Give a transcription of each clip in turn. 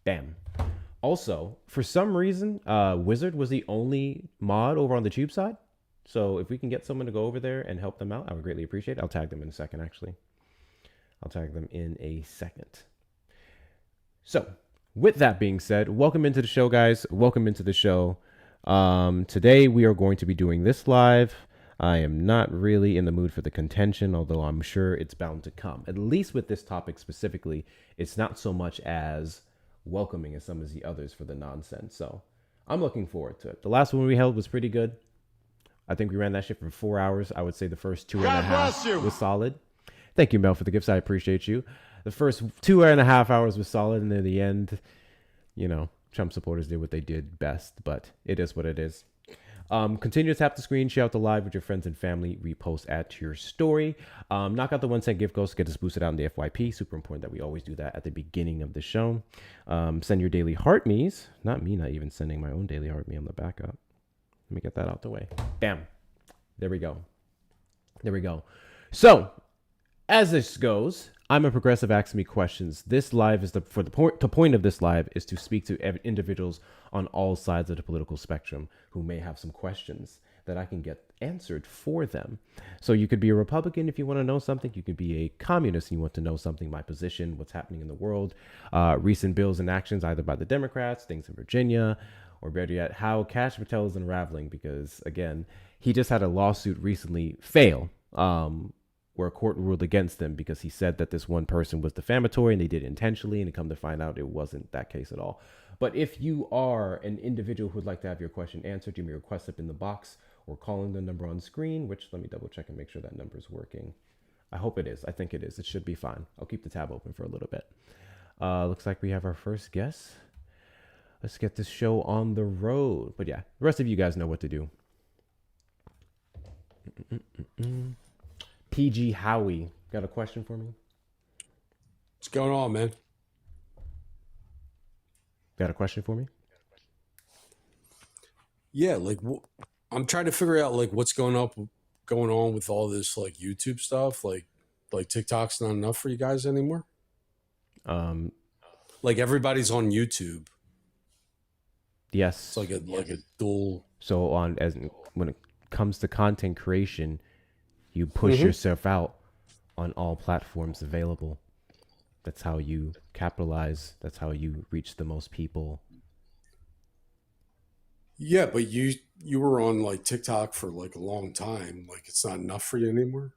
Bam. Also, for some reason, Wizard was the only mod over on the Tube side. So if we can get someone to go over there and help them out, I would greatly appreciate it. I'll tag them in a second, actually. I'll tag them in a second. So, with that being said, welcome into the show, guys. Welcome into the show. Today, we are going to be doing this live. I am not really in the mood for the contention, although I'm sure it's bound to come. At least with this topic specifically, it's not so much as welcoming as some of the others for the nonsense. So I'm looking forward to it. The last one we held was pretty good. I think we ran that shit for 4 hours. I would say the first two and a half was solid. Thank you, Mel, for the gifts. I appreciate you. The first 2.5 hours was solid, and then the end, Trump supporters did what they did best, but it is what it is. Continue to tap the screen, share out the live with your friends and family, repost, add to your story. Knock out the 1 cent gift codes to get us boosted out in the FYP. Super important that we always do that at the beginning of the show. Send your daily heart me's. Not me, not even sending my own daily heart me on the backup. Let me get that out the way. Bam. There we go. So, as this goes, I'm a progressive asking me questions. This live is the point of this live is to speak to individuals on all sides of the political spectrum who may have some questions that I can get answered for them. So you could be a Republican if you want to know something. You could be a communist and you want to know something, my position, what's happening in the world, recent bills and actions either by the Democrats, things in Virginia, or better yet, how Kash Patel is unraveling because, again, he just had a lawsuit recently fail. Where a court ruled against him because he said that this one person was defamatory and they did it intentionally, and to come to find out it wasn't that case at all. But if you are an individual who would like to have your question answered, you may request it in the box or calling the number on screen, which let me double check and make sure that number is working. I hope it is. I think it is. It should be fine. I'll keep the tab open for a little bit. Looks like we have our first guest. Let's get this show on the road. But yeah, the rest of you guys know what to do. PG Howie, got a question for me? What's going on, man? Got a question for me? Yeah, I'm trying to figure out what's going on with all this YouTube stuff. Like TikTok's not enough for you guys anymore. Everybody's on YouTube. Yes. It's like a dual. So when it comes to content creation, you push yourself out on all platforms available. That's how you capitalize. That's how you reach the most people. Yeah, but you were on TikTok for a long time. It's not enough for you anymore.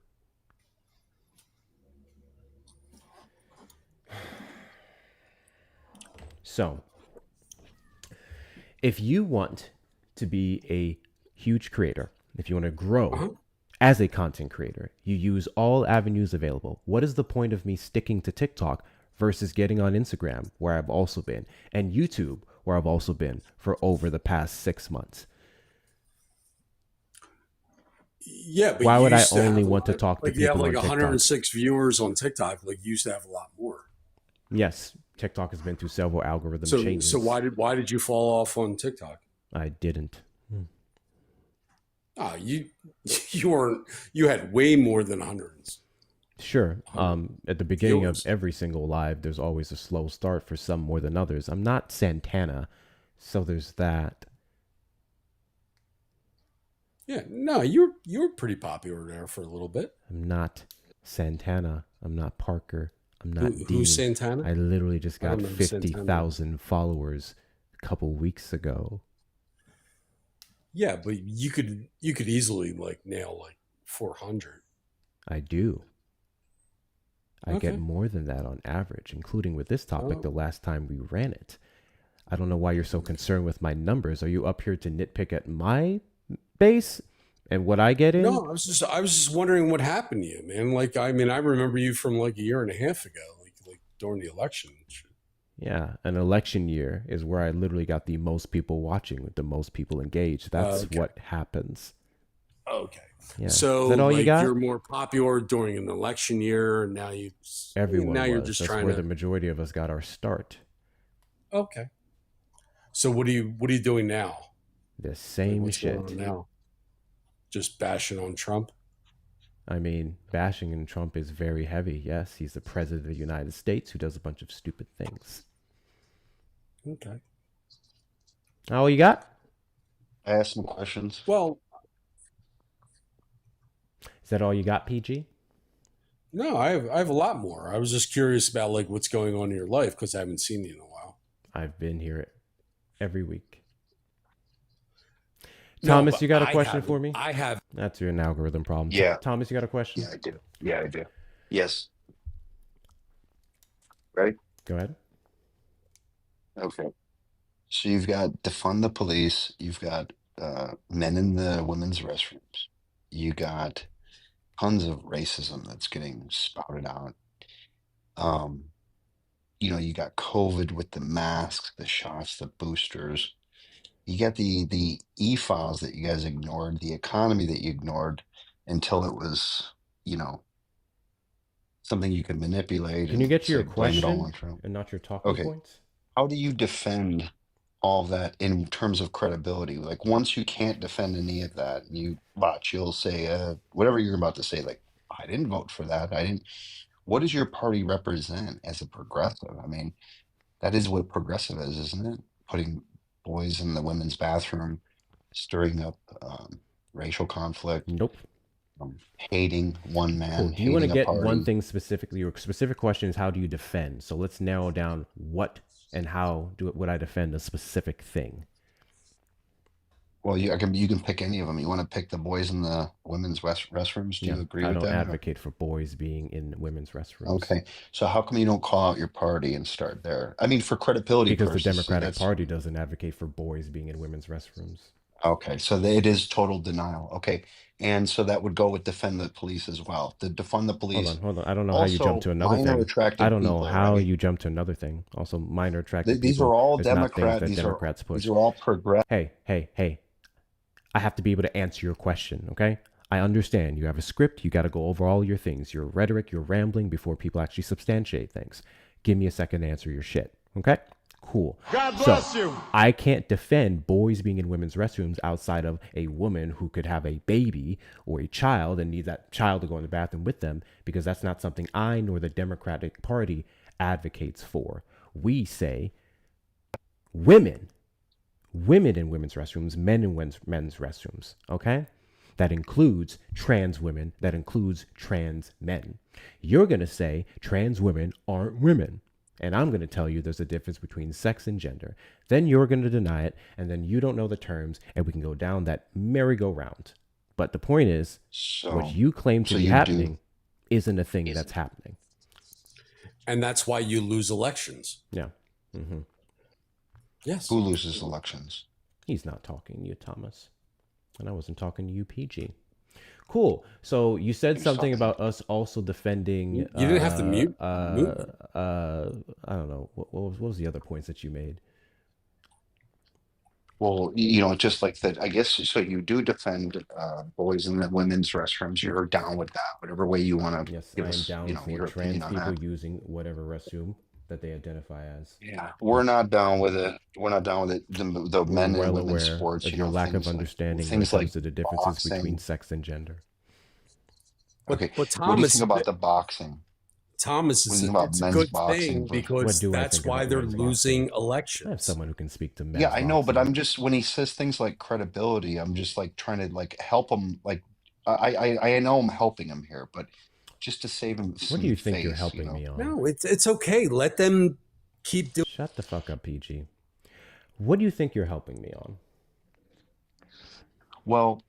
So, if you want to be a huge creator, if you want to grow as a content creator, you use all avenues available. What is the point of me sticking to TikTok versus getting on Instagram, where I've also been, and YouTube, where I've also been for over the past 6 months? Yeah, but why would I only want to talk to people you have on TikTok? 106 viewers on TikTok. You used to have a lot more. Yes, TikTok has been through several algorithm changes. So why did you fall off on TikTok? I didn't. You had way more than hundreds. Sure. At the beginning of every single live, there's always a slow start for some more than others. I'm not Santana, so there's that. Yeah, no, you were pretty popular there for a little bit. I'm not Santana. I'm not Parker. I'm not Dean. Who's Santana? I literally just got 50,000 followers a couple weeks ago. Yeah, but you could easily nail 400. I do. I get more than that on average, including with this topic the last time we ran it. I don't know why you're so concerned with my numbers. Are you up here to nitpick at my base and what I get in? No, I was just wondering what happened to you, man. I remember you from a year and a half ago, during the election. Yeah, an election year is where I literally got the most people watching, with the most people engaged. That's what happens. Okay. Yeah. So is that all you got? You're more popular during an election year, and now you're just That's trying where to. the majority of us got our start. Okay. So what are you doing now? The same shit. What's going on now? Just bashing on Trump? I mean, bashing on Trump is very heavy. Yes, he's the president of the United States who does a bunch of stupid things. Okay. All you got? I asked some questions. Well, Is that all you got, PG? no, I have a lot more. I was just curious about like what's going on in your life because I haven't seen you in a while. I've been here every week. No, Thomas, but you got a I question haven't. for me? I have. That's an algorithm problem. Yeah. Thomas, you got a question? Yeah, I do. Yeah, I do. Yes. Ready? Go ahead. Okay. So you've got defund the police. You've got men in the women's restrooms. You got tons of racism that's getting spouted out. You got COVID with the masks, the shots, the boosters. You got the e-files that you guys ignored, the economy that you ignored until it was, you know, something you could manipulate Can you and get to say your blame it all question on Trump. and not your talking Okay. points? How do you defend all of that in terms of credibility? Like once you can't defend any of that, you'll say whatever you're about to say, like, I didn't vote for that. I didn't. What does your party represent as a progressive? I mean, that is what progressive is, isn't it? Putting boys in the women's bathroom, stirring up racial conflict, Nope. hating one man, Cool. Do you want to hating a get one party. thing specifically? Your specific question is how do you defend? So let's narrow down what and how would I defend a specific thing? Well, you can pick any of them. You want to pick the boys in the women's restrooms? Do Yeah, you agree I with don't that? advocate for boys being in women's restrooms. Okay, so how come you don't call out your party and start there? I mean, for credibility Because the purposes. Democratic Party doesn't advocate for boys being in women's restrooms. Okay, so it is total denial. Okay, and so that would go with defend the police as well. The defund the police. Hold on. I don't know how you Also, jump to another minor thing. attractive I don't know people, how right? you jump to another thing. Also, minor attractive These people are all is not things Democrat. that These Democrats push. these are all progressive. Hey. I have to be able to answer your question, okay? I understand. You have a script. You got to go over all your things, your rhetoric, your rambling before people actually substantiate things. Give me a second to answer your shit, okay? Cool. God bless you. I can't defend boys being in women's restrooms outside of a woman who could have a baby or a child and need that child to go in the bathroom with them because that's not something I nor the Democratic Party advocates for. We say women in women's restrooms, men in men's restrooms, okay? That includes trans women, that includes trans men. You're going to say trans women aren't women. And I'm going to tell you there's a difference between sex and gender. Then you're going to deny it, and then you don't know the terms, and we can go down that merry-go-round. But the point is, what you claim to be happening isn't a thing that's happening. And that's why you lose elections. Yeah. Mm-hmm. Yes. Who loses elections? He's not talking to you, Thomas. And I wasn't talking to you, PG. Cool. So you said something about us also defending. You didn't have to mute. I don't know. What was the other points that you made? Well, just like that, I guess. So you do defend boys in the women's restrooms. You're down with that, whatever way you want to. Yes, give I am us, down for your trans opinion on people that. using whatever restroom that they identify as. Yeah, we're not down with it. We're not down with it. The We're men well and women's aware sports. of your lack of understanding when it comes to the differences between sex and gender. Okay, but Thomas, what do you think about the boxing? Thomas, it's a good thing because that's why they're losing elections. I have someone who can speak to men's Yeah, I know, boxing. but I'm just when he says things like credibility, I'm just like trying to like help him. Like I know I'm helping him here, but just to save him. What do you think you're helping me on? No, it's okay. Let them keep doing. Shut the fuck up, PG. What do you think you're helping me on? Well,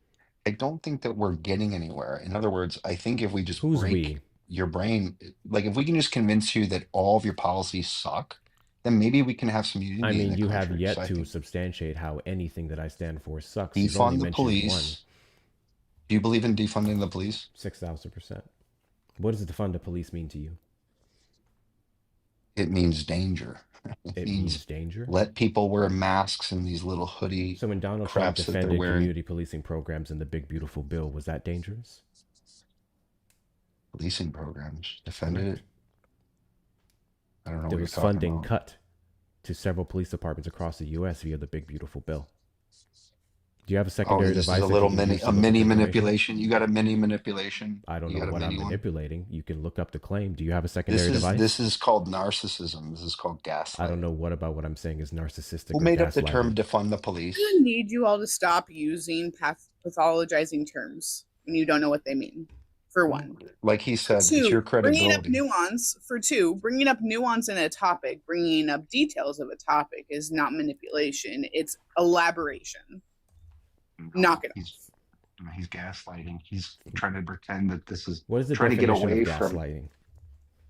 I don't think that we're getting anywhere. In other words, I think if we just break your brain, like if we can just convince you that all of your policies suck, then maybe we can have some unity. I mean, in the you country. have yet to substantiate how anything that I stand for sucks. Defund the police. Do you believe in defunding the police? 6,000%. What does defund the police mean to you? It means danger. It means danger? Let people wear masks in these little hoodie. So when Donald Trump defended community policing programs in the big beautiful bill, was that dangerous? Policing programs defended it. I don't know. There was funding cut to several police departments across the U.S. via the big beautiful bill. Do you have a Oh, secondary this is device a that you little can use to a look up mini information? manipulation. You got a mini manipulation. I don't You know got a what I'm mini one. manipulating. You can look up the claim. Do you have a secondary This device? is called narcissism. This is called I don't know gaslighting. what about what I'm saying is Who narcissistic or made up the term gaslighting. defund the I'm police? gonna need you all to stop using pathologizing terms when you don't know what they mean. For one. Like he For said, it's your two, bringing up credibility. nuance. For two, bringing up nuance in a topic, bringing up details of a topic is not manipulation. It's elaboration. Knock it off. He's gaslighting. He's trying to pretend that this is What is the trying to get definition of away from. gaslighting?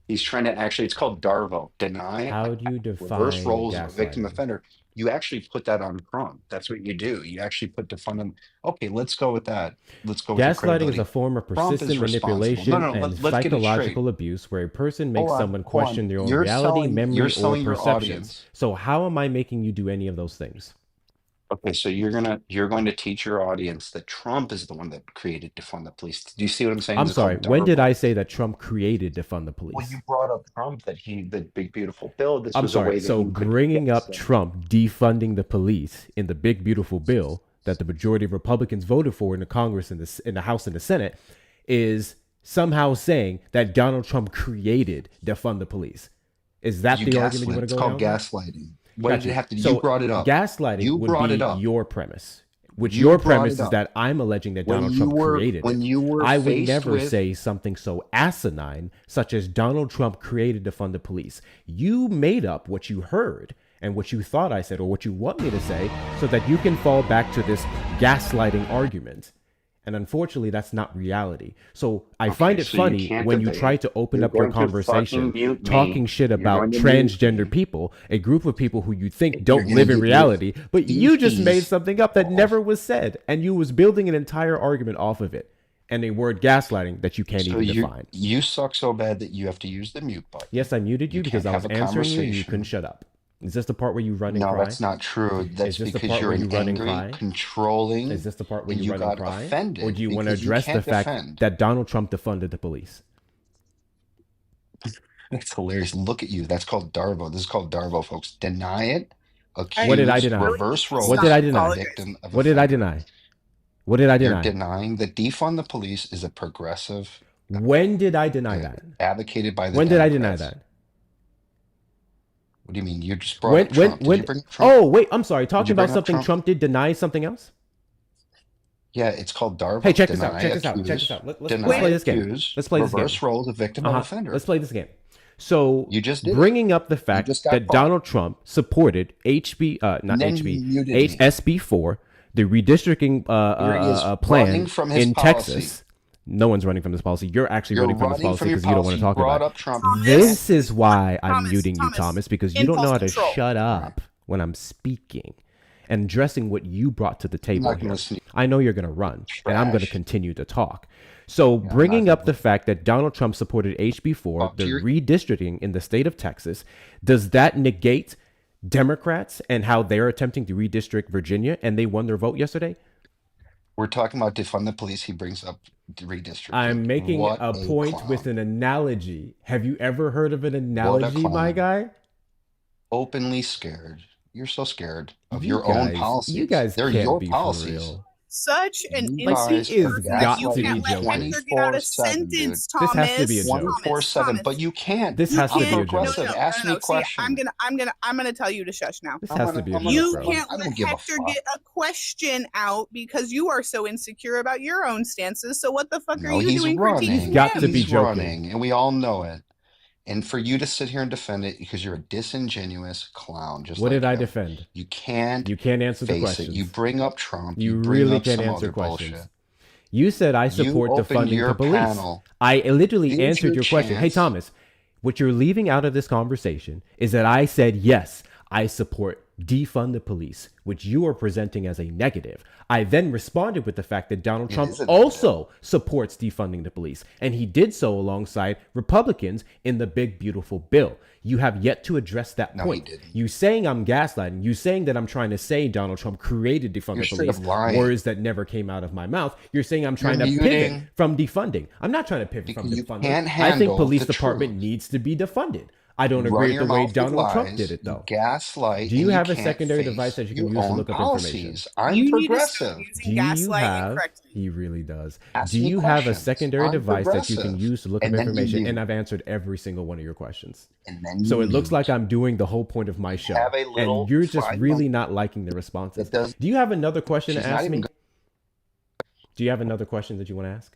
He's trying to actually. It's called Darvo. Deny. How do you Reverse define roles of a victim gaslighting? offender. You actually put that on Trump. That's what you do. You actually put defund him. Okay, let's go with that. Let's go with the Gaslighting is credibility. a form of Trump is persistent responsible. manipulation No, and let's get it straight. psychological abuse where a person makes Hold on, someone hold on. question their own You're reality, selling- memory, you're or selling your perception. audience. So how am I making you do any of those things? Okay, so you're going to teach your audience that Trump is the one that created defund the police. Do you see what I'm saying? I'm This is called sorry. When did Darvo. I say that Trump created defund the police? Well, you brought up Trump that the big beautiful bill. This I'm was a way sorry. that So you could bringing get up some- Trump defunding the police in the big beautiful bill that the majority of Republicans voted for in the Congress and in the House and the Senate is somehow saying that Donald Trump created defund the police. Is that the argument you want It's to go called down? gaslighting. What Gotcha. did it have to do? So You brought it up. Gaslighting You would brought be it up. your premise. Which You your brought premise it is up. that I'm alleging that When Donald you Trump were- created when it. you were I would faced never with- say something so asinine, such as Donald Trump created defund the police. You made up what you heard and what you thought I said or what you want me to say so that you can fall back to this gaslighting argument. And unfortunately, that's not reality. So I find it so you funny can't when you debate. try to open You're up your going to fucking conversation mute me. talking shit You're about going to mute transgender me. people, a group of people who you think don't You're live gonna in get reality, but you just these made something up that off. never was said, and you was building an entire argument off of it, and a word gaslighting that you can't So even define. you suck so bad that you have to use the mute button. Yes, I muted you You because I can't was have a answering you and you conversation. couldn't shut up. Is this the part where you run and No, cry? that's not true. That's this the because part you're where you an run and angry, cry? controlling. Is this the part where and you run and got cry? offended Or do you want to because address the can't fact defend. that Donald Trump defunded the police? That's hilarious. Look at you. That's called Darvo. This is called Darvo, folks. Deny it. Accuse, What did I deny? reverse roles. What did I deny? Victim of What did I offender. deny? What did I You're deny? denying that defund the police is a progressive When did I deny that? advocated by the When did I deny Democrats. that? What do you mean? You just brought up Trump. Did you bring up Trump? Oh, wait, I'm sorry. Did Talking you about bring up something Trump did deny something else? Yeah, it's called Darvo. Hey, check this out. Deny, Check this out. accuse, Check this out. Let's deny, play this game. accuse, Let's play this game. reverse roles of victim and offender. Let's play this game. So You just did. bringing up the fact just got that caught. Donald Trump supported SB4, the redistricting Here he is plan running from his in policy. Texas. No one's running from this policy. You're actually You're running from this running policy from your because you don't want to policy. talk Brought about up Trump. Thomas. This is why I'm Thomas, muting you, Thomas. Thomas, because you don't know how to Impulse control. shut up when I'm speaking and addressing what you brought to the table not gonna here. listen to you. I know you're going to run, and I'm going to Trash. continue to talk. So bringing not up the fact that Donald Trump supported HB4, Talk to the your- redistricting in the state of Texas, does that negate Democrats and how they're attempting to redistrict Virginia and they won their vote yesterday? We're talking about defund the police. He brings up redistricting. I'm making What a point clown. with an analogy. Have you ever heard of an analogy, my clown. guy? Openly scared. You're so scared of You your own guys- policies. You guys They're can't your be for policies. real. Such an You guys instant are person that got you to be can't let joking. Hector get out a 24/7, dude. sentence, This Thomas. has to be a joke. 24/7, but you can't. This You has to be can't- a joke. progressive. Ask me a See, question. I'm gonna tell you to shush now. This I'm has gonna- to be a I'm joke, gonna- You bro. can't I let don't give a Hector fuck. get a question out because you are so insecure about your own stances. So what the fuck No, are you he's doing running. critiquing He's got him? to be He's joking. running, and we all know it. And for you to sit here and defend it because you're a disingenuous clown, just What like did I him. defend? You can't You can't answer the face it. questions. You bring up Trump. You bring really up can't some answer other questions. bullshit. You said I You support opened defunding your the police. panel. I literally Here's answered your your question. Hey, chance. Thomas, what you're leaving out of this conversation is that I said, yes, I support defund the police, which you are presenting as a negative. I then responded with the fact that Donald Trump is a also supports defunding the police, and he did so alongside Republicans in the big, beautiful bill. You have yet to address that No, he point. didn't. You saying I'm gaslighting, you saying that I'm trying to say Donald Trump created defund You're the straight police, up lying. words that never came out of my mouth. You're saying I'm trying You're to pivot muting. from defunding. I'm not trying to pivot from You defunding. can't I think handle police the department truth. needs to be defunded. I don't agree run with your the way mouth with Donald Trump did lies, it, you though. gaslight, Do you and you have a can't secondary device face that you can your use to own look up information? policies. I'm You need to stop progressive. using Do you gaslight have? incorrectly. He really does. Ask Do me you have a questions. secondary I'm device that you can progressive. use to look up And then information? you And I've answered every single one of your questions. And then So you it looks like mute. I'm doing the whole point of my show, Have a little and you're just fried really monkey not liking the responses. that does. Do you have another question to She's not ask even. me? Do you have another question that you want to ask?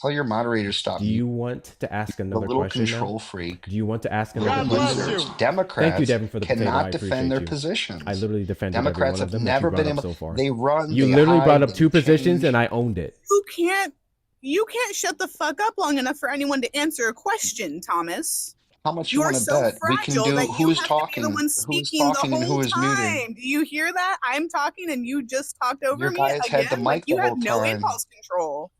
Tell your moderator stop. Do you want to ask The another little question control now? freak. Do you want to ask Little another question? losers. Thank you, Democrats Devin, for the potato. I cannot defend appreciate their you. positions. I literally defended every Democrats one of have them that you never brought been up able. so far. They run. You they literally hide, brought up they two positions, change. and I owned it. You can't shut the fuck up long enough for anyone to answer a question, Thomas. How much you You're want to so bet? We can fragile do that you who's have to be the talking, one who is speaking the talking, and who whole is muted. time. Do you hear that? I'm talking and you just talked over Your me guys had the again. Like mic you the have whole no time. impulse control.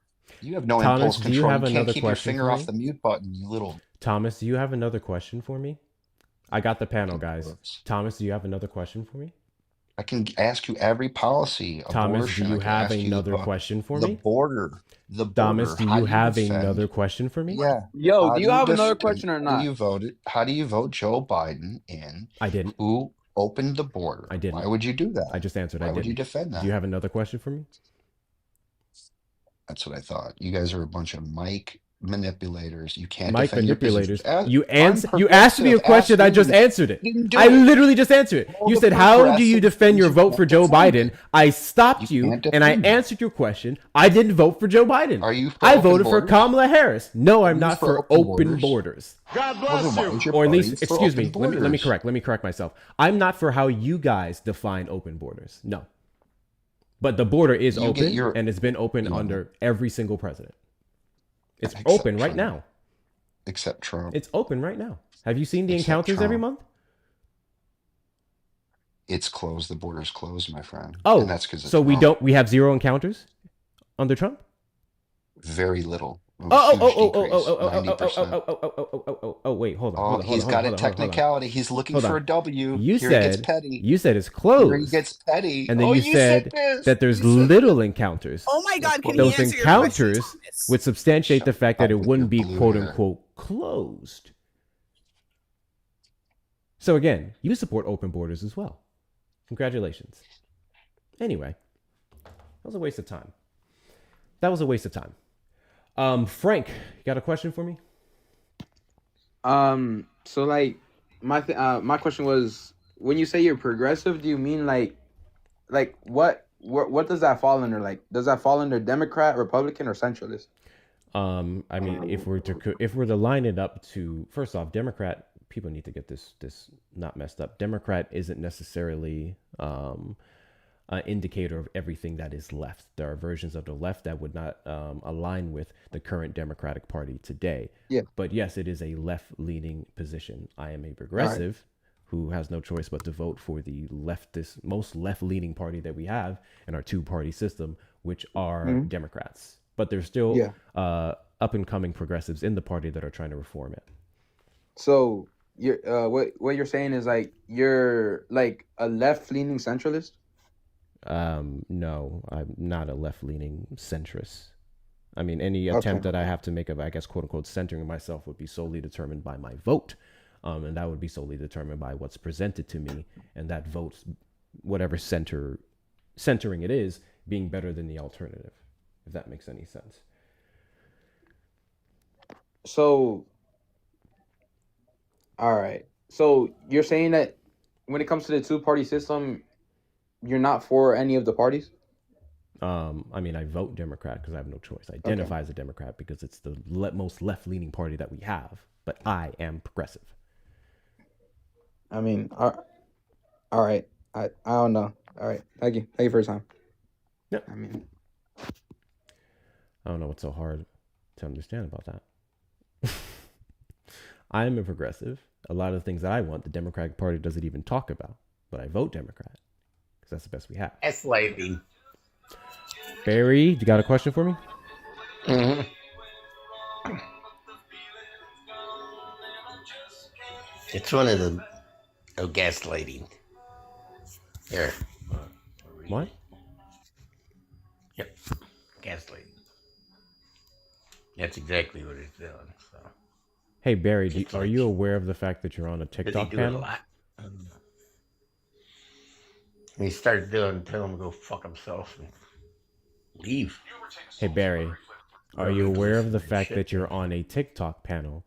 You have no Thomas, impulse do you control. have You can't another keep your question finger for off me? the mute button, you little. Thomas, do you have another question for me? I got the panel, guys. Thomas, do you have another question for me? I can ask you every policy. Thomas, Abortion. do you I can have ask you another question for the me? border. The Thomas, border. do How you do have defend? another question for me? Yeah. Yo, How do you have another defend? question or How do not? you vote it? How do you vote Joe Biden in? I didn't. Who opened the border? I didn't. Why would you do that? I just answered. Why I would you didn't. defend that? Do you have another question for me? That's what I thought. You guys are a bunch of mic manipulators. You can't Mic defend your manipulators. positions. You I'm asked me a progressive. question. I Ask just me. answered it. Didn't do I it. literally just answered it. All You the said, "How do you progressive defend your things vote you for can't Joe defend Biden?" it. I stopped You you can't and I defend that. answered your question. I didn't vote for Joe Biden. Are you for I open voted for borders? Kamala Harris. No, Are I'm you not for for open borders. God Well, bless then why you. is your Or at party least, for excuse open me. Let me borders? correct. Let me correct myself. I'm not for how you guys define open borders. No, but the border is You get open, your- and it's been open you know, under every single president. It's Except open right Trump. now. Except Trump. It's open right now. Have you seen the Except encounters every Trump. month? It's closed. The border's closed, my friend. Oh, And that's because so we have zero encounters under Trump? very little. Oh, wait, hold on. He's got a technicality. He's looking Hold for on. a W. You Here he gets said petty. you said it's Here he closed, gets petty. and then Oh, you said this. that there's You said little encounters. Oh my God! Can Those he answer your question, encounters Thomas? would substantiate the Shut fact that up it with wouldn't your be blue quote hair. unquote closed. So again, you support open borders as well. Congratulations. Anyway, that was a waste of time. Frank, you got a question for me? So like my question was, when you say you're progressive, do you mean like what does that fall under? Like, does that fall under Democrat, Republican, or centralist? I mean, if we're to line it up to, first off, Democrat, people need to get this not messed up. Democrat isn't necessarily an indicator of everything that is left. There are versions of the left that would not align with the current Democratic Party today. Yeah. But yes, it is a left-leaning position. I am a progressive who has no choice but to vote for the most left-leaning party that we have in our two-party system, which are Democrats. But there's still up-and-coming progressives in the party that are trying to reform it. So you're what you're saying is like you're like a left-leaning centralist? No, I'm not a left-leaning centrist. I mean, any attempt that I have to make of, I guess, quote unquote, centering myself would be solely determined by my vote. And that would be solely determined by what's presented to me, and that vote, whatever centering it is, being better than the alternative, if that makes any sense. So, all right. So you're saying that when it comes to the two-party system, you're not for any of the parties? I mean, I vote Democrat because I have no choice. I identify as a Democrat because it's the most left-leaning party that we have, but I am progressive. I mean, all right. I don't know. All right. Thank you for your time. Yep. I mean, I don't know what's so hard to understand about that. I am a progressive. A lot of the things that I want, the Democratic Party doesn't even talk about, but I vote Democrat because that's the best we have. Gaslighting. Barry, you got a question for me? Mm-hmm. It's one of the gaslighting. Here. What? Yep. Gaslighting. That's exactly what it's doing. So Hey Barry, are you aware of the fact that you're on a Busy TikTok doing a panel? lot. He started telling him to go fuck himself and leave. Hey Barry, are you Learning to aware of listen the and fact shit. that you're on a TikTok panel?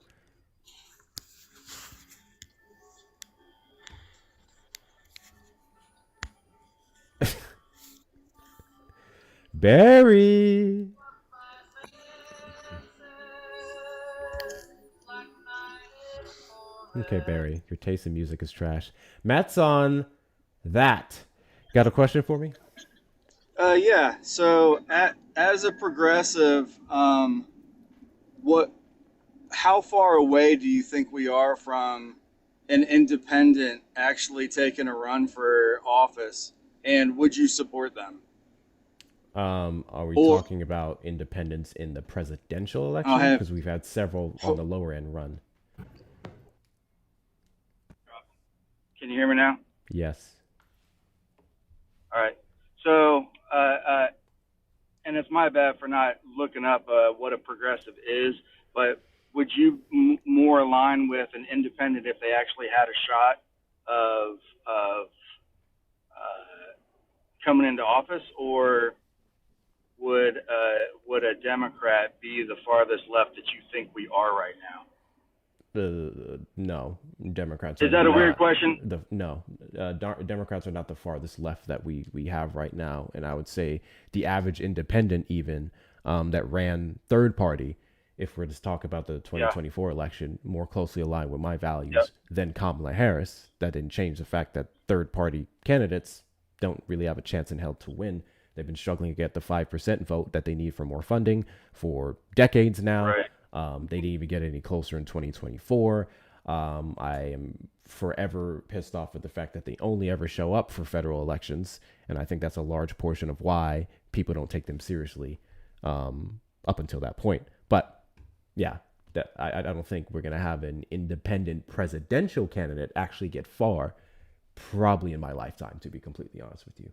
Barry. Okay, Barry, your taste in music is trash. Matt's on that. Got a question for me? Yeah. So, as a progressive, what, how far away do you think we are from an independent actually taking a run for office, and would you support them? Are we Or talking about independence in the presidential I'll election? have. Because we've had several on the lower end run. Can you hear me now? Yes. All right. So, and it's my bad for not looking up what a progressive is, but would you more align with an independent if they actually had a shot of coming into office, or would a Democrat be the farthest left that you think we are right now? No, Democrats Is are that a weird not question? Democrats are not the farthest left that we have right now, and I would say the average independent even that ran third party, if we're to talk about the 2024 election, more closely aligned with my values than Kamala Harris. That didn't change the fact that third party candidates don't really have a chance in hell to win. They've been struggling to get the 5% vote that they need for more funding for decades now. Right. They didn't even get any closer in 2024. I am forever pissed off at the fact that they only ever show up for federal elections. And I think that's a large portion of why people don't take them seriously up until that point. But yeah, I don't think we're going to have an independent presidential candidate actually get far, probably in my lifetime, to be completely honest with you.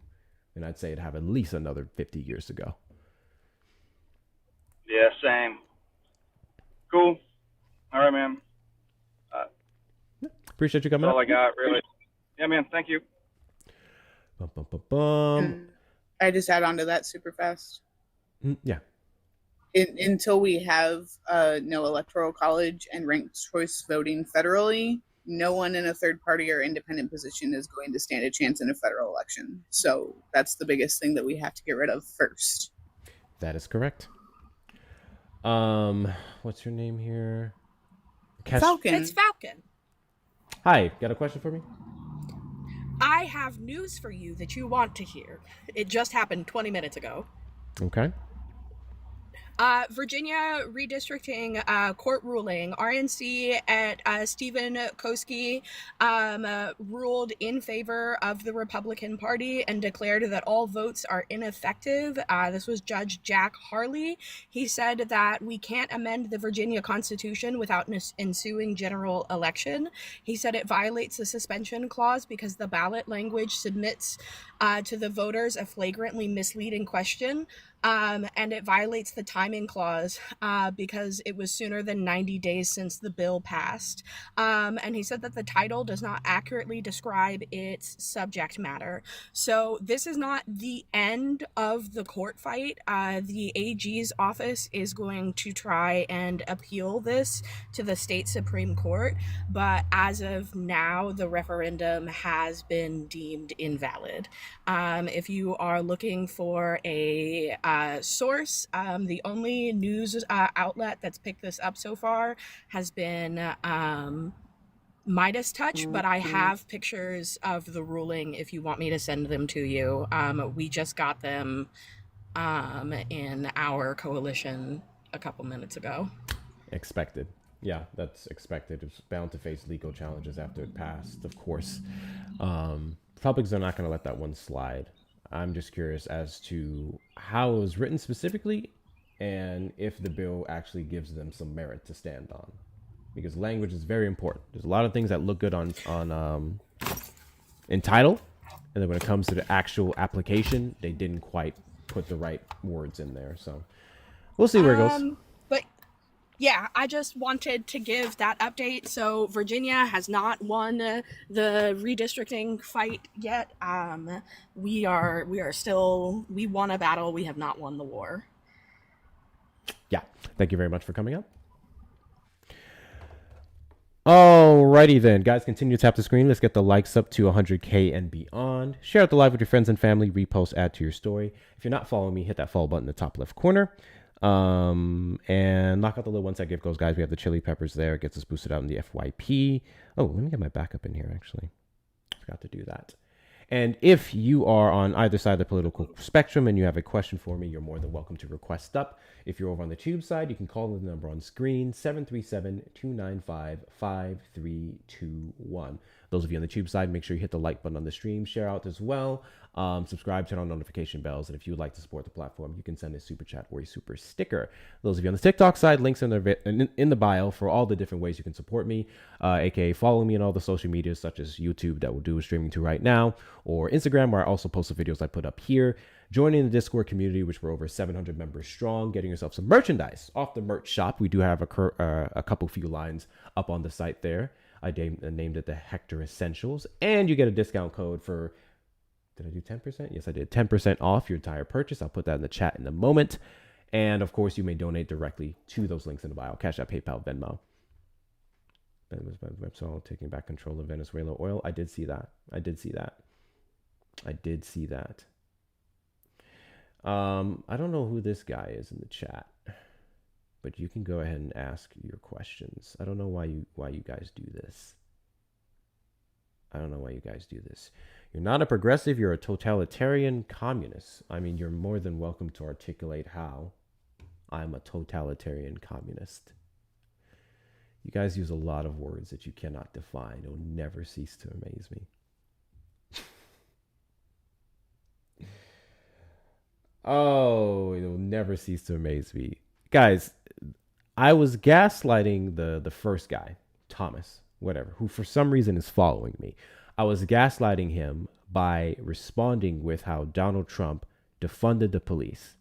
And I'd say it'd have at least another 50 years to go. Yeah, same. Cool. All right, man. Appreciate you coming That's all up. I got, really. Yeah, man. Thank you. Bum, bum, bum, bum. I just add on to that super fast. Yeah. Until we have no electoral college and ranked choice voting federally, no one in a third party or independent position is going to stand a chance in a federal election. So that's the biggest thing that we have to get rid of first. That is correct. What's your name here? Falcon. It's Falcon. Hi, got a question for me? I have news for you that you want to hear. It just happened 20 minutes ago. Okay. Virginia redistricting court ruling. RNC at Stephen Koski ruled in favor of the Republican Party and declared that all votes are ineffective. This was Judge Jack Harley. He said that we can't amend the Virginia Constitution without an ensuing general election. He said it violates the suspension clause because the ballot language submits to the voters a flagrantly misleading question. And it violates the timing clause because it was sooner than 90 days since the bill passed. And he said that the title does not accurately describe its subject matter. So this is not the end of the court fight. The AG's office is going to try and appeal this to the state Supreme Court. But as of now, the referendum has been deemed invalid. If you are looking for a source, the only news outlet that's picked this up so far has been Midas Touch, but I have pictures of the ruling if you want me to send them to you. We just got them in our coalition a couple minutes ago. Expected. Yeah, that's expected. It's bound to face legal challenges after it passed, of course. Republicans are not going to let that one slide. I'm just curious as to how it was written specifically and if the bill actually gives them some merit to stand on. Because language is very important. There's a lot of things that look good on in title, and then when it comes to the actual application, they didn't quite put the right words in there. So we'll see where it goes. But Yeah, I just wanted to give that update. So Virginia has not won the redistricting fight yet. We are still, we won a battle. We have not won the war. Yeah. Thank you very much for coming up. Alrighty then, guys, continue to tap the screen. Let's get the likes up to 100K and beyond. Share out the live with your friends and family. Repost, add to your story. If you're not following me, hit that follow button in the top left corner. And knock out the little one-side gift goes, guys. We have the chili peppers there. It gets us boosted out in the FYP. Oh, let me get my backup in here, actually. I forgot to do that. And if you are on either side of the political spectrum and you have a question for me, you're more than welcome to request up. If you're over on the tube side, you can call the number on screen, 737-295-5321. Those of you on the tube side, make sure you hit the like button on the stream, share out as well, subscribe, turn on notification bells, and if you would like to support the platform, you can send a super chat or a super sticker. Those of you on the TikTok side, links in the bio for all the different ways you can support me, aka follow me on all the social medias such as YouTube that we'll do streaming to right now, or Instagram where I also post the videos I put up here. Joining the Discord community, which we're over 700 members strong, getting yourself some merchandise off the merch shop. We do have a couple few lines up on the site there. I named it the Hector Essentials, and you get a discount code for, did I do 10%? Yes, I did. 10% off your entire purchase. I'll put that in the chat in a moment. And of course, you may donate directly to those links in the bio. Cash App, PayPal, Venmo. Repsol taking back control of Venezuela oil. I did see that. I did see that. I don't know who this guy is in the chat, but you can go ahead and ask your questions. I don't know why you guys do this. You're not a progressive, you're a totalitarian communist. I mean, you're more than welcome to articulate how I'm a totalitarian communist. You guys use a lot of words that you cannot define. It'll never cease to amaze me. Oh, it'll never cease to amaze me. Guys, I was gaslighting the first guy, Thomas, whatever, who for some reason is following me. I was gaslighting him by responding with how Donald Trump defunded the police.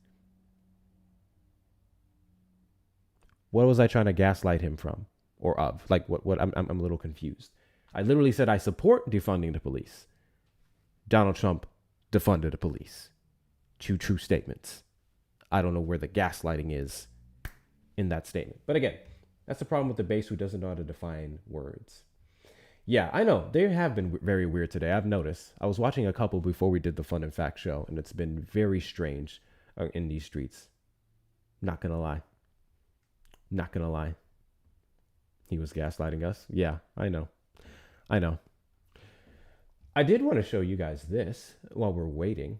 What was I trying to gaslight him from or of? Like what I'm a little confused. I literally said I support defunding the police. Donald Trump defunded the police. Two true statements. I don't know where the gaslighting is in that statement. But again, that's the problem with the base who doesn't know how to define words. Yeah, I know. They have been very weird today. I've noticed. I was watching a couple before we did the Fun and Fact show, and it's been very strange in these streets. Not gonna lie. He was gaslighting us. Yeah, I know. I did want to show you guys this while we're waiting.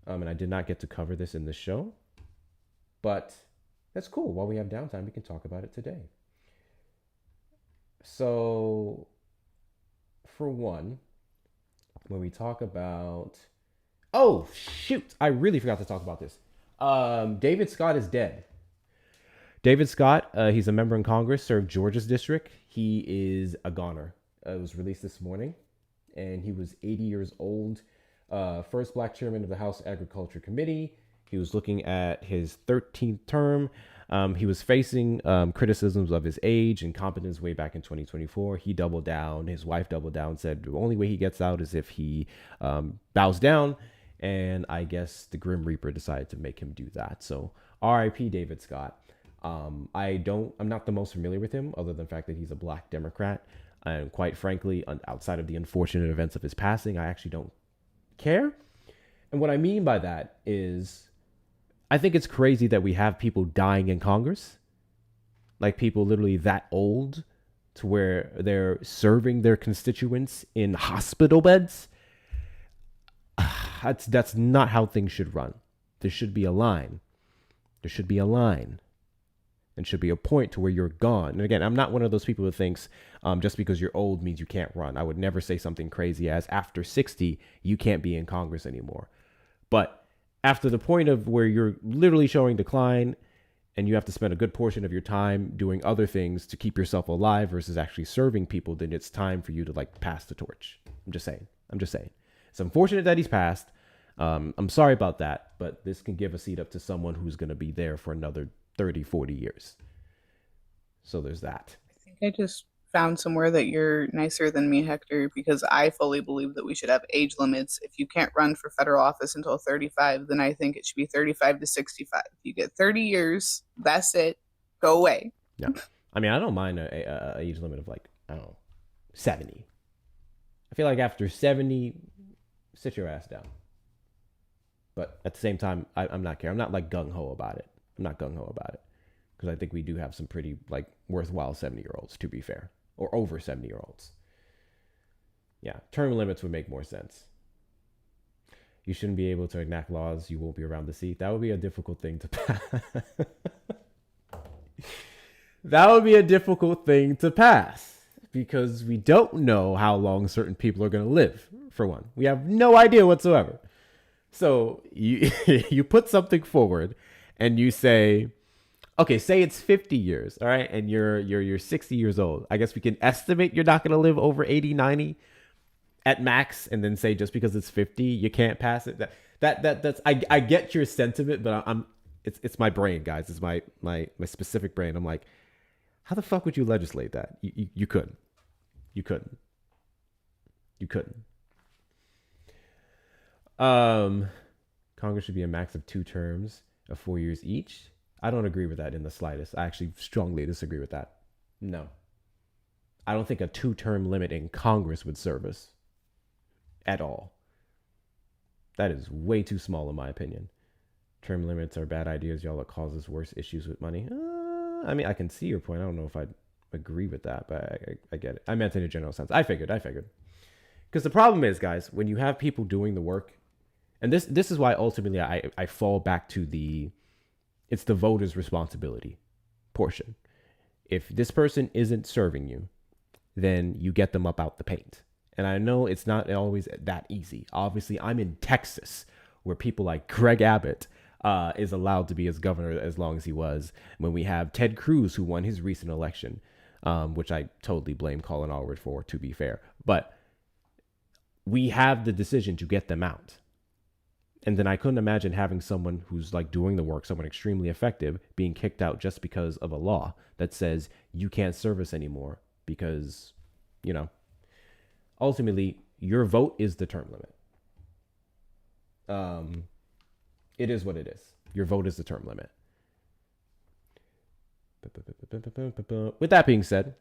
And I did not get to cover this in the show, but that's cool. While we have downtime, we can talk about it today. So, for one, when we talk about, oh shoot, I really forgot to talk about this. David Scott is dead. David Scott, he's a member in Congress, served Georgia's district. He is a goner. It was released this morning, and he was 80 years old. First black chairman of the House Agriculture Committee. He was looking at his 13th term. He was facing criticisms of his age and competence way back in 2024. He doubled down. His wife doubled down, said the only way he gets out is if he bows down. And I guess the Grim Reaper decided to make him do that. So RIP David Scott. I'm not the most familiar with him other than the fact that he's a black Democrat. And quite frankly, outside of the unfortunate events of his passing, I actually don't care. And what I mean by that is I think it's crazy that we have people dying in Congress, like people literally that old to where they're serving their constituents in hospital beds. That's not how things should run. There should be a line. And should be a point to where you're gone. And again, I'm not one of those people who thinks just because you're old means you can't run. I would never say something crazy as after 60, you can't be in Congress anymore. But after the point of where you're literally showing decline and you have to spend a good portion of your time doing other things to keep yourself alive versus actually serving people, then it's time for you to like pass the torch. I'm just saying. It's unfortunate that he's passed. I'm sorry about that, but this can give a seat up to someone who's going to be there for another 30, 40 years. So there's that. I think I just found somewhere that you're nicer than me, Hector, because I fully believe that we should have age limits. If you can't run for federal office until 35, then I think it should be 35 to 65. You get 30 years, that's it. Go away. Yeah. I mean, I don't mind a age limit of like, I don't know, 70. I feel like after 70, sit your ass down. But at the same time, I'm not care. I'm not like gung ho about it. I'm not gung ho about it because I think we do have some pretty like worthwhile 70-year-olds, to be fair, or over 70-year-olds. Yeah, term limits would make more sense. You shouldn't be able to enact laws you won't be around to see. That would be a difficult thing to pass. That would be a difficult thing to pass because we don't know how long certain people are going to live, for one. We have no idea whatsoever. So you you put something forward and you say, okay, say it's 50 years, all right? And you're 60 years old. I guess we can estimate you're not going to live over 80, 90 at max, and then say just because it's 50, you can't pass it. That's I get your sentiment, but it's my brain, guys. It's my specific brain. I'm like, how the fuck would you legislate that? You couldn't. You couldn't. You couldn't. Congress should be a max of 2 terms of 4 years each. I don't agree with that in the slightest. I actually strongly disagree with that. No. I don't think a 2-term limit in Congress would serve us at all. That is way too small in my opinion. Term limits are bad ideas, y'all. It causes worse issues with money. I mean, I can see your point. I don't know if I'd agree with that, but I get it. I meant in a general sense. I figured. Because the problem is, guys, when you have people doing the work, and this is why ultimately I fall back to it's the voter's responsibility portion. If this person isn't serving you, then you get them up out the paint. And I know it's not always that easy. Obviously, I'm in Texas, where people like Greg Abbott is allowed to be as governor as long as he was. When we have Ted Cruz, who won his recent election, which I totally blame Colin Allred for, to be fair. But we have the decision to get them out. And then I couldn't imagine having someone who's like doing the work, someone extremely effective, being kicked out just because of a law that says you can't serve us anymore because, you know, ultimately your vote is the term limit. It is what it is. Your vote is the term limit. With that being said,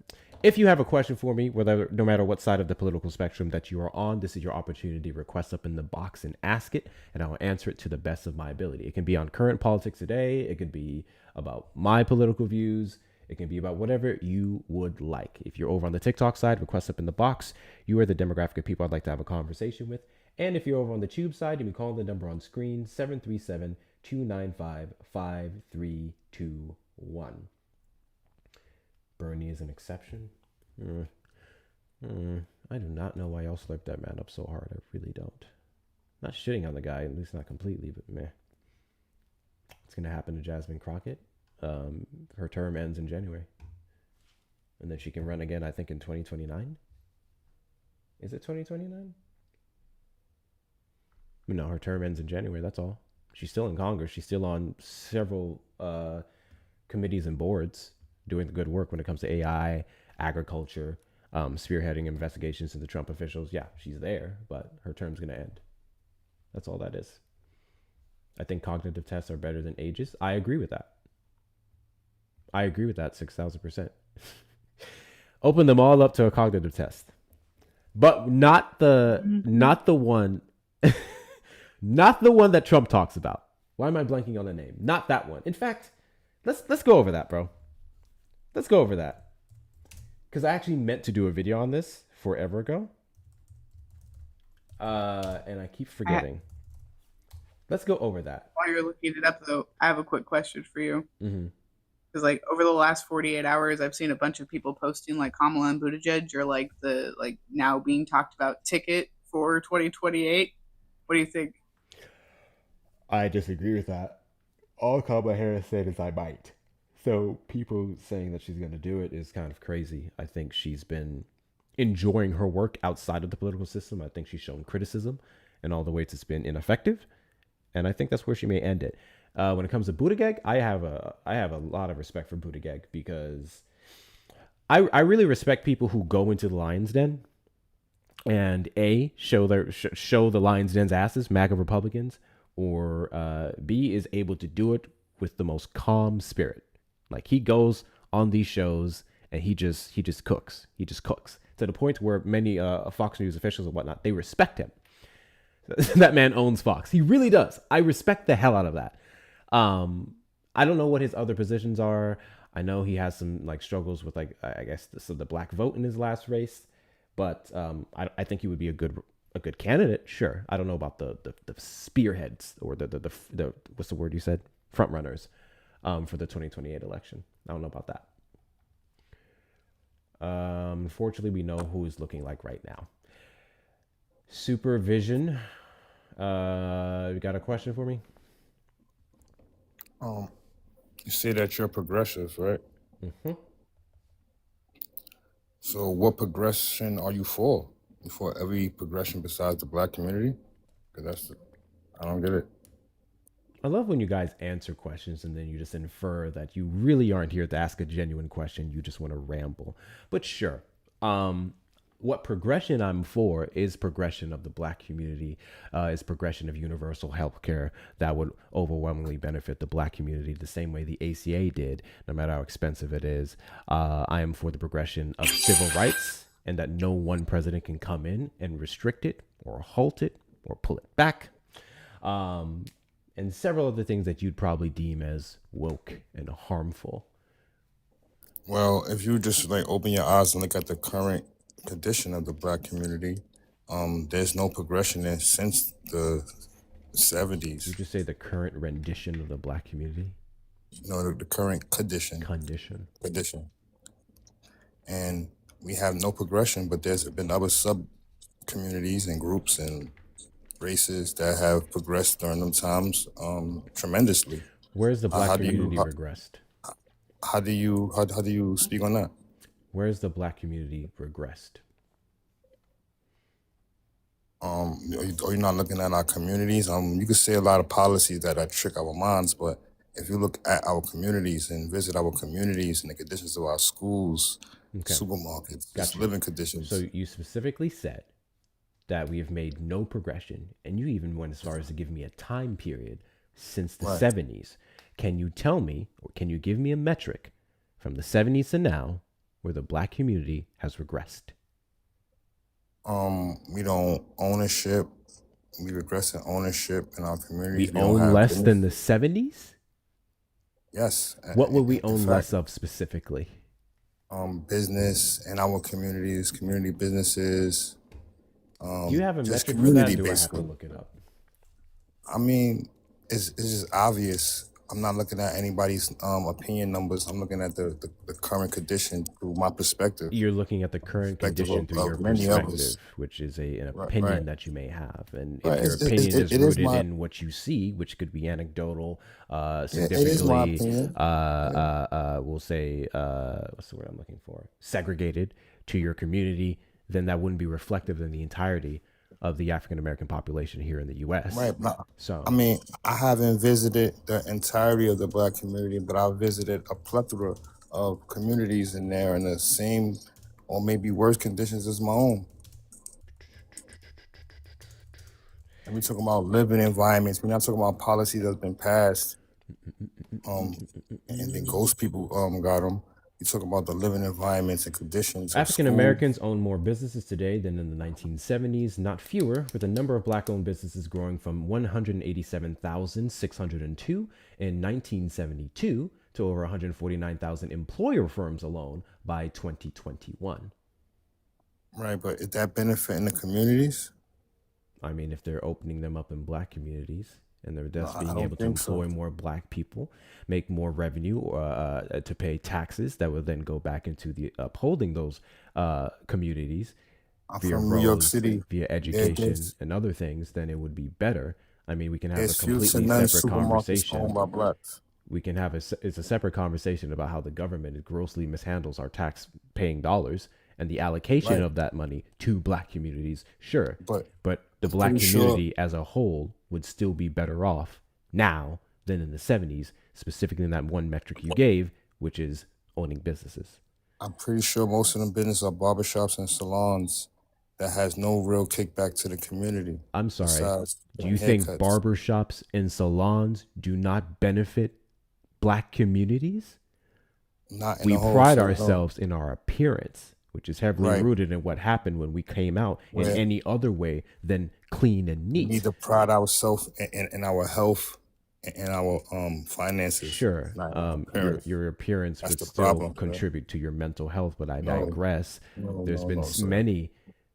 if you have a question for me, no matter what side of the political spectrum that you are on, this is your opportunity to request up in the box and ask it, and I will answer it to the best of my ability. It can be on current politics today. It could be about my political views. It can be about whatever you would like. If you're over on the TikTok side, request up in the box. You are the demographic of people I'd like to have a conversation with. And if you're over on the Tube side, you can call the number on screen, 737-295-5321. Bernie is an exception. I do not know why y'all slurped that man up so hard. I really don't. Not shitting on the guy, at least not completely, but meh. It's going to happen to Jasmine Crockett. Her term ends in January. And then she can run again, I think, in 2029. Is it 2029? No, her term ends in January, that's all. She's still in Congress. She's still on several committees and boards doing the good work when it comes to AI, agriculture, spearheading investigations into Trump officials. Yeah, she's there, but her term's going to end. That's all that is. I think cognitive tests are better than ages. I agree with that. 6,000%. Open them all up to a cognitive test. But not the one not the one that Trump talks about. Why am I blanking on the name? Not that one. In fact, let's go over that, bro. Let's go over that. Because I actually meant to do a video on this forever ago. And I keep forgetting. Let's go over that. While you're looking it up, though, I have a quick question for you. Mm-hmm. Because, like, over the last 48 hours, I've seen a bunch of people posting, like, Kamala and Buttigieg are, like, the, like, now being talked about ticket for 2028. What do you think? I disagree with that. All Kamala Harris said is I might. So people saying that she's going to do it is kind of crazy. I think she's been enjoying her work outside of the political system. I think she's shown criticism and all the ways it's been ineffective. And I think that's where she may end it. When it comes to Buttigieg, I have a lot of respect for Buttigieg because I really respect people who go into the lion's den and show the lion's den's asses, MAGA Republicans, or B is able to do it with the most calm spirit. Like he goes on these shows and he just cooks. He just cooks to the point where many Fox News officials and whatnot, they respect him. That man owns Fox. He really does. I respect the hell out of that. I don't know what his other positions are. I know he has some like struggles with like I guess the black vote in his last race, but I think he would be a good candidate. Sure. I don't know about the spearheads or the what's the word you said, front runners for the 2028 election. I don't know about that. Unfortunately, we know who is looking like right now. Supervision. You got a question for me? You say that you're progressive, right? Mm-hmm. So what progression are you for? You for every progression besides the black community? Because I don't get it. I love when you guys answer questions and then you just infer that you really aren't here to ask a genuine question. You just want to ramble. But sure. What progression I'm for is progression of the black community, is progression of universal health care that would overwhelmingly benefit the black community the same way the ACA did, no matter how expensive it is. I am for the progression of civil rights and that no one president can come in and restrict it or halt it or pull it back. And several other things that you'd probably deem as woke and harmful. Well, if you just like open your eyes and look at the current condition of the black community, there's no progression in since the 70s. You just say the current rendition of the black community? No, the current condition. Condition. And we have no progression, but there's been other sub communities and groups and races that have progressed during them times tremendously. Where's the black community regressed? How do you speak on that? Where's the black community regressed? Are you not looking at our communities? You could say a lot of policies that trick our minds, but if you look at our communities and visit our communities and the conditions of our schools, supermarkets, Gotcha. living conditions. So you specifically said that we have made no progression, and you even went as far as to give me a time period since the 70s. Can you tell me, or can you give me a metric from the 70s to now where the black community has regressed? We don't ownership. We regress in ownership in our communities. We own less than the 70s? Yes. What would we own less of specifically? Business in our communities, community businesses. Do you have a metric for that? Do I have to look it up? I mean, it's just obvious. I'm not looking at anybody's opinion numbers. I'm looking at the current condition through my perspective. You're looking at the current condition through your perspective, which is an opinion that you may have. And if your opinion is rooted in what you see, which could be anecdotal, significantly, we'll say, what's the word I'm looking for? Segregated to your community, then that wouldn't be reflective in the entirety of the African-American population here in the U.S. Right. So, I mean, I haven't visited the entirety of the black community, but I've visited a plethora of communities in there in the same or maybe worse conditions as my own. And we're talking about living environments. We're not talking about policy that's been passed and then ghost people got them. You talk about the living environments and conditions. African Americans own more businesses today than in the 1970s, not fewer, with the number of black-owned businesses growing from 187,602 in 1972 to over 149,000 employer firms alone by 2021. Right, but is that benefiting the communities? I mean, if they're opening them up in black communities, and they're thus being able to employ more black people, make more revenue to pay taxes that will then go back into the upholding those communities via from roads, New York City, via education and other things, then it would be better. I mean, we can have a completely separate conversation. Owned by blacks. We can have it's a separate conversation about how the government grossly mishandles our tax paying dollars and the allocation of that money to black communities. Sure. But the black community as a whole would still be better off now than in the 70s, specifically in that one metric you gave, which is owning businesses. I'm pretty sure most of them businesses are barbershops and salons that has no real kickback to the community. I'm sorry. Besides Do you think haircuts. barbershops and salons do not benefit black communities? Not in We the whole pride shit, no. ourselves in our appearance, which is heavily Right. rooted in what happened when we came out in Where- any other way than clean and We neat. need to pride ourselves in our health and our finances. Sure, not our your, appearance. your appearance That's would the still problem, bro. contribute to your mental health, but I No. digress. There's been sir. many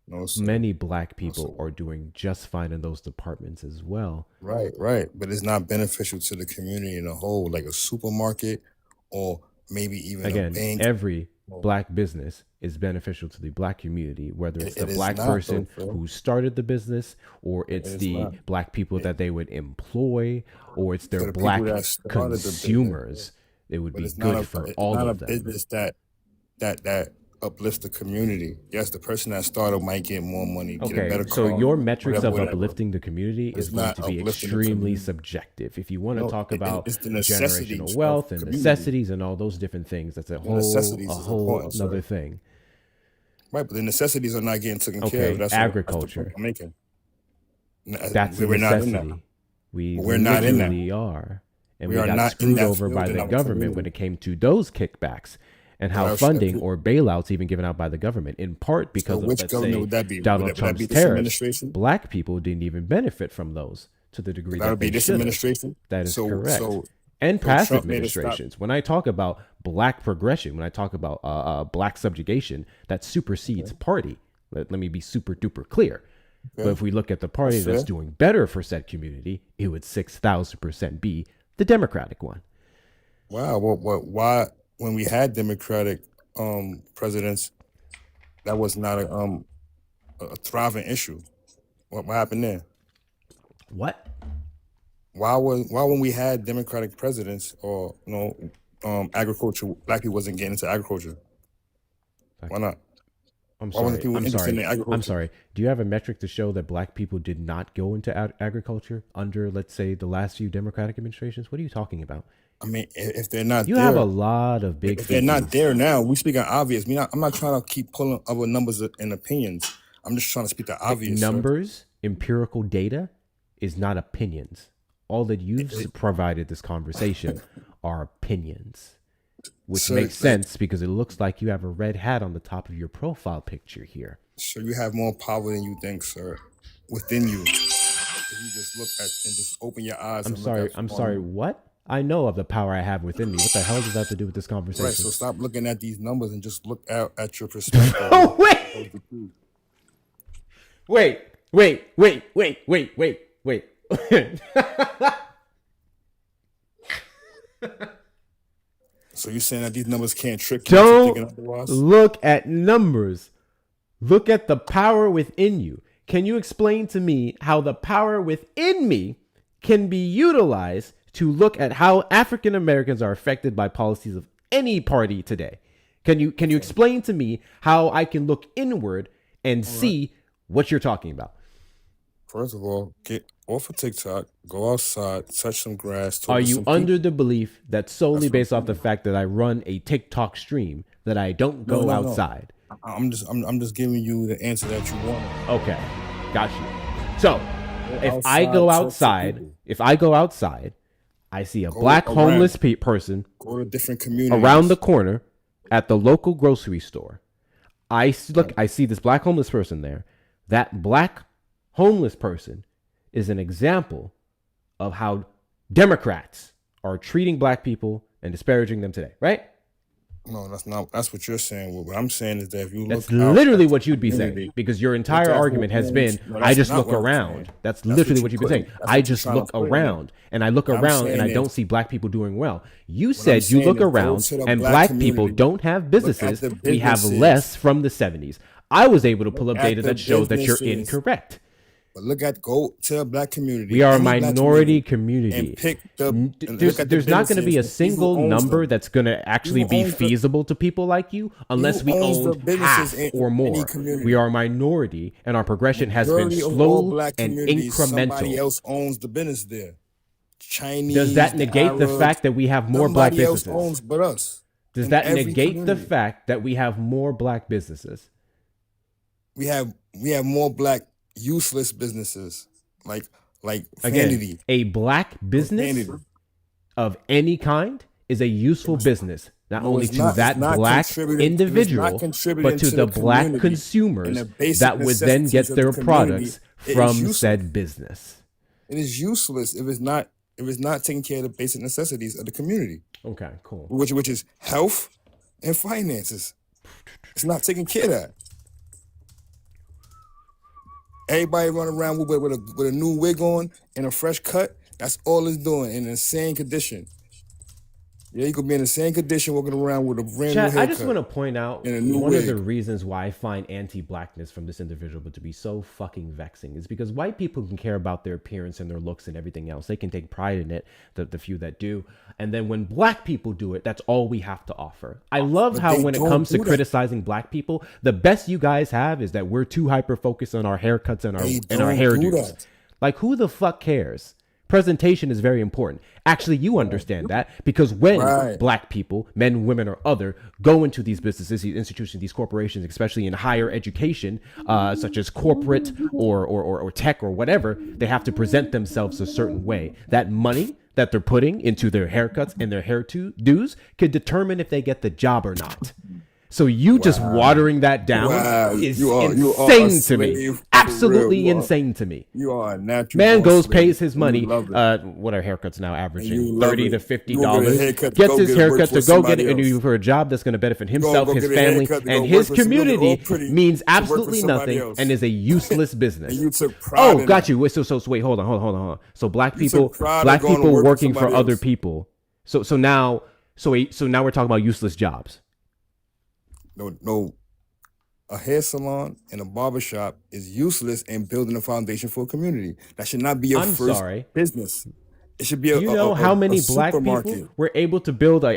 No, sir. many black people sir. are doing just fine in those departments as well. Right. But it's not beneficial to the community in a whole, like a supermarket or maybe even a Again, bank. every black business is beneficial to the black community, whether it's It the is black not, person though, Phil. who started the business, or it's is the not. black people that they would employ, or it's For their the people black that started the business. consumers. It would But be it's not good for it's all not of a them. business that uplifts the community. Yes, the person that started might get more money, get a Okay, better so car, your metrics whatever, of whatever. uplifting the community But it's is going not to be uplifting the extremely community. subjective. If you want to No, talk it- about it's the necessities generational of wealth and community. necessities and all those different things, that's a necessities is whole important, sir. another thing. Right, but the necessities are not getting taken care Okay, of. That's agriculture. the point I'm making. That's a We're not in that. necessity. We We're not in that. literally are. And We we are got not in screwed that over by field in the our government community. when it came to those kickbacks and how Well, funding if- or bailouts even given out by the government, in part because of, which let's government say, would that be? Donald Would that Trump's be this tariffs. administration? Black people didn't even benefit from those to the degree That that would be they this should have. administration. That is So- correct. so- and so past Trump made us stop. administrations. When I talk about black progression, when I talk about black subjugation, that supersedes party. Let me be super duper clear. But if we look at the party That's that's fair. doing better for said community, it would 6,000% be the Democratic one. Wow. Why, when we had Democratic presidents, that was not a thriving issue? What happened there? What? Why when we had Democratic presidents or agriculture, black people wasn't getting into agriculture? Why not? I'm Why wasn't sorry. people I'm interested sorry. in agriculture? I'm sorry. Do you have a metric to show that black people did not go into agriculture under, let's say, the last few Democratic administrations? What are you talking about? I mean, if they're not You there, have a lot of big if they're not features. there now, we speak on obvious. I'm not trying to keep pulling other numbers and opinions. I'm just trying to speak the obvious. sir. Numbers, empirical data is not opinions. All that you've provided this conversation are opinions, which Sir, makes sense because it looks like you have a red hat on the top of your profile picture here. So you have more power than you think, sir, within you. If you just look at and just open your eyes. I'm and sorry. Look at I'm sorry. What? I know of the power I have within me. What the hell does that have to do with this conversation? Right. So stop looking at these numbers and just look out at your perspective. Oh, wait. Wait. So you're saying that these numbers can't trick you into Don't thinking otherwise? look at numbers. Look at the power within you. Can you explain to me how the power within me can be utilized to look at how African Americans are affected by policies of any party today? Can you explain to me how I can look inward and see what you're talking about? First of all, get off of TikTok, go outside, touch some grass. talk Are to you some under people. the belief that solely That's based what off the fact that I run a TikTok stream that I don't go No. outside? I'm just giving you the answer that you want. Okay, got you. So, if I outside, go talk to outside, people. I see a Go black around. homeless person Go to different communities. around the corner at the local grocery store. I see this black homeless person there. That black homeless person is an example of how Democrats are treating black people and disparaging them today, right? No, that's not. That's what you're saying. What I'm saying is that if you That's look out literally at what the you'd be community, saying, because your entire look at who argument has been, owns- No, I that's just not look what I'm around. saying. That's That's literally what what you you've been put in- saying. that's I what you're just trying to look put in around, and I look What I'm around, and saying I is- don't see black people doing well. You I'm said you saying look is go around, to the and black black people community. don't have businesses. the We have businesses. less from the 70s. I was able to pull up Look at data the that showed that you're businesses. incorrect. But go to a black community. We are a any black minority community. and pick the. and There's look at the not going to be a businesses and who single owns number them. that's going to actually Who be owns the- feasible to people like you unless Who we owns the own businesses half in or any more. community? We are a minority, and our progression has been Majority of all slow black and communities, Somebody incremental. else owns the business there. Chinese. Does that negate the Arabs, fact that we have more black somebody else businesses? owns but us. Does in that every negate the community. fact that we have more black businesses? We have more black useless businesses, like Again, vanity. a black business Vanity. of any kind is a useful business, not No, only it's to not. that It's not black contributing. If it's individual, not contributing but to to the the black community and consumers the basic that would then get necessities of their the community, products it is from useless. said business. It is useless if it's not taking care of the basic necessities of the community, Okay, cool. which is health and finances. It's not taking care of that. Everybody running around with a new wig on and a fresh cut. That's all it's doing in an insane condition. Yeah, you could be in the same condition walking around with a brand new Chat, haircut. I just want to point out in a new one of the wig. reasons why I find anti-blackness from this individual but to be so fucking vexing is because white people can care about their appearance and their looks and everything else. They can take pride in it, the few that do. And then when black people do it, that's all we have to offer. I love But how they when it don't comes to do that. criticizing black people, the best you guys have is that we're too hyper-focused on our haircuts and They our don't do hairdos. that. Like, who the fuck cares? Presentation is very important. Actually, you understand that because when Right. black people, men, women, or other, go into these businesses, these institutions, these corporations, especially in higher education, such as corporate or tech or whatever, they have to present themselves a certain way. That money that they're putting into their haircuts and their hairdos could determine if they get the job or not. So you just watering that down Wow. is You are a insane to me. slave, for Absolutely real. You are. insane to me. You are a natural. Man born goes, slave, pays his and money. you love it. What are haircuts now And averaging? you love $30 to it. $50. You go get a haircut to Gets go his get a work haircut for to go get somebody it else. for a job that's going to benefit himself, go his get a family, haircut to and go his work for somebody community all pretty means to work for absolutely somebody nothing else. and is a useless business. And you took pride Oh, in got it. you. Wait, so wait, hold on. So black You people, took pride in going to work for working for somebody other else. people. So now we're talking about useless jobs. No. A hair salon and a barbershop is useless in building a foundation for a community. That should not be your I'm first sorry. business. It should be a Do you know how many black supermarket. people were able to build a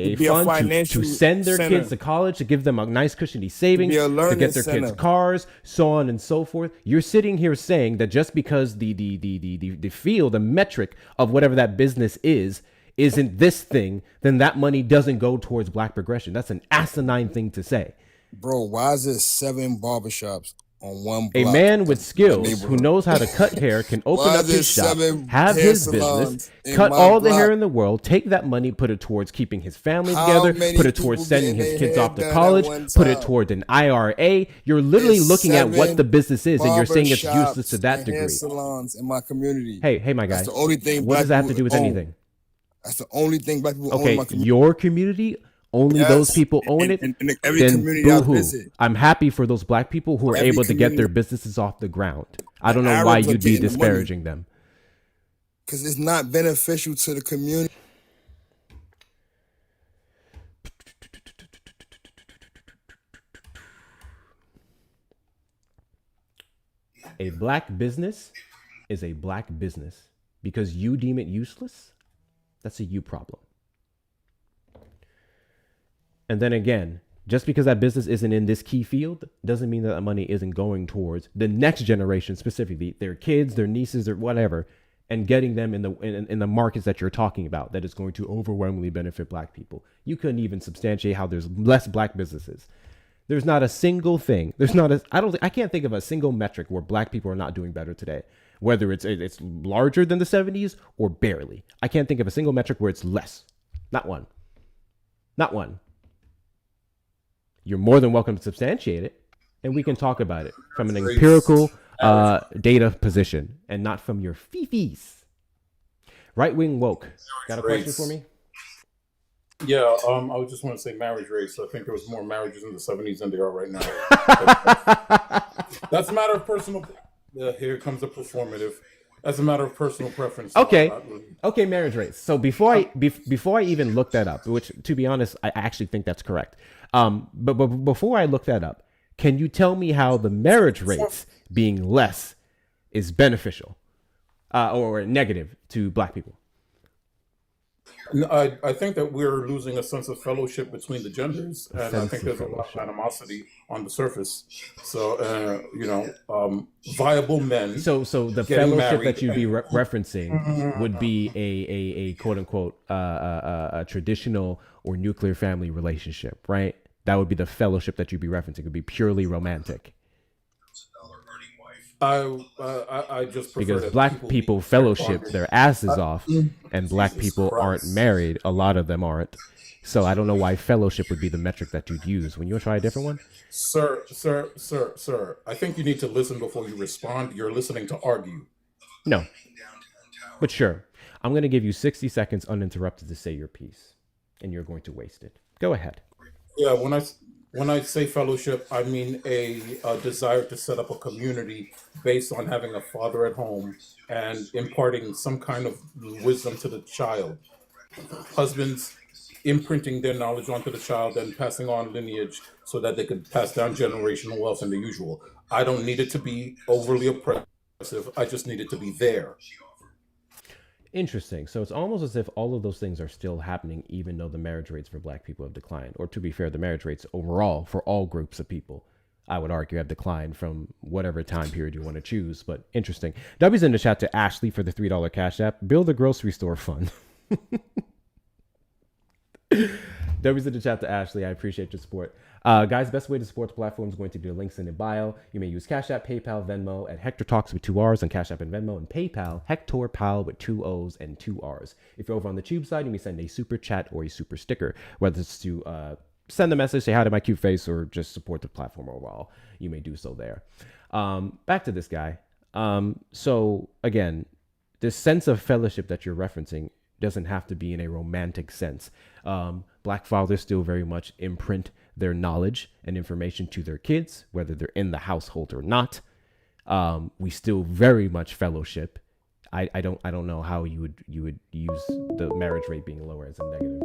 It'd be a fund financial to send their center. kids to college, to give them a nice cushiony savings, be a to learning get their center. kids cars, so on and so forth? You're sitting here saying that just because the field, the metric of whatever that business isn't this thing, then that money doesn't go towards black progression. That's an asinine thing to say. Bro, why is there 7 barbershops on one A block? man with in the skills who neighborhood? knows how to cut hair can open Why up is there his shop, 7 have hair his business, salons in cut my all the hair block? in the world, take that money, put it towards keeping his family How together, many put it towards people sending getting his their kids hair off to done at college, one put it time? toward an IRA. You're literally There's looking at what 7 the business is, and you're saying it's useless to barbershops that and hair degree. salons in my community. Hey, my guy. That's the only thing What black does that have to people do with own. anything? That's the only thing black people own in Okay, my community. your community, only those people own it. And every Then community I boo-hoo. visit. I'm happy for those black people who are Every able to get their community. businesses off the ground. I don't The know why Arabs are you'd be getting the money. disparaging them. Because it's not beneficial to the community. A black business is a black business. Because you deem it useless, that's a you problem. And then again, just because that business isn't in this key field doesn't mean that that money isn't going towards the next generation, specifically their kids, their nieces, or whatever, and getting them in the markets that you're talking about that is going to overwhelmingly benefit black people. You couldn't even substantiate how there's less black businesses. There's not a single thing. I can't think of a single metric where black people are not doing better today. Whether it's larger than the 70s or barely. I can't think of a single metric where it's less. Not one. Not one. You're more than welcome to substantiate it, and we can talk about it from an empirical data position and not from your fifis. Right-wing woke. Got a question for me? Yeah, I would just want to say marriage rates. I think there was more marriages in the 70s than there are right now. That's a matter of personal. Here comes a performative. That's a matter of personal preference. Okay. Okay, marriage rates. So before I even look that up, which to be honest, I actually think that's correct. But before I look that up, can you tell me how the marriage rates being less is beneficial or negative to black people? I think that we're losing a sense of fellowship between the genders, A and I sense think of there's a lot of fellowship. animosity on the surface. So, viable men So the getting fellowship married that you'd be and referencing would be a quote unquote a traditional or nuclear family relationship, right? That would be the fellowship that you'd be referencing. It would be purely romantic. I just prefer Because that black people be people fair fellowship bonded. their asses I, off, and black Jesus people aren't Christ. married. A lot of them aren't. So I don't know why fellowship would be the metric that you'd use. When you want to try a different one? Sir, I think you need to listen before you respond. You're listening to argue. No, but sure. I'm going to give you 60 seconds uninterrupted to say your piece, and you're going to waste it. Go ahead. Yeah, when I say fellowship, I mean a desire to set up a community based on having a father at home and imparting some kind of wisdom to the child. Husbands imprinting their knowledge onto the child and passing on lineage so that they could pass down generational wealth and the usual. I don't need it to be overly oppressive. I just need it to be there. Interesting. So it's almost as if all of those things are still happening, even though the marriage rates for black people have declined. Or to be fair, the marriage rates overall for all groups of people, I would argue, have declined from whatever time period you want to choose. But interesting. W's in the chat to Ashley for the $3 cash app. Build a grocery store fund. W's in the chat to Ashley. I appreciate your support. Guys, best way to support the platform is going to be the links in the bio. You may use Cash App, PayPal, Venmo at Hector Talks with 2 R's on Cash App and Venmo, and PayPal, Hector Pal with 2 O's and 2 R's. If you're over on the Tube side, you may send a super chat or a super sticker, whether it's to send a message, say hi to my cute face, or just support the platform overall. You may do so there. Back to this guy. So again, this sense of fellowship that you're referencing doesn't have to be in a romantic sense. Black fathers still very much imprint their knowledge and information to their kids, whether they're in the household or not. We still very much fellowship. I don't know how you would use the marriage rate being lower as a negative.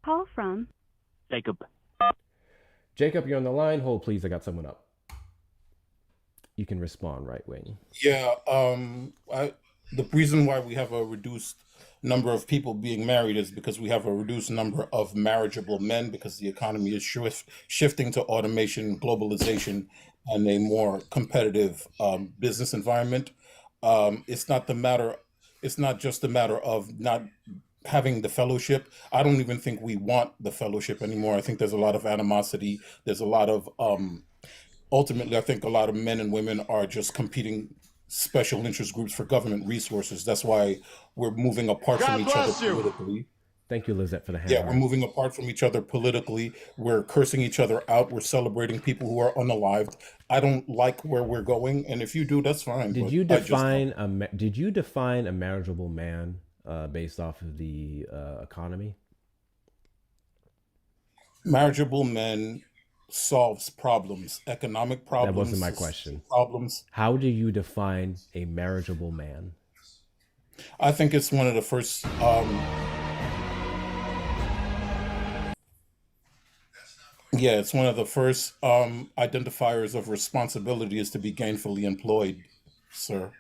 Call from Jacob. Jacob, you're on the line. Hold, please. I got someone up. You can respond, right wing. Yeah, the reason why we have a reduced number of people being married is because we have a reduced number of marriageable men, because the economy is shifting to automation, globalization, and a more competitive business environment. It's not just a matter of not having the fellowship. I don't even think we want the fellowship anymore. I think there's a lot of animosity. There's a lot of ultimately, I think a lot of men and women are just competing special interest groups for government resources. That's why we're moving apart from each other politically. Thank you, Lizette, for the hand. Yeah, we're moving apart from each other politically. We're cursing each other out. We're celebrating people who are unalived. I don't like where we're going, and if you do, that's fine. Did you define a marriageable man based off of the economy? Marriageable men solves problems, economic problems. That wasn't my question. Problems. How do you define a marriageable man? I think it's one of the first. It's one of the first identifiers of responsibility is to be gainfully employed, sir.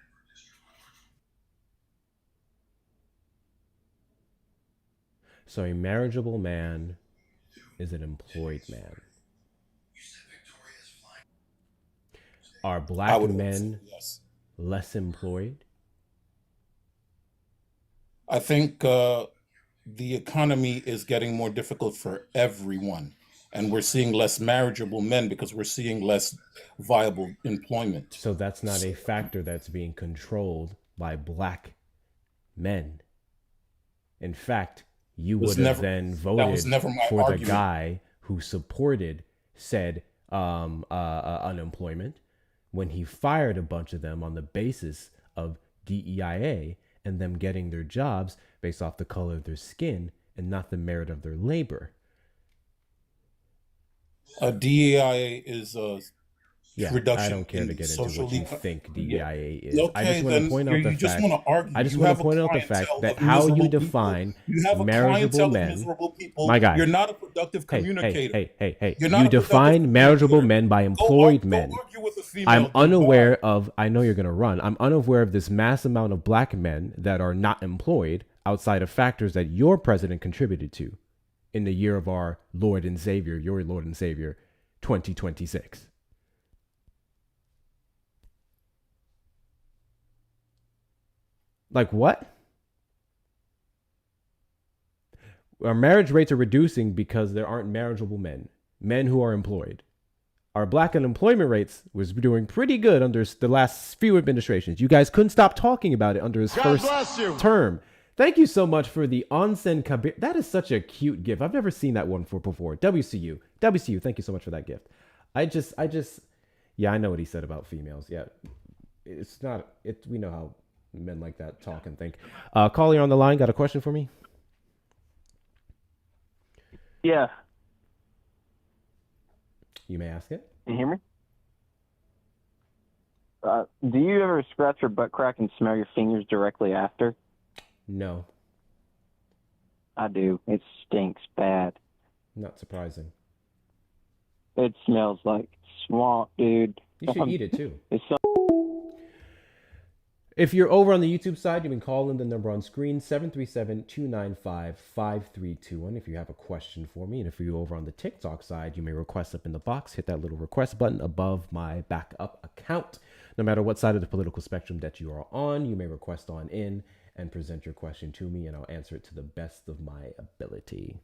So a marriageable man is an employed man. Are black men less employed? I think the economy is getting more difficult for everyone, and we're seeing less marriageable men because we're seeing less viable employment. So that's not a factor that's being controlled by black men. In fact, you would have then voted for argument. The guy who supported said unemployment when he fired a bunch of them on the basis of DEIA and them getting their jobs based off the color of their skin and not the merit of their labor. DEIA is Yeah, I reduction don't care to in get into social what you legal. think Yeah. DEIA is. I Okay, just want to then point out the you just fact. want to argue. I just You want have to a point out the clientele fact that of how you miserable people. define You have a marriageable clientele of men. miserable people. My guy. You're not a productive Hey, communicator. hey. You're not You a productive define marriageable communicator. men by Go employed men. argue with a female. I'm dude. unaware Bye. of, I know you're going to run. I'm unaware of this mass amount of black men that are not employed outside of factors that your president contributed to in the year of our Lord and Savior, your Lord and Savior, 2026. Like what? Our marriage rates are reducing because there aren't marriageable men who are employed. Our black unemployment rates was doing pretty good under the last few administrations. You guys couldn't stop talking about it under his first term. Thank you so much for the onsen kabir. That is such a cute gift. I've never seen that one before. WCU, thank you so much for that gift. Yeah, I know what he said about females. Yeah, it's not, we know how men like that talk and think. Caller on the line, got a question for me? Yeah. You may ask it. Can you hear me? Do you ever scratch your butt crack and smell your fingers directly after? No. I do. It stinks bad. Not surprising. It smells like swamp, dude. You should eat it too. It's so. If you're over on the YouTube side, you can call in the number on screen, 737-295-5321 if you have a question for me. And if you're over on the TikTok side, you may request up in the box. Hit that little request button above my backup account. No matter what side of the political spectrum that you are on, you may request on in and present your question to me, and I'll answer it to the best of my ability.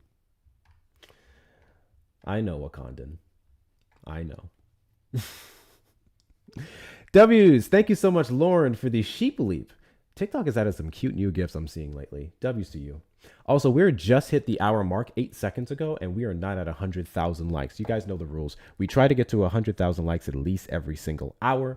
I know, Wakandan. I know. W's, thank you so much, Lauren, for the sheep leap. TikTok has added some cute new gifts I'm seeing lately. W's to you. Also, we're just hit the hour mark 8 seconds ago, and we are not at 100,000 likes. You guys know the rules. We try to get to 100,000 likes at least every single hour.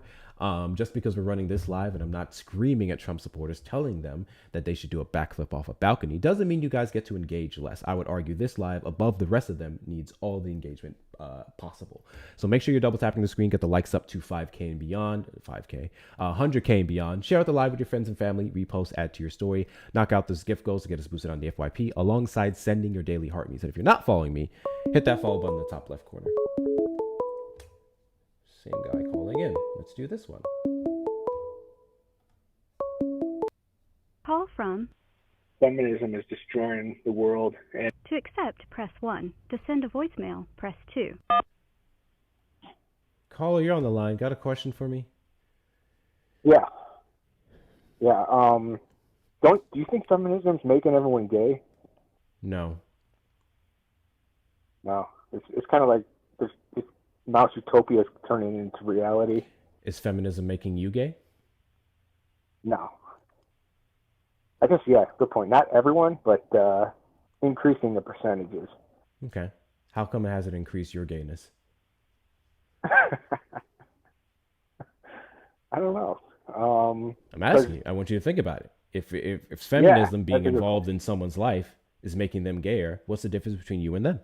Just because we're running this live and I'm not screaming at Trump supporters telling them that they should do a backflip off a balcony doesn't mean you guys get to engage less. I would argue this live above the rest of them needs all the engagement possible. So make sure you're double tapping the screen, get the likes up to 5K and beyond, 5K, 100K and beyond. Share out the live with your friends and family, repost, add to your story, knock out those gift goals to get us boosted on the FYP alongside sending your daily heart meets. And if you're not following me, hit that follow button in the top left corner. Same guy calling in. Let's do this one. Call from. Feminism is destroying the world. And To accept, press 1. To send a voicemail, press 2. Caller, you're on the line. Got a question for me? yeah. Do you think feminism's making everyone gay? No. No. It's kind of like this mouse utopia is turning into reality. Is feminism making you gay? No. I guess, yeah, good point. Not everyone, but increasing the percentages. Okay. How come it hasn't increased your gayness? I don't know. I'm asking you. I want you to think about it. If feminism being involved in someone's life is making them gayer, what's the difference between you and them?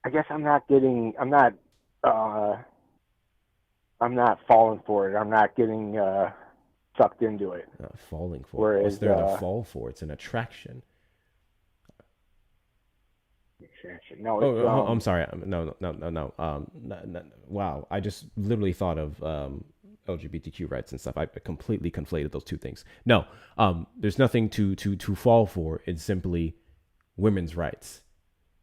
I guess I'm not falling for it. I'm not getting sucked into it. Not falling for it. What's there to fall for? It's an attraction. No, I'm sorry. No. Wow. I just literally thought of LGBTQ rights and stuff. I completely conflated those two things. No, there's nothing to fall for. It's simply women's rights.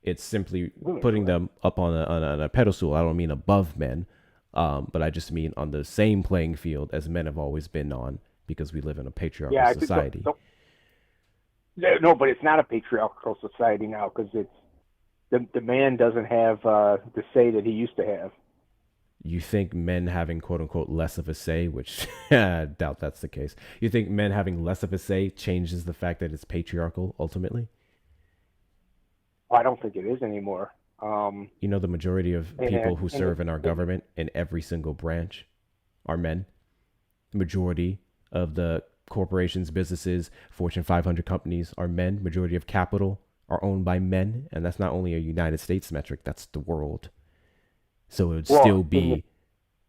It's simply putting them up on a pedestal. I don't mean above men, but I just mean on the same playing field as men have always been on, because we live in a patriarchal society. No, but it's not a patriarchal society now, because it's the man doesn't have the say that he used to have. You think men having quote unquote less of a say, which I doubt that's the case. You think men having less of a say changes the fact that it's patriarchal ultimately? I don't think it is anymore. You know, the majority of people who serve in our government in every single branch are men. The majority of the corporations, businesses, Fortune 500 companies are men. Majority of capital are owned by men. And that's not only a United States metric, that's the world. So it would Well, still be,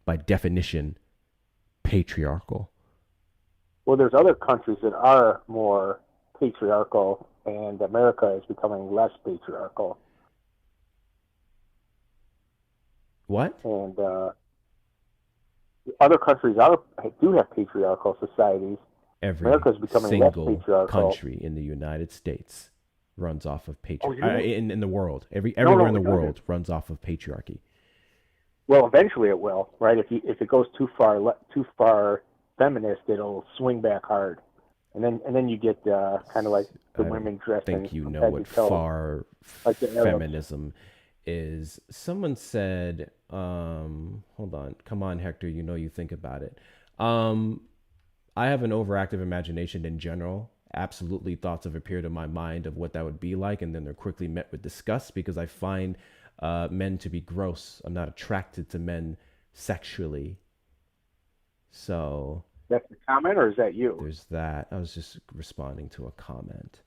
by definition, patriarchal. Well, there's other countries that are more patriarchal, and America is becoming less patriarchal. What? And other countries do have patriarchal societies. Every America's becoming less single patriarchal. country in the United States runs off of Oh, patriarchy. you know? In the world, everywhere in the it doesn't. world runs off of patriarchy. Well, eventually it will, right? If it goes too far feminist, it'll swing back hard, and then you get kind of like the women dressed. I think you from know head what to toe, far like the Arabs. feminism is. Someone said, hold on, come on, Hector, you know you think about it. I have an overactive imagination in general. Absolutely, thoughts have appeared in my mind of what that would be like, and then they're quickly met with disgust because I find men to be gross. I'm not attracted to men sexually. So That's the comment, or is that you? there's that. I was just responding to a comment.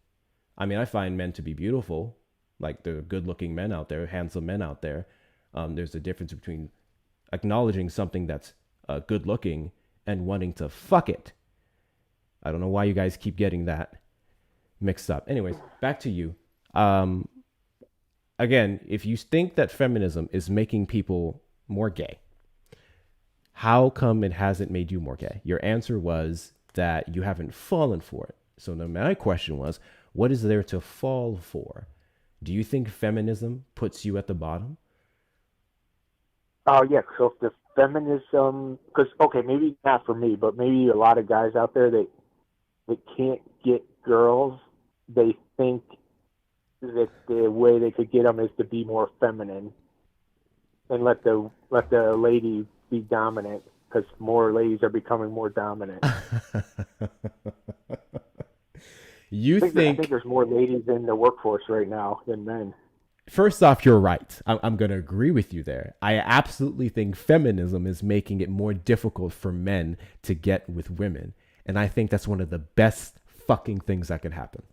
I mean, I find men to be beautiful. Like, there are good-looking men out there, handsome men out there. There's a difference between acknowledging something that's good-looking and wanting to fuck it. I don't know why you guys keep getting that mixed up. Anyways, back to you. Again, if you think that feminism is making people more gay, how come it hasn't made you more gay? Your answer was that you haven't fallen for it. So now my question was, what is there to fall for? Do you think feminism puts you at the bottom? Oh yeah. So if the feminism, because okay, maybe not for me, but maybe a lot of guys out there that can't get girls, they think that the way they could get them is to be more feminine and let the lady be dominant, because more ladies are becoming more dominant. I think there's more ladies in the workforce right now than men. First off, you're right. I'm going to agree with you there. I absolutely think feminism is making it more difficult for men to get with women. And I think that's one of the best fucking things that could happen.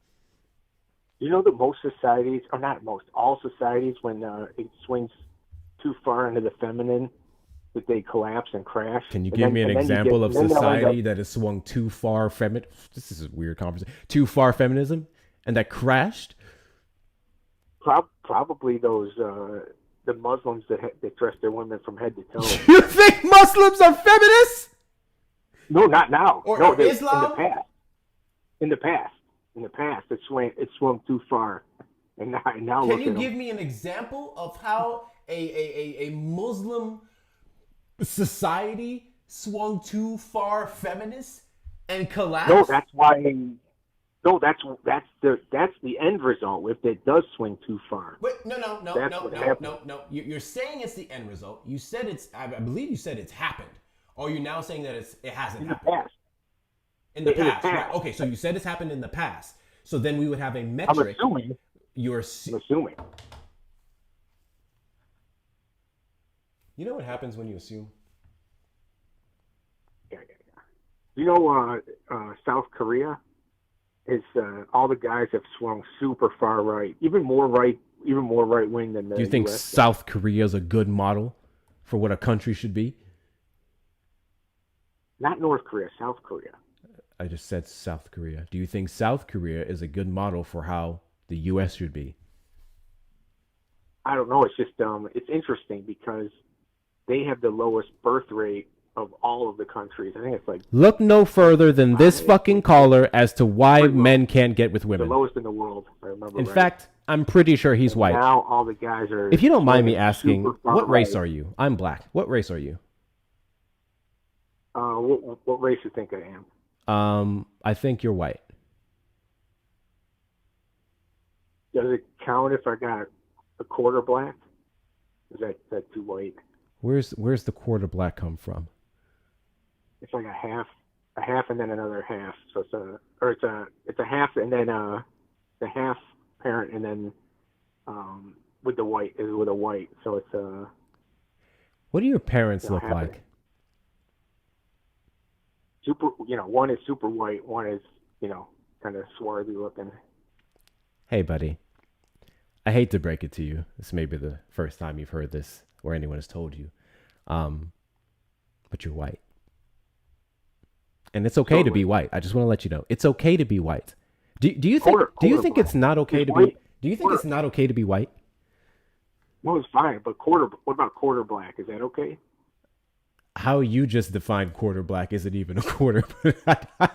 You know that most societies, or not most, all societies, when it swings too far into the feminine, that they collapse and crash. Can you give me an example of society that has swung too far this is a weird conversation. Too far feminism and that crashed? Probably those the Muslims that dress their women from head to toe. You think Muslims are feminists? No, not now. Or Islam? In the past, it swung too far, and now. Can you give me an example of how a Muslim society swung too far feminist and collapsed? No, that's why. No, that's the end result. If it does swing too far. Wait, no. You're saying it's the end result. You said it's. I believe you said it's happened. Or you're now saying that it hasn't happened. In the past, right? Okay, so you said it's happened in the past. So then we would have a metric. I'm assuming. I'm assuming. You know what happens when you assume? Yeah. You know, South Korea is all the guys have swung super far right, even more right wing than the. Do you think US South Korea is a good model for what a country should be? Not North Korea, South Korea. I just said South Korea. Do you think South Korea is a good model for how the U.S. should be? I don't know. It's just it's interesting because they have the lowest birth rate of all of the countries. I think it's like. Look no further than this fucking caller as to why men can't get with women. The lowest in the world, if I remember. In fact, I'm pretty sure he's white. Now all the guys are. If you don't mind me asking, what race right. are you? I'm black. What race are you? What race you think I am? I think you're white. Does it count if I got a quarter black? Is that too white? Where's the quarter black come from? It's like a half, and then another half. So it's a half, and then the half parent, and then with the white is with a white. So it's a. What do your parents look like? Super, one is super white, one is, kind of swarthy looking. Hey, buddy. I hate to break it to you. This may be the first time you've heard this or anyone has told you. But you're white. And it's okay to be white. I just want to let you know. It's okay to be white. Do you think it's not okay to be it's not okay to be white? Well, it's fine, but what about quarter black? Is that okay? How you just defined quarter black isn't even a quarter.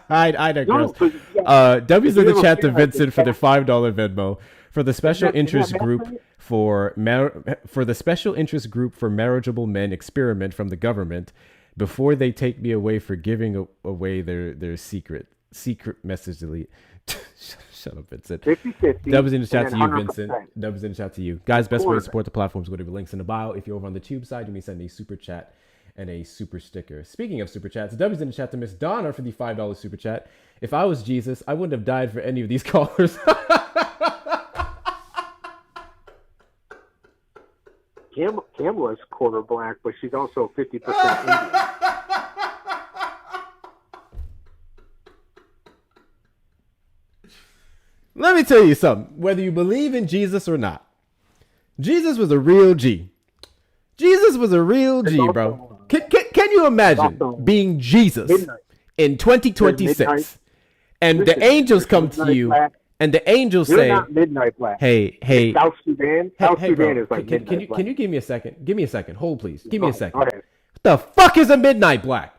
I digress. W's in the chat to Vincent for the $5 Venmo for the special interest group for the special interest group for marriageable men experiment from the government before they take me away for giving away their secret message delete. Shut up, Vincent. 50-50. Dubs in the chat to you, 100%. Vincent. Dubs in the chat to you. Guys, best way to support the platform is go to the links in the bio. If you're over on the tube side, you may send a super chat and a super sticker. Speaking of super chats, Dubs in the chat to Miss Donna for the $5 super chat. If I was Jesus, I wouldn't have died for any of these callers. Kamala's quarter black, but she's also 50% Indian. Let me tell you something. Whether you believe in Jesus or not, Jesus was a real G. Jesus was a real G, bro. Can you imagine being Jesus in 2026 and the angels come to you and the angels say, not midnight black. Hey, South Sudan. South Sudan is like can you give me a second? Give me a second. Hold, please. Give me a second. Okay. What the fuck is a midnight black?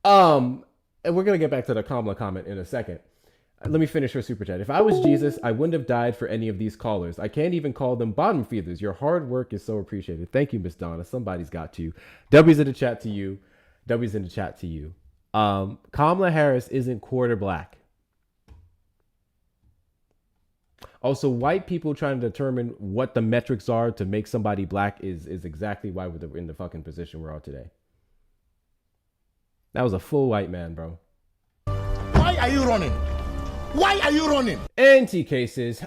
And we're gonna get back to the Kamala comment in a second. Let me finish her super chat. If I was Jesus, I wouldn't have died for any of these callers. I can't even call them bottom feeders. Your hard work is so appreciated. Thank you, Miss Donna. Somebody's got to. W's in the chat to you. W's in the chat to you. Kamala Harris isn't quarter black. Also, white people trying to determine what the metrics are to make somebody black is exactly why we're in the fucking position we're all today. That was a full white man, bro. Why are you running? Why are you running? Anti cases.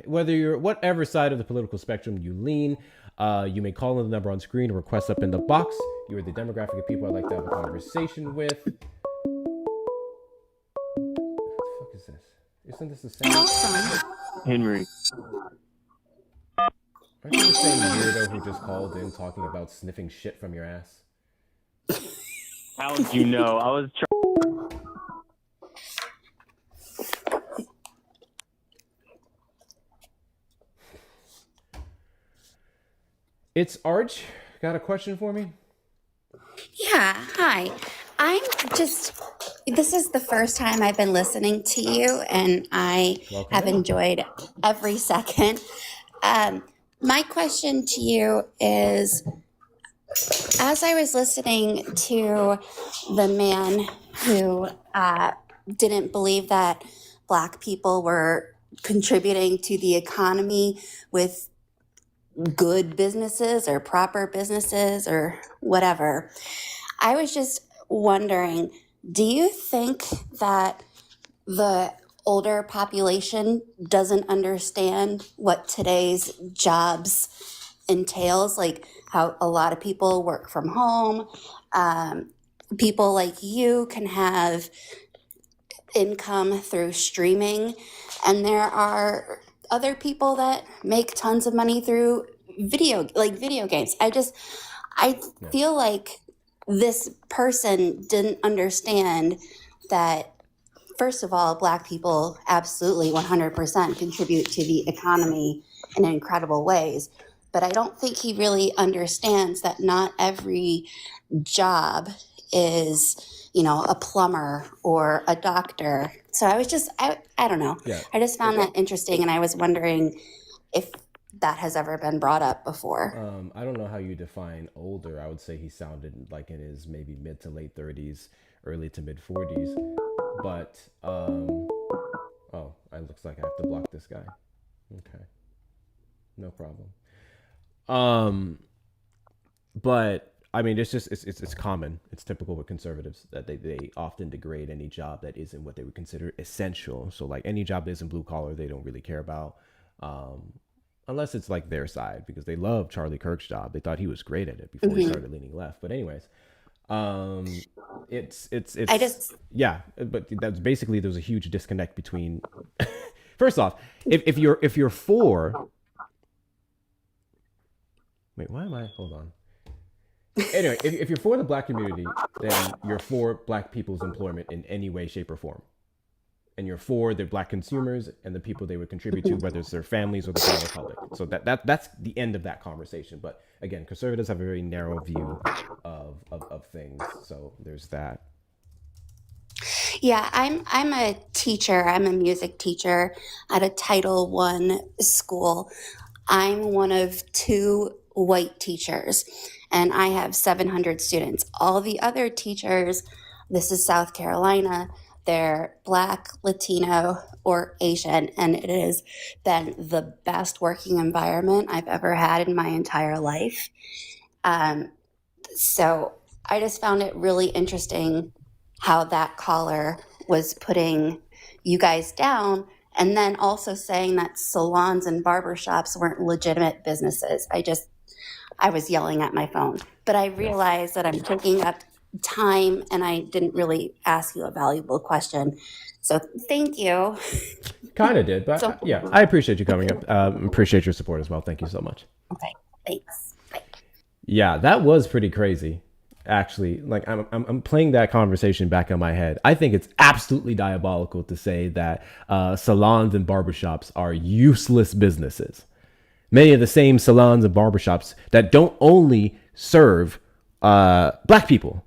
Whether you're whatever side of the political spectrum you lean, you may call in the number on screen or request up in the box. You are the demographic of people I'd like to have a conversation with. What the fuck is this? Isn't this the same? Henry. Aren't you the same weirdo who just called in talking about sniffing shit from your ass? How did you know? I was trying. It's Arch. Got a question for me? Yeah, hi. This is the first time I've been listening to you, and I have enjoyed every second. My question to you is, as I was listening to the man who didn't believe that Black people were contributing to the economy with good businesses or proper businesses or whatever, I was just wondering, do you think that the older population doesn't understand what today's jobs entails? Like how a lot of people work from home. People like you can have income through streaming, and there are other people that make tons of money through video games. I feel like this person didn't understand that, first of all, Black people absolutely 100% contribute to the economy in incredible ways. But I don't think he really understands that not every job is, a plumber or a doctor. So I don't know. Yeah. I just found that interesting, and I was wondering if that has ever been brought up before. I don't know how you define older. I would say he sounded like in his maybe mid to late 30s, early to mid 40s. But, it looks like I have to block this guy. Okay. No problem. But I mean, it's common. It's typical with conservatives that they often degrade any job that isn't what they would consider essential. So like any job that isn't blue collar, they don't really care about, unless it's like their side, because they love Charlie Kirk's job. They thought he was great at it before he started leaning left. But anyways, but that's basically, there's a huge disconnect between. First off, if you're for. Wait, why am I? Hold on. Anyway, if you're for the black community, then you're for black people's employment in any way, shape, or form. And you're for the black consumers and the people they would contribute to, whether it's their families or the general public. So that's the end of that conversation. But again, conservatives have a very narrow view of things. So there's that. Yeah, I'm a teacher. I'm a music teacher at a Title I school. I'm one of 2 white teachers, and I have 700 students. All the other teachers, this is South Carolina, they're Black, Latino, or Asian, and it has been the best working environment I've ever had in my entire life. So I just found it really interesting how that caller was putting you guys down, and then also saying that salons and barbershops weren't legitimate businesses. I was yelling at my phone, but I realized that I'm taking up time and I didn't really ask you a valuable question. So thank you. Kind of did, but yeah, I appreciate you coming up. Appreciate your support as well. Thank you so much. Okay, thanks. Bye. Yeah, that was pretty crazy. Actually, like I'm playing that conversation back in my head. I think it's absolutely diabolical to say that salons and barbershops are useless businesses. Many of the same salons and barbershops that don't only serve black people.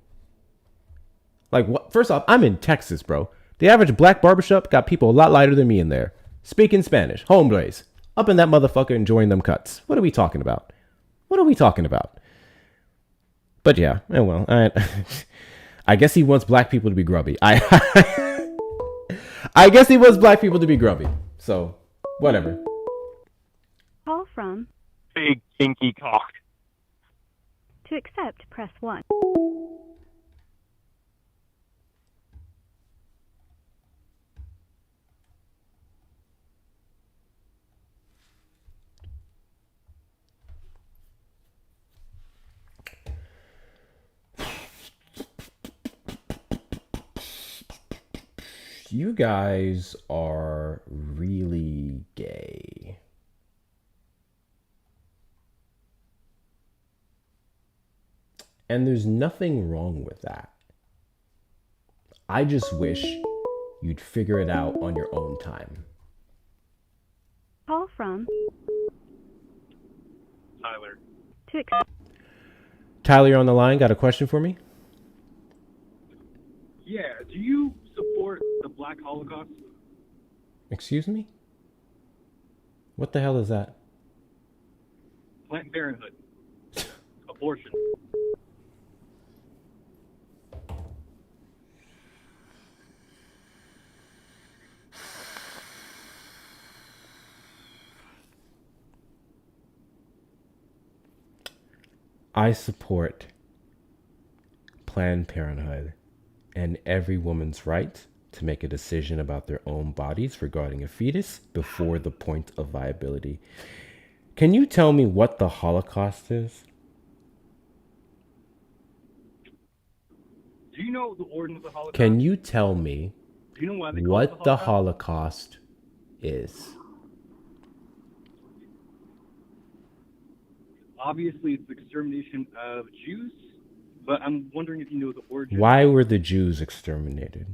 Like, what? First off, I'm in Texas, bro. The average black barbershop got people a lot lighter than me in there, speaking Spanish, hombres, up in that motherfucker enjoying them cuts. What are we talking about? What are we talking about? But yeah, well, I guess he wants black people to be grubby. I guess he wants black people to be grubby. So, whatever. Call from Big kinky cock. to accept, press 1. You guys are really gay. And there's nothing wrong with that. I just wish you'd figure it out on your own time. Call from Tyler. to accept. Tyler, you're on the line. Got a question for me? Yeah, do you support the Black Holocaust? Excuse me? What the hell is that? Planned Parenthood. Abortion. I support Planned Parenthood and every woman's right to make a decision about their own bodies regarding a fetus before the point of viability. Can you tell me what the Holocaust is? Do you know the origin of the Holocaust? Can you tell me Do you know why they call it what the Holocaust is? Obviously, it's the extermination of Jews, but I'm wondering if you know the origin. Why were the Jews exterminated?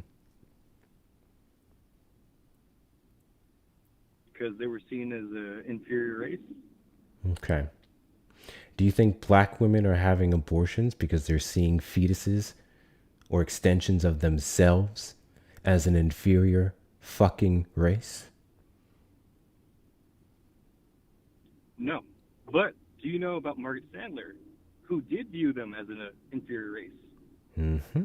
Because they were seen as an inferior race. Okay. Do you think black women are having abortions because they're seeing fetuses or extensions of themselves as an inferior fucking race? No. But do you know about Margaret Sandler, who did view them as an inferior race? Mm-hmm.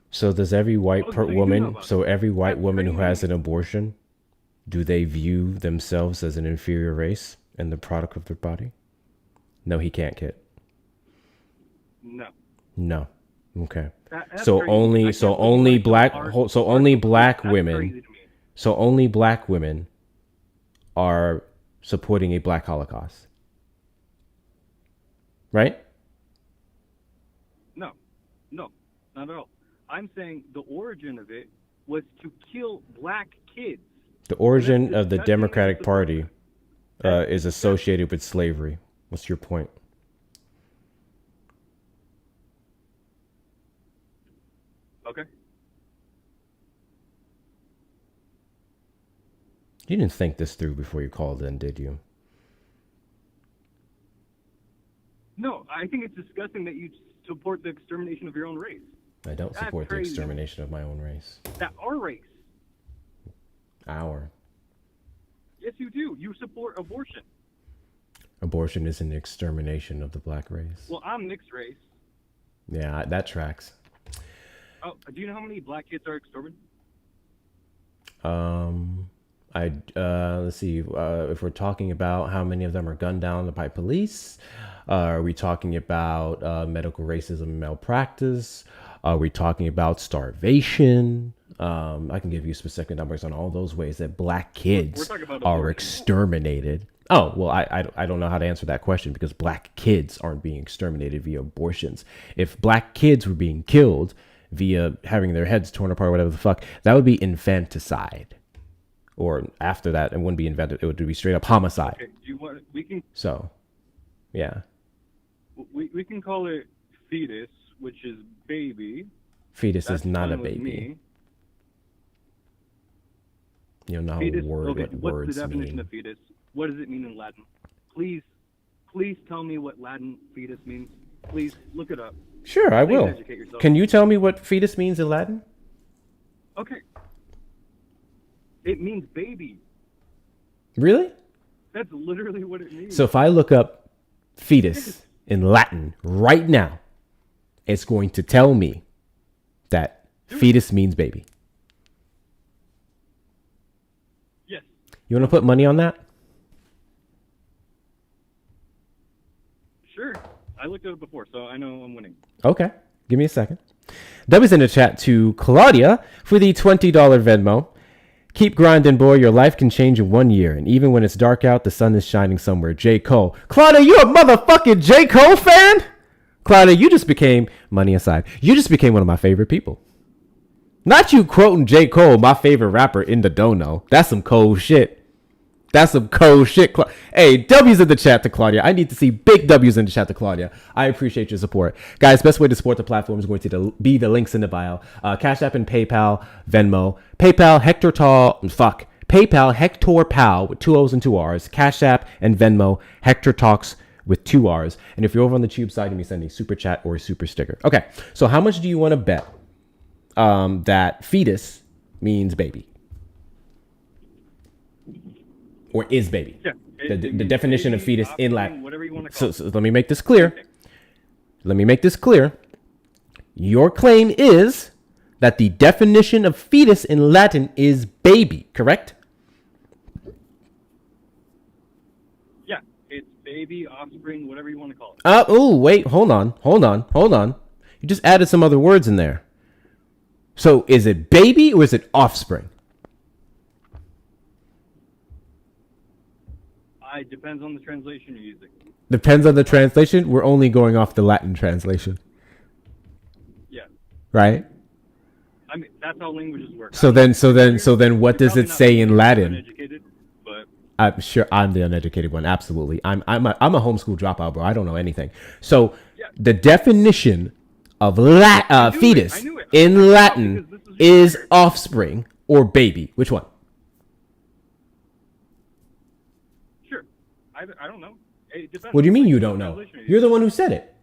So does every white woman, so every white woman who has an abortion, do they view themselves as an inferior race and the product of their body? No, he can't, Kit. No. No. Okay. That's So crazy. only I so can't only believe black our- so only black that's women crazy to me. so only black women are supporting a black Holocaust. Right? No, not at all. I'm saying the origin of it was to kill black kids. The origin of the Democratic Party. is associated with slavery. What's your point? Okay. You didn't think this through before you called in, did you? No, I think it's disgusting that you support the extermination of your own race. I don't That's support the crazy. extermination of my own race. That our race. Our. Yes, you do. You support abortion. Abortion is an extermination of the black race. Well, I'm mixed race. Yeah, that tracks. Oh, do you know how many black kids are exterminated? Let's see. If we're talking about how many of them are gunned down by police, are we talking about medical racism and malpractice? Are we talking about starvation? I can give you specific numbers on all those ways that black kids are exterminated. Oh, well, I don't know how to answer that question because black kids aren't being exterminated via abortions. If black kids were being killed via having their heads torn apart, whatever the fuck, that would be infanticide. Or after that, it wouldn't be invented. It would be straight up homicide. Okay, do you want? We can. So, yeah. We can call it fetus, which is baby. Fetus That's is not fine a with baby. me. You don't know how Fetus. what's What's the definition mean. of fetus? What does it mean in Latin? Please tell me what Latin fetus means. Please look it up. Sure, I Please will. educate yourself. Can you tell me what fetus means in Latin? Okay. It means baby. Really? That's literally what it means. So if I look up fetus in Latin right now, it's going to tell me that fetus means baby. Yes. You want to put money on that? Sure. I looked it up before, so I know I'm winning. Okay. Give me a second. Debbie's in the chat to Claudia for the $20 Venmo. Keep grinding, boy. Your life can change in 1 year. And even when it's dark out, the sun is shining somewhere. J. Cole. Claudia, you a motherfucking J. Cole fan? Claudia, you just became, money aside, you just became one of my favorite people. Not you quoting J. Cole, my favorite rapper in the dono. That's some cold shit. That's some cold shit. Hey, W's in the chat to Claudia. I need to see big W's in the chat to Claudia. I appreciate your support. Guys, best way to support the platform is going to be the links in the bio. Cash App and PayPal, Venmo. PayPal, PayPal, Hector Pal with 2 O's and 2 R's. Cash App and Venmo, Hector Talks with 2 R's. And if you're over on the Tube side, you may send a super chat or a super sticker. Okay, so how much do you want to bet that fetus means baby? Or is baby? Yeah, The definition of fetus in Latin. Whatever you want to call So let me make this clear. Let me make this clear. Your claim is that the definition of fetus in Latin is baby, correct? Yeah, it's baby, offspring, whatever you want to call it. Oh, wait, hold on. You just added some other words in there. So is it baby or is it offspring? It depends on the translation you're using. Depends on the translation. We're only going off the Latin translation. Yeah. Right? I mean, that's how languages work. So then what does it say in Latin? Uneducated, but I'm sure I'm the uneducated one. Absolutely. I'm a homeschool dropout, bro. I don't know anything. So the definition of fetus in Latin is offspring or baby. Which one? I don't know. It depends. What do you mean you don't know? You're the one who said it.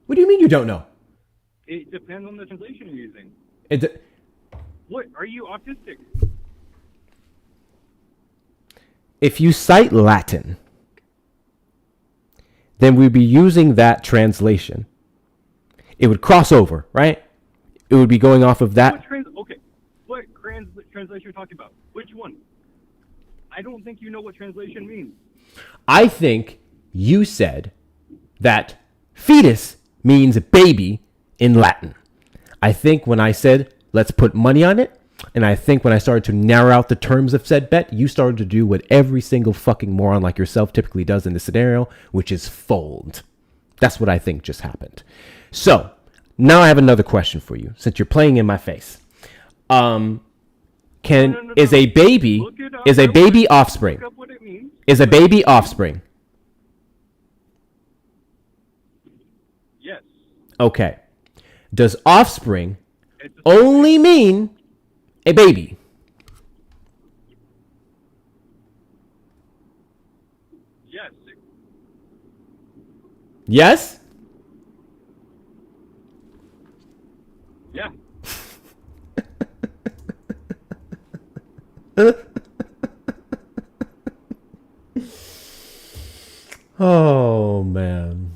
What do you mean you don't know? It depends on the translation you're using. What? Are you autistic? If you cite Latin, then we'd be using that translation. It would cross over, right? It would be going off of that. What translation are you talking about? Which one? I don't think you know what translation means. I think you said that fetus means baby in Latin. I think when I said, let's put money on it, and I think when I started to narrow out the terms of said bet, you started to do what every single fucking moron like yourself typically does in this scenario, which is fold. That's what I think just happened. So, now I have another question for you, since you're playing in my face. Can is a baby offspring? Look up what it means. Is a baby offspring? Yes. Okay. Does offspring only mean a baby? Yes. Yes? Yeah. Oh man.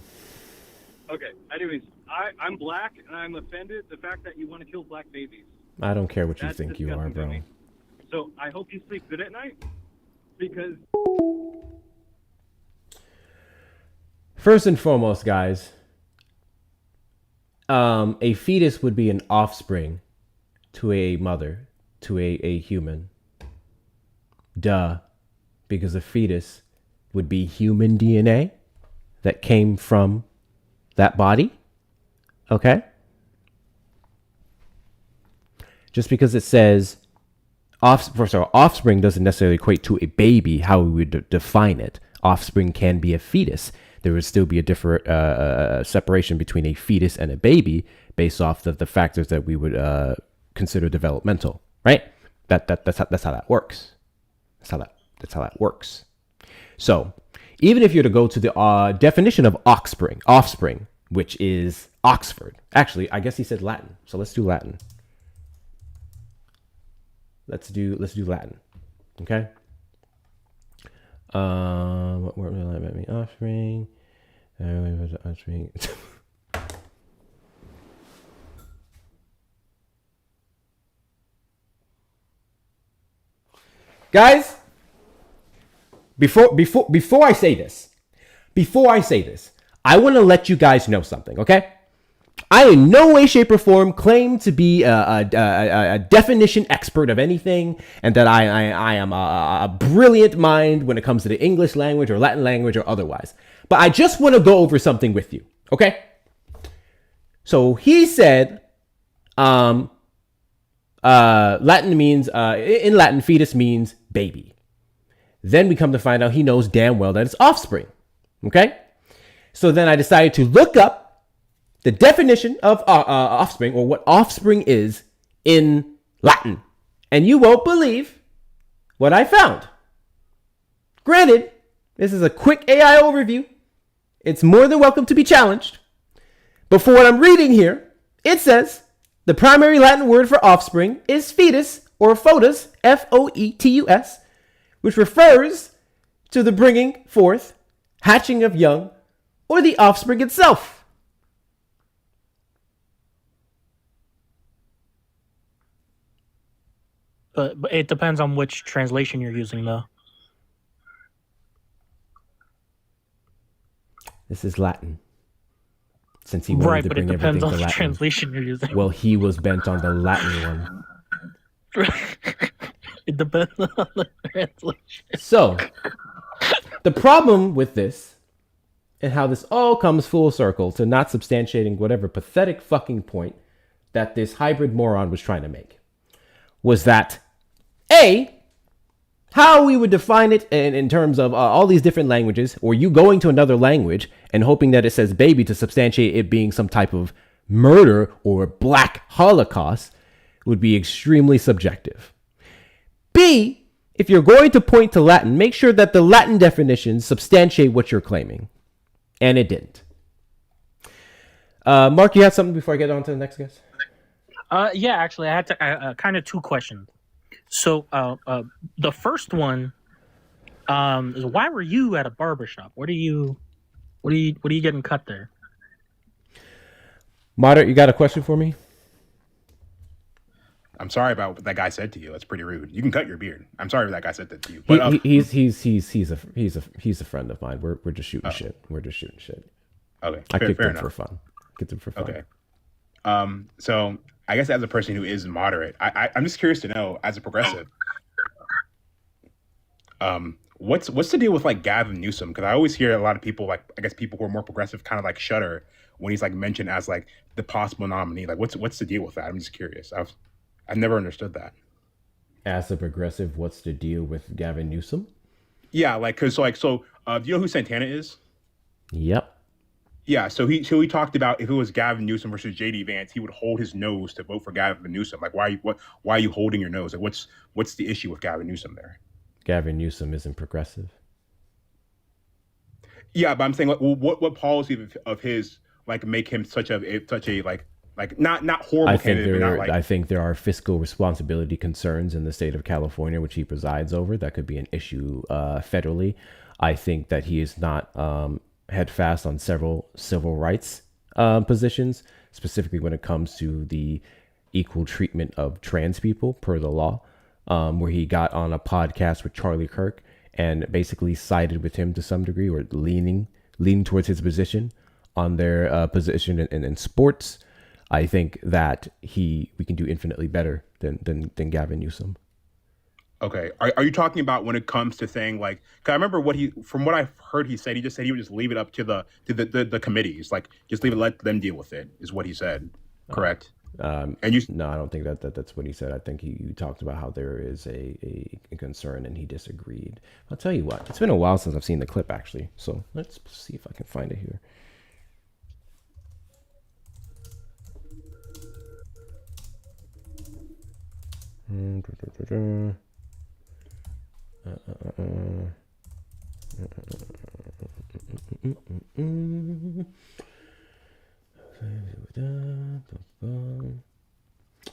Okay. Anyways, I'm black and I'm offended the fact that you want to kill black babies. I don't care what you That's think you are, disgusting to bro. me. So I hope you sleep good at night because First and foremost, guys, a fetus would be an offspring to a mother, to a human. Duh. Because a fetus would be human DNA that came from that body. Okay? Just because it says offspring doesn't necessarily equate to a baby, how we would define it. Offspring can be a fetus. There would still be a different separation between a fetus and a baby based off of the factors that we would consider developmental, right? That's how that works. That's how that works. So, even if you're to go to the definition of offspring, which is Oxford. Actually, I guess he said Latin. So let's do Latin. Let's do Latin. Okay. What word will that mean? Offspring. Offspring. Guys, before I say this, I want to let you guys know something, okay? I in no way, shape, or form claim to be a definition expert of anything, and that I am a brilliant mind when it comes to the English language or Latin language or otherwise. But I just want to go over something with you, okay? So he said, Latin means, in Latin, fetus means baby. Then we come to find out he knows damn well that it's offspring, okay? So then I decided to look up the definition of offspring, or what offspring is in Latin. And you won't believe what I found. Granted, this is a quick AI overview. It's more than welcome to be challenged. But for what I'm reading here, it says the primary Latin word for offspring is fetus, or foetus, F-O-E-T-U-S, which refers to the bringing forth, hatching of young, or the offspring itself. But it depends on which translation you're using, though. This is Latin. Since he wanted Right, to but it bring depends everything on to the Latin. translation you're using. Well, he was bent on the Latin one. It depends on the translation. So, the problem with this, and how this all comes full circle to not substantiating whatever pathetic fucking point that this hybrid moron was trying to make, was that, A, how we would define it in terms of all these different languages, or you going to another language and hoping that it says baby to substantiate it being some type of murder or black holocaust, would be extremely subjective. B, if you're going to point to Latin, make sure that the Latin definitions substantiate what you're claiming. And it didn't. Mark, you had something before I get on to the next guest? Yeah, actually, I had to kind of two questions. So, the first one is, why were you at a barbershop? What are you getting cut there? Moderate, you got a question for me? I'm sorry about what that guy said to you. That's pretty rude. You can cut your beard. I'm sorry that guy said that to you. But he's a friend of mine. We're just shooting shit. We're just shooting shit. Okay, I kicked fair him enough. for fun. Kicked him for fun. Okay. So I guess as a person who is moderate, I'm just curious to know, as a progressive, what's the deal with like Gavin Newsom? Because I always hear a lot of people, like, I guess people who are more progressive kind of like shudder when he's like mentioned as like the possible nominee. Like, what's the deal with that? I'm just curious. I've never understood that. As a progressive, what's the deal with Gavin Newsom? Yeah, like because do you know who Santana is? Yep. Yeah, so he talked about if it was Gavin Newsom versus JD Vance, he would hold his nose to vote for Gavin Newsom. Like, why are you holding your nose? Like, what's the issue with Gavin Newsom there? Gavin Newsom isn't progressive. Yeah, but I'm saying, like, well, what policy of his like make him such a like not horrible candidate, but not like. I think there are fiscal responsibility concerns in the state of California, which he presides over. That could be an issue federally. I think that he is not head fast on several civil rights positions, specifically when it comes to the equal treatment of trans people per the law, where he got on a podcast with Charlie Kirk and basically sided with him to some degree, or leaning towards his position on their position in sports. I think that we can do infinitely better than Gavin Newsom. Okay, are you talking about when it comes to saying like? Cause I remember from what I've heard, he said he would just leave it up to the committees, like just let them deal with it, is what he said. Correct. No, I don't think that's what he said. I think he talked about how there is a concern and he disagreed. I'll tell you what, it's been a while since I've seen the clip actually, so let's see if I can find it here.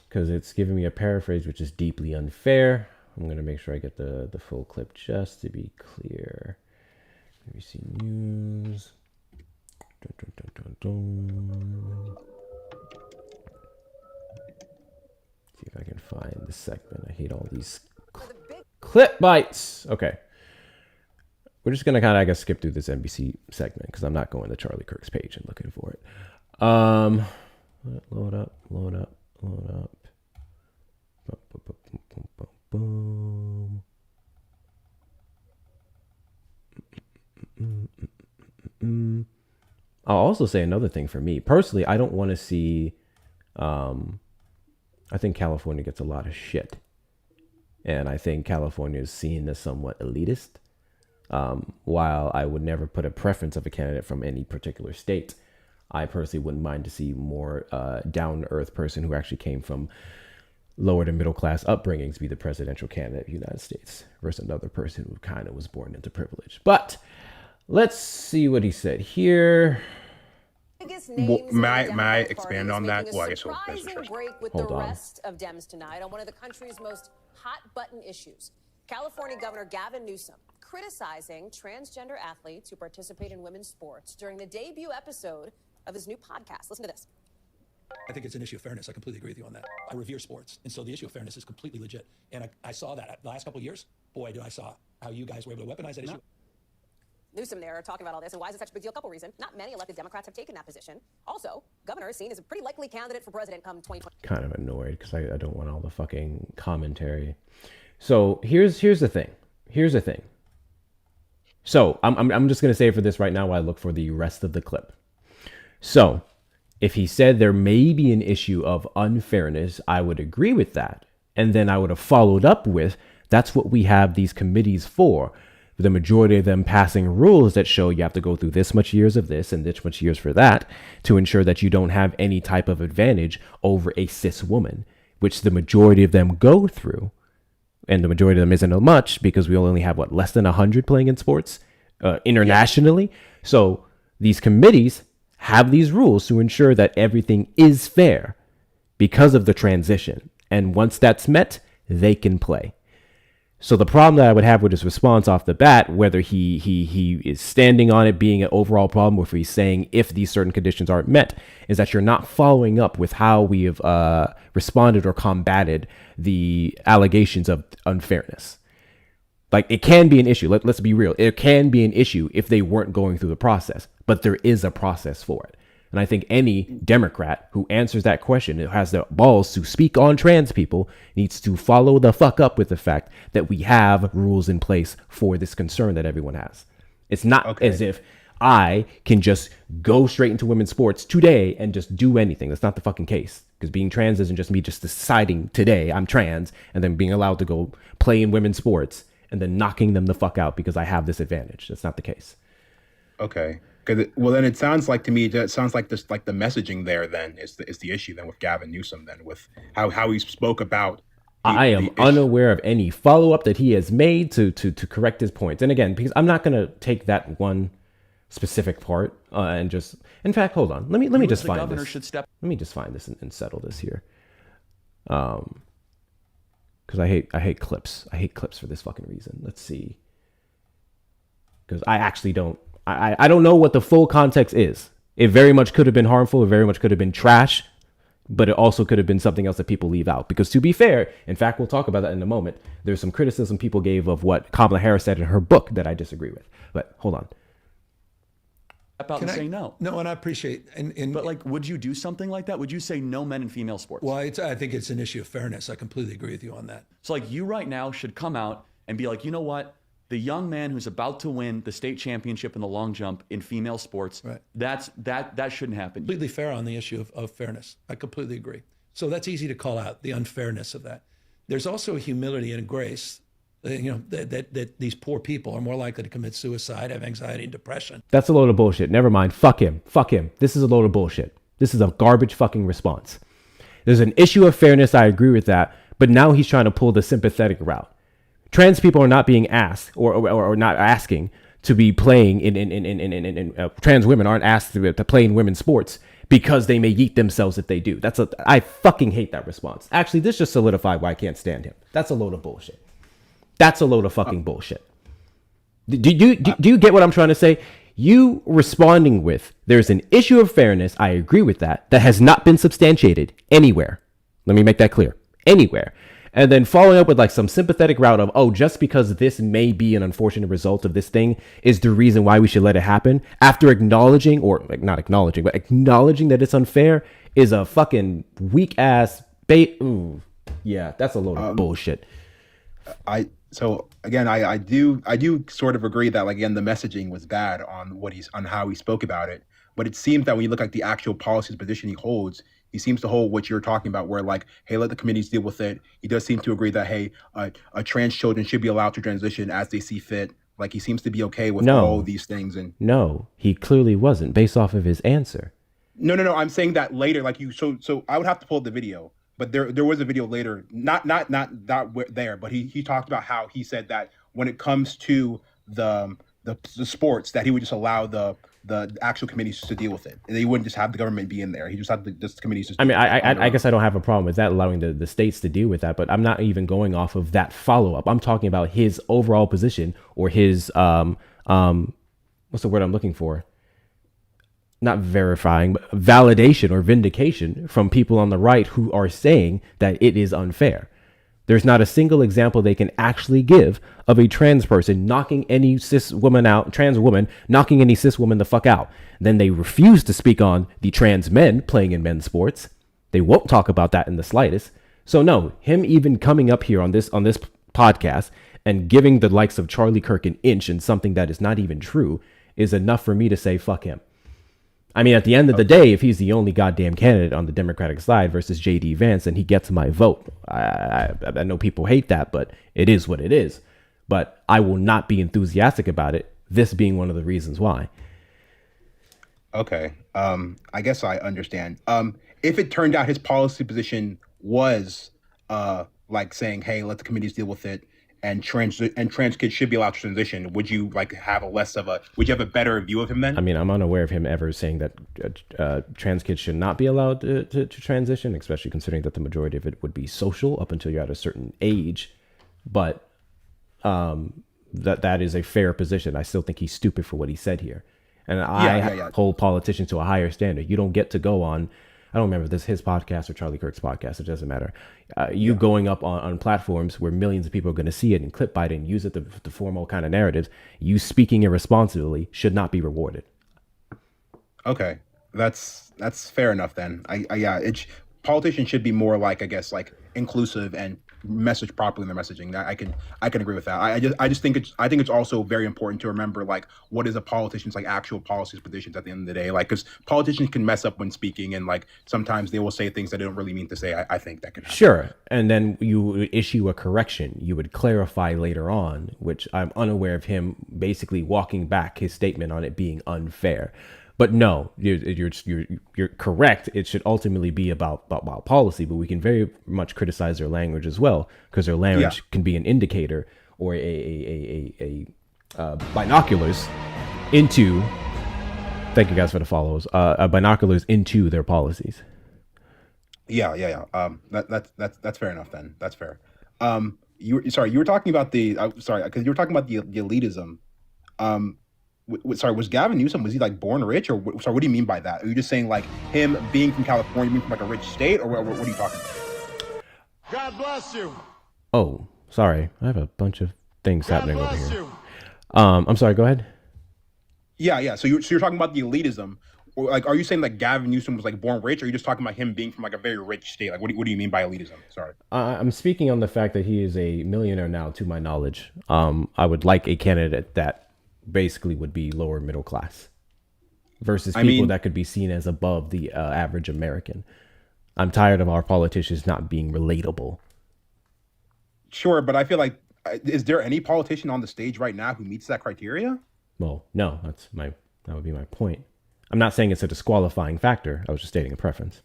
Because it's giving me a paraphrase which is deeply unfair. I'm going to make sure I get the full clip just to be clear. BBC News. See if I can find the segment. I hate all these clip bites. Okay. We're just going to kind of, I guess, skip through this NBC segment because I'm not going to Charlie Kirk's page and looking for it. Load up. Boom. I'll also say another thing for me. Personally, I don't want to see... I think California gets a lot of shit. And I think California is seen as somewhat elitist. While I would never put a preference of a candidate from any particular state, I personally wouldn't mind to see more down-to-earth person who actually came from lower to middle class upbringing to be the presidential candidate of the United States versus another person who kind of was born into privilege. But let's see what he said here. May I expand on that? Well, I guess break with the rest of Dems tonight on one of the country's most hot-button issues. California Governor Gavin Newsom criticizing transgender athletes who participate in women's sports during the debut episode of his new podcast. Listen to this. I think it's an issue of fairness. I completely agree with you on that. I revere sports, and so the issue of fairness is completely legit. And I saw that the last couple of years. Boy, I saw how you guys were able to weaponize that issue. Newsom there talking about all this, and why is it such a big deal? Couple reasons. Not many elected Democrats have taken that position. Also, governor is seen as a pretty likely candidate for president come 2020. Kind of annoyed because I don't want all the fucking commentary. So here's the thing. So I'm just gonna say for this right now while I look for the rest of the clip. So if he said there may be an issue of unfairness, I would agree with that. And then I would have followed up with, that's what we have these committees for. The majority of them passing rules that show you have to go through this much years of this and this much years for that to ensure that you don't have any type of advantage over a cis woman, which the majority of them go through. And the majority of them isn't much because we only have, less than 100 playing in sports internationally. Yeah. So these committees have these rules to ensure that everything is fair because of the transition. And once that's met, they can play. So the problem that I would have with his response off the bat, whether he is standing on it being an overall problem, or if he's saying if these certain conditions aren't met, is that you're not following up with how we have responded or combated the allegations of unfairness. Like, it can be an issue. Let's be real. It can be an issue if they weren't going through the process, but there is a process for it. And I think any Democrat who answers that question, who has the balls to speak on trans people, needs to follow the fuck up with the fact that we have rules in place for this concern that everyone has. It's not as if I can just go straight into women's sports today and just do anything. That's not the fucking case. Because being trans isn't just me just deciding today I'm trans and then being allowed to go play in women's sports and then knocking them the fuck out because I have this advantage. That's not the case. Okay. Well, then it sounds like to me, it sounds like this, like the messaging there then is the issue then with Gavin Newsom then with how he spoke about. I am unaware of any follow-up that he has made to correct his points. And again, because I'm not going to take that one specific part and just, in fact, hold on. Let me just find this. Let me just find this and settle this here. Because I hate clips. I hate clips for this fucking reason. Let's see. Because I actually don't. I don't know what the full context is. It very much could have been harmful. It very much could have been trash. But it also could have been something else that people leave out. Because to be fair, in fact, we'll talk about that in a moment. There's some criticism people gave of what Kamala Harris said in her book that I disagree with. But hold on. About and say no. No, and I appreciate. But like, would you do something like that? Would you say no men in female sports? Well, I think it's an issue of fairness. I completely agree with you on that. So like, you right now should come out and be like, you know what? The young man who's about to win the state championship in the long jump in female sports, right. that shouldn't happen. Completely fair on the issue of fairness. I completely agree. So that's easy to call out, the unfairness of that. There's also a humility and a grace, that these poor people are more likely to commit suicide, have anxiety and depression. That's a load of bullshit. Never mind. Fuck him. This is a load of bullshit. This is a garbage fucking response. There's an issue of fairness. I agree with that. But now he's trying to pull the sympathetic route. Trans people are not being asked or not asking to be playing in trans women aren't asked to play in women's sports because they may yeet themselves if they do. I fucking hate that response. Actually, this just solidified why I can't stand him. That's a load of bullshit. That's a load of fucking bullshit. Do you get what I'm trying to say? You responding with, there's an issue of fairness, I agree with that has not been substantiated anywhere. Let me make that clear. Anywhere. And then following up with like some sympathetic route of, oh, just because this may be an unfortunate result of this thing is the reason why we should let it happen. After acknowledging, or like not acknowledging, but acknowledging that it's unfair is a fucking weak ass bait. Ooh, yeah, that's a load of bullshit. So again, I do sort of agree that, like, again, the messaging was bad on how he spoke about it. But it seems that when you look at the actual policies position he holds, he seems to hold what you're talking about, where like, hey, let the communities deal with it. He does seem to agree that, hey, trans children should be allowed to transition as they see fit. Like, he seems to be okay with all these things. And no, he clearly wasn't, based off of his answer. No. I'm saying that later, like so I would have to pull up the video, but there was a video later, not there, but he talked about how he said that when it comes to the sports, that he would just allow the actual committees to deal with it. They wouldn't just have the government be in there. He just had the committees. I mean, I guess I don't have a problem with that, allowing the states to deal with that, but I'm not even going off of that follow-up. I'm talking about his overall position, or his, what's the word I'm looking for? Not verifying, but validation or vindication from people on the right who are saying that it is unfair. There's not a single example they can actually give of a trans person knocking any cis woman out, trans woman knocking any cis woman the fuck out. Then they refuse to speak on the trans men playing in men's sports. They won't talk about that in the slightest. So no, him even coming up here on this podcast and giving the likes of Charlie Kirk an inch in something that is not even true is enough for me to say fuck him. I mean, at the end of the day, if he's the only goddamn candidate on the Democratic side versus J.D. Vance, then he gets my vote. I know people hate that, but it is what it is. But I will not be enthusiastic about it, this being one of the reasons why. Okay. I guess I understand. If it turned out his policy position was like saying, hey, let the committees deal with it, and trans kids should be allowed to transition, would you like have would you have a better view of him then? I mean, I'm unaware of him ever saying that trans kids should not be allowed to transition, especially considering that the majority of it would be social up until you're at a certain age. But that is a fair position. I still think he's stupid for what he said here. And I hold politicians to a higher standard. You don't get to go on, I don't remember if this is his podcast or Charlie Kirk's podcast, it doesn't matter. Going up on platforms where millions of people are going to see it and clip bite it and use it to form all kind of narratives, you speaking irresponsibly should not be rewarded. Okay, that's fair enough then. Politicians should be more like, I guess, like inclusive and message properly in their messaging. I can agree with that. I just think it's also very important to remember like what is a politician's like actual policies positions at the end of the day. Like because politicians can mess up when speaking, and like sometimes they will say things that they don't really mean to say. I think that can happen. Sure. And then you would issue a correction. You would clarify later on, which I'm unaware of him basically walking back his statement on it being unfair. But no, you're correct. It should ultimately be about policy, but we can very much criticize their language as well, because their language can be an indicator or a binoculars into. Thank you guys for the follows. Binoculars into their policies. Yeah. That's fair enough. Then that's fair. You were talking about because you were talking about the elitism. Was Gavin Newsom, was he like born rich, or what do you mean by that? Are you just saying like him being from California, being from like a rich state, or what are you talking about? God bless you. Oh, sorry, I have a bunch of things happening over here. I'm sorry. Go ahead. Yeah. So you're talking about the elitism, or like, are you saying that Gavin Newsom was like born rich, or are you just talking about him being from like a very rich state? Like, what do you mean by elitism? Sorry. I'm speaking on the fact that he is a millionaire now, to my knowledge. I would like a candidate that basically would be lower middle class versus people that could be seen as above the average American. I'm tired of our politicians not being relatable. Sure, but I feel like, is there any politician on the stage right now who meets that criteria? Well, no, that would be my point. I'm not saying it's a disqualifying factor. I was just stating a preference.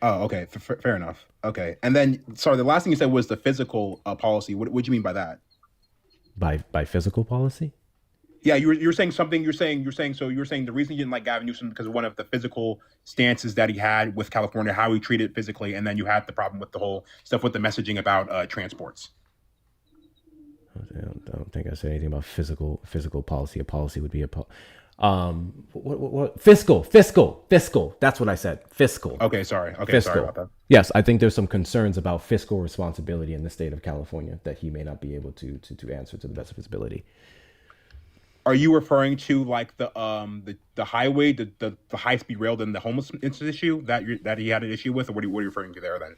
Oh, okay. Fair enough. Okay. And then, sorry, the last thing you said was the physical policy. What do you mean by that? By physical policy? Yeah, you're saying something. You're saying the reason you didn't like Gavin Newsom because of one of the physical stances that he had with California, how he treated physically, and then you had the problem with the whole stuff with the messaging about transports. I don't think I said anything about physical policy. A policy would be a fiscal. That's what I said. Fiscal. Okay, sorry. Okay, fiscal. Sorry about that. Yes, I think there's some concerns about fiscal responsibility in the state of California that he may not be able to answer to the best of his ability. Are you referring to like the highway, the high speed rail, and the homelessness issue that he had an issue with, or what are you referring to there then?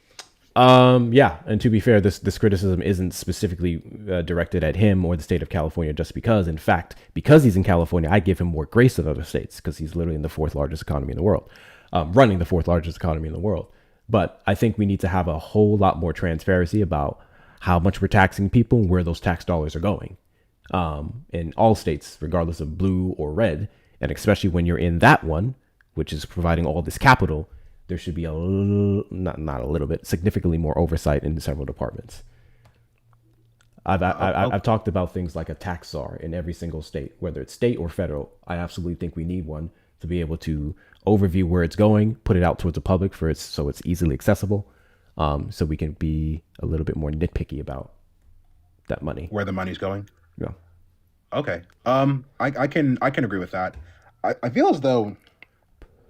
Yeah, and to be fair, this criticism isn't specifically directed at him or the state of California, just because, in fact, because he's in California, I give him more grace than other states because he's literally in the fourth largest economy in the world, running the fourth largest economy in the world. But I think we need to have a whole lot more transparency about how much we're taxing people and where those tax dollars are going. In all states, regardless of blue or red, and especially when you're in that one, which is providing all this capital, there should be not a little bit, significantly more oversight in several departments. I've talked about things like a tax czar in every single state, whether it's state or federal. I absolutely think we need one to be able to overview where it's going, put it out towards the public so it's easily accessible, so we can be a little bit more nitpicky about that money. Where the money's going? Yeah. Okay. I can agree with that. I feel as though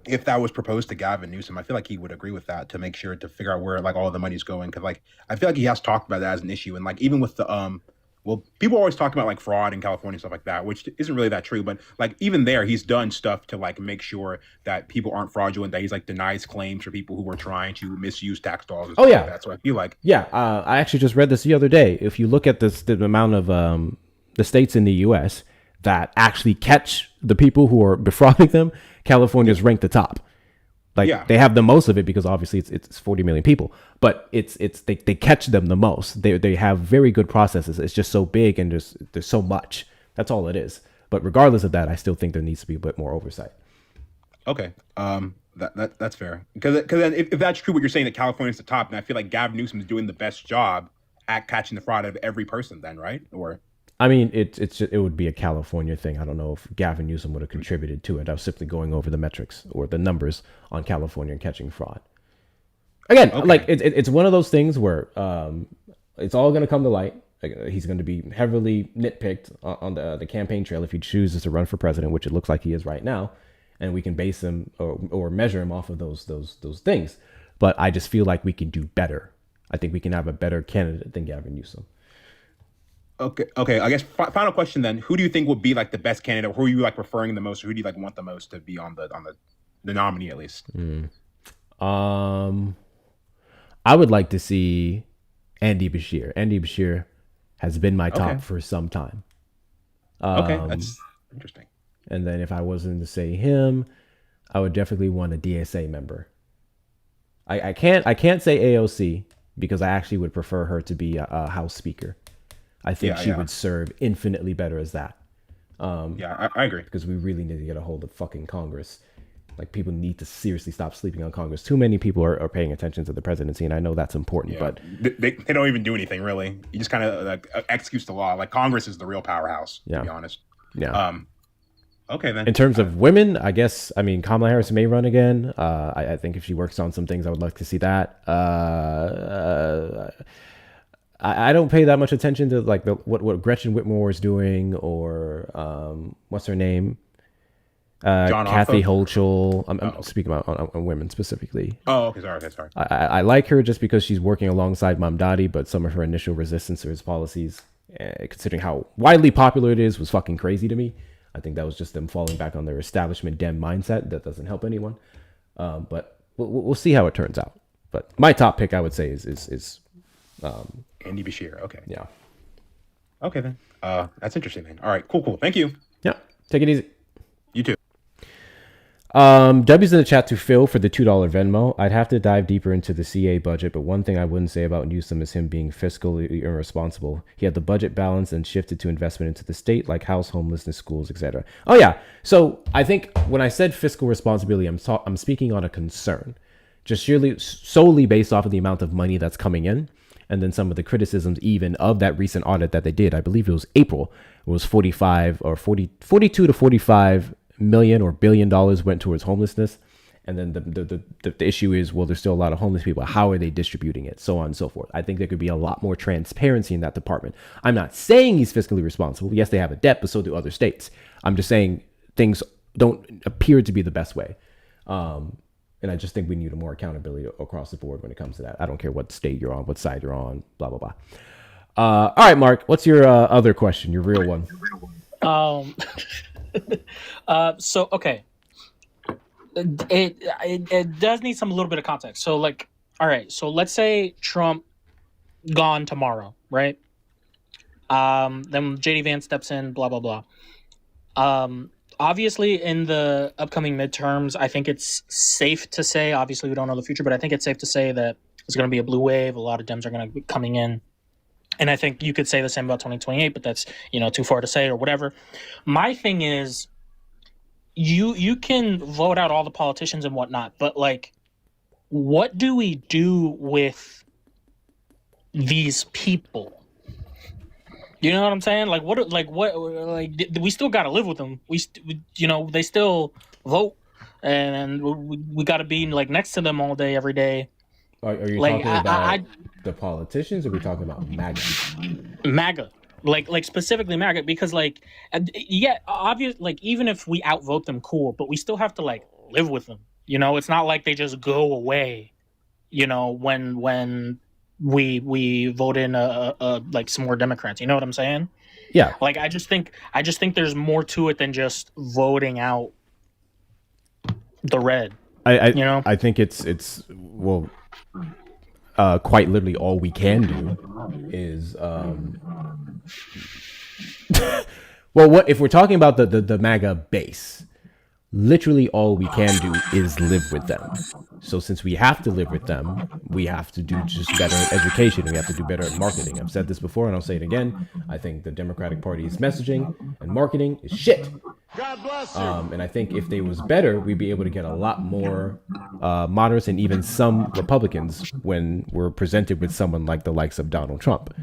if that was proposed to Gavin Newsom, I feel like he would agree with that to make sure to figure out where like all the money's going. Cause like, I feel like he has talked about that as an issue. And like, even with the, people always talk about like fraud in California and stuff like that, which isn't really that true. But like, even there, he's done stuff to like make sure that people aren't fraudulent, that he's like denies claims for people who were trying to misuse tax dollars. And stuff like that. So I feel like. Yeah. I actually just read this the other day. If you look at the amount of, the states in the U.S. that actually catch the people who are defrauding them, California's ranked the top. Like they have the most of it because obviously it's 40 million people, but they catch them the most. They have very good processes. It's just so big and there's so much. That's all it is. But regardless of that, I still think there needs to be a bit more oversight. Okay. That's fair. Because then if that's true, what you're saying that California's the top, then I feel like Gavin Newsom is doing the best job at catching the fraud of every person then, right? Or I mean, it would be a California thing. I don't know if Gavin Newsom would have contributed to it. I was simply going over the metrics or the numbers on California and catching fraud. Again, like it's one of those things where it's all going to come to light. He's going to be heavily nitpicked on the campaign trail if he chooses to run for president, which it looks like he is right now, and we can base him or measure him off of those things. But I just feel like we can do better. I think we can have a better candidate than Gavin Newsom. Okay. I guess final question then. Who do you think would be like the best candidate? Who are you like preferring the most? Who do you like want the most to be on the nominee at least? I would like to see Andy Bashir. Andy Bashir has been my top Okay. for some time. Okay, that's interesting. And then if I wasn't to say him, I would definitely want a DSA member. I can't say AOC because I actually would prefer her to be a House Speaker. I think she would serve infinitely better as that. I agree. Because we really need to get a hold of fucking Congress. Like, people need to seriously stop sleeping on Congress. Too many people are paying attention to the presidency, and I know that's important, but they don't even do anything, really. You just kind of like execute the law. Like, Congress is the real powerhouse, to be honest. Yeah. Okay, then. In terms of women, I guess, I mean, Kamala Harris may run again. I think if she works on some things, I would like to see that. I don't pay that much attention to like what Gretchen Whitmore is doing, or what's her name? Kathy Hochul. I'm speaking about on women specifically. Oh, okay, sorry. I like her just because she's working alongside Mamdani, but some of her initial resistance to his policies, considering how widely popular it is, was fucking crazy to me. I think that was just them falling back on their establishment Dem mindset. That doesn't help anyone. But we'll see how it turns out. But my top pick, I would say, is Andy Bashir. Okay. Yeah. Okay, then. That's interesting, man. All right, cool. Thank you. Yeah. Take it easy. You too. W's in the chat to Phil for the $2 Venmo. I'd have to dive deeper into the CA budget, but one thing I wouldn't say about Newsom is him being fiscally irresponsible. He had the budget balance and shifted to investment into the state, like house, homelessness, schools, etc. Oh yeah. So I think when I said fiscal responsibility, I'm speaking on a concern, just solely based off of the amount of money that's coming in, and then some of the criticisms even of that recent audit that they did. I believe it was April. It was 42 to 45 million or $1 billion went towards homelessness. And then the issue is, well, there's still a lot of homeless people. How are they distributing it? So on and so forth. I think there could be a lot more transparency in that department. I'm not saying he's fiscally responsible. Yes, they have a debt, but so do other states. I'm just saying things don't appear to be the best way. And I just think we need more accountability across the board when it comes to that. I don't care what state you're on, what side you're on, blah, blah, blah. All right, Mark, what's your other question, your real one? So okay, it does need some little bit of context. So like, all right, so let's say Trump gone tomorrow, right? Then JD Vance steps in, blah blah blah. Obviously, in the upcoming midterms, I think it's safe to say, obviously we don't know the future, but I think it's safe to say that it's going to be a blue wave. A lot of Dems are going to be coming in. And I think you could say the same about 2028, but that's, too far to say or whatever. My thing is, you can vote out all the politicians and whatnot, but like, what do we do with these people? You know what I'm saying? Like, we still got to live with them. They still vote, and we got to be like next to them all day, every day. Are you talking about the politicians, or are we talking about MAGA? MAGA, like specifically MAGA, because obvious. Like, even if we outvote them, cool, but we still have to like live with them. It's not like they just go away. When we vote in like some more Democrats. You know what I'm saying? Yeah. Like, I just think there's more to it than just voting out the red. I think it's quite literally all we can do is what if we're talking about the MAGA base, literally all we can do is live with them. So since we have to live with them, we have to do just better at education. We have to do better at marketing. I've said this before and I'll say it again. I think the Democratic Party's messaging and marketing is shit. God bless you. And I think if they was better, we'd be able to get a lot more moderates and even some Republicans when we're presented with someone like the likes of Donald Trump.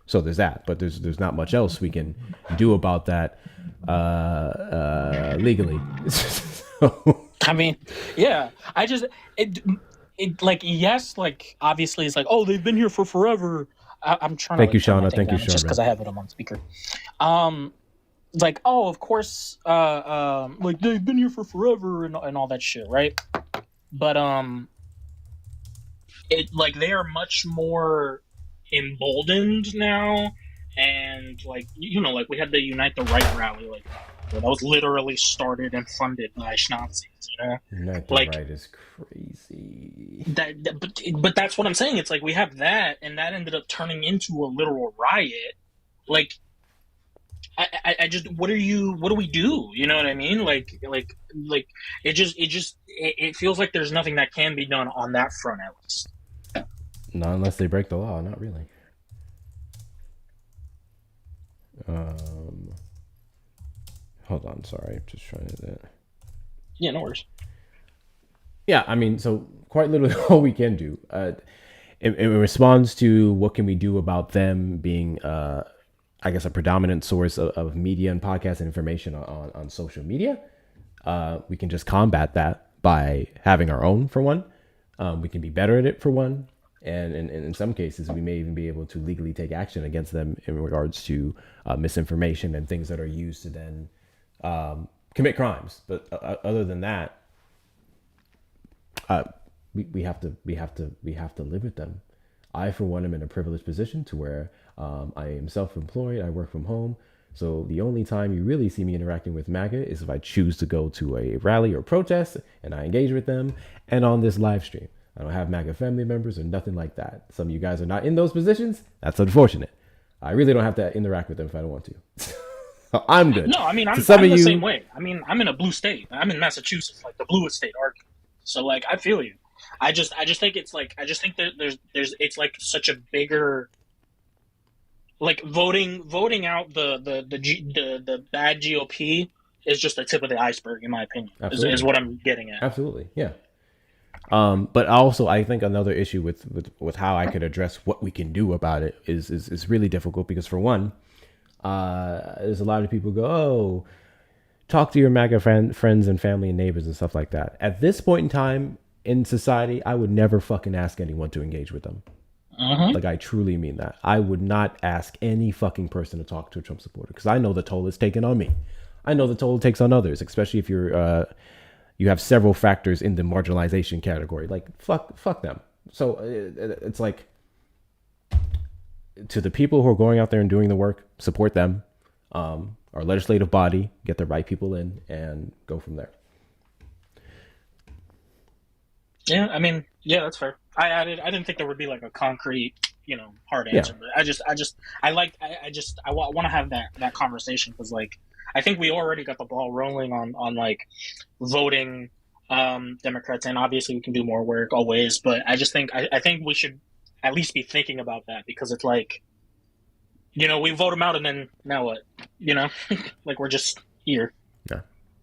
So there's that, but there's not much else we can do about that legally. I mean, yeah, yes, like, obviously it's like, oh, they've been here for forever. I'm trying Thank to... you, Shauna. Thank you, Shauna. Just because I have it on speaker. Like, oh, of course, like, they've been here for forever and all that shit, right? But, they are much more emboldened now, and, like, like, we had the Unite the Right rally, like, that was literally started and funded by Schnazis, you know? Not the Like right is crazy. but that's what I'm saying. It's like we have that, and that ended up turning into a literal riot. Like I just what do we do? You know what I mean? Like it feels like there's nothing that can be done on that front at least. Not unless they break the law, not really. Hold on, sorry, just trying to. Yeah, no worries. Yeah, I mean, so quite literally all we can do, in response to what can we do about them being, I guess, a predominant source of media and podcast and information on social media, we can just combat that by having our own, for one. We can be better at it, for one. And in some cases, we may even be able to legally take action against them in regards to misinformation and things that are used to then commit crimes. But other than that, we have to live with them. I, for one, am in a privileged position to where I am self-employed. I work from home. So the only time you really see me interacting with MAGA is if I choose to go to a rally or protest and I engage with them, and on this live stream. I don't have MAGA family members or nothing like that. Some of you guys are not in those positions. That's unfortunate. I really don't have to interact with them if I don't want to. So I'm good. No, I mean, I'm some of the you, same way. I mean, I'm in a blue state. I'm in Massachusetts, like the bluest state, arguably. So, like, I feel you. I just think it's like, I just think that there's it's like such a bigger, like voting out the bad GOP is just the tip of the iceberg, in my opinion. Is what I'm getting at. Absolutely, yeah. But also, I think another issue with how I could address what we can do about it is really difficult because, for one, there's a lot of people who go, oh, talk to your MAGA friends and family and neighbors and stuff like that. At this point in time in society, I would never fucking ask anyone to engage with them. Like, I truly mean that. I would not ask any fucking person to talk to a Trump supporter because I know the toll it's taken on me. I know the toll it takes on others, especially if you're you have several factors in the marginalization category. Like, fuck them. So it's like, to the people who are going out there and doing the work, support them. Our legislative body, get the right people in and go from there. Yeah, I mean, yeah, that's fair. I didn't think there would be like a concrete, hard answer, but I want to have that conversation because, like, I think we already got the ball rolling on like voting Democrats, and obviously we can do more work always, but I just think I think we should at least be thinking about that because it's like, we vote them out and then now what? Like, we're just here. Yeah.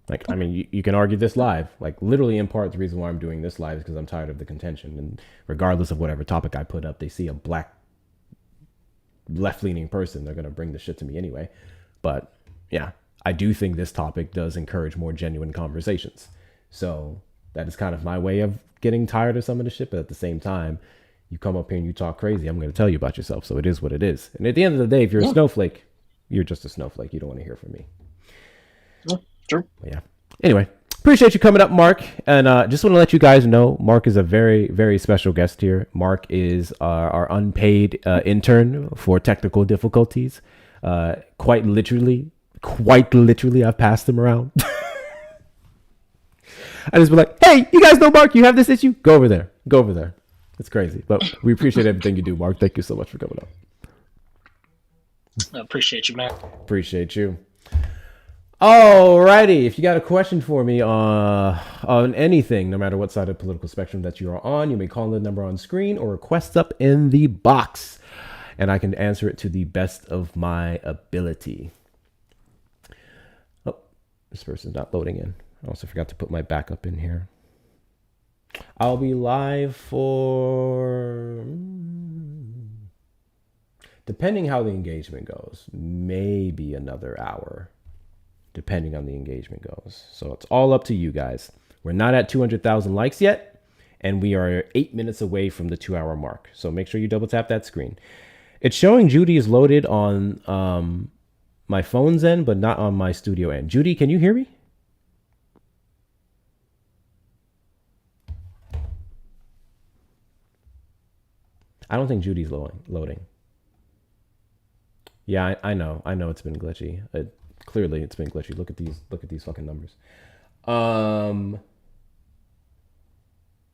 Like, I mean, you can argue this live. Like, literally, in part, the reason why I'm doing this live is because I'm tired of the contention. And regardless of whatever topic I put up, they see a black left-leaning person, they're going to bring the shit to me anyway. But yeah, I do think this topic does encourage more genuine conversations. So that is kind of my way of getting tired of some of the shit. But at the same time, you come up here and you talk crazy, I'm going to tell you about yourself. So it is what it is. And at the end of the day, if you're a snowflake, you're just a snowflake. You don't want to hear from me. True. But yeah. Anyway, appreciate you coming up, Mark. And just want to let you guys know, Mark is a very, very special guest here. Mark is our unpaid intern for technical difficulties. Quite literally, I've passed him around. I just be like, hey, you guys know Mark, you have this issue? Go over there. It's crazy. But we appreciate everything you do, Mark. Thank you so much for coming up. I appreciate you, man. Appreciate you. Alrighty, if you got a question for me on anything, no matter what side of the political spectrum that you are on, you may call the number on screen or request up in the box, and I can answer it to the best of my ability. Oh, this person's not loading in. I also forgot to put my backup in here. I'll be live for, depending how the engagement goes, maybe another hour. Depending on the engagement goes. So it's all up to you guys. We're not at 200,000 likes yet, and we are 8 minutes away from the 2-hour mark. So make sure you double tap that screen. It's showing Judy is loaded on my phone's end, but not on my studio end. Judy, can you hear me? I don't think Judy's loading. Yeah, I know it's been glitchy. Clearly, it's been glitchy. Look at these fucking numbers.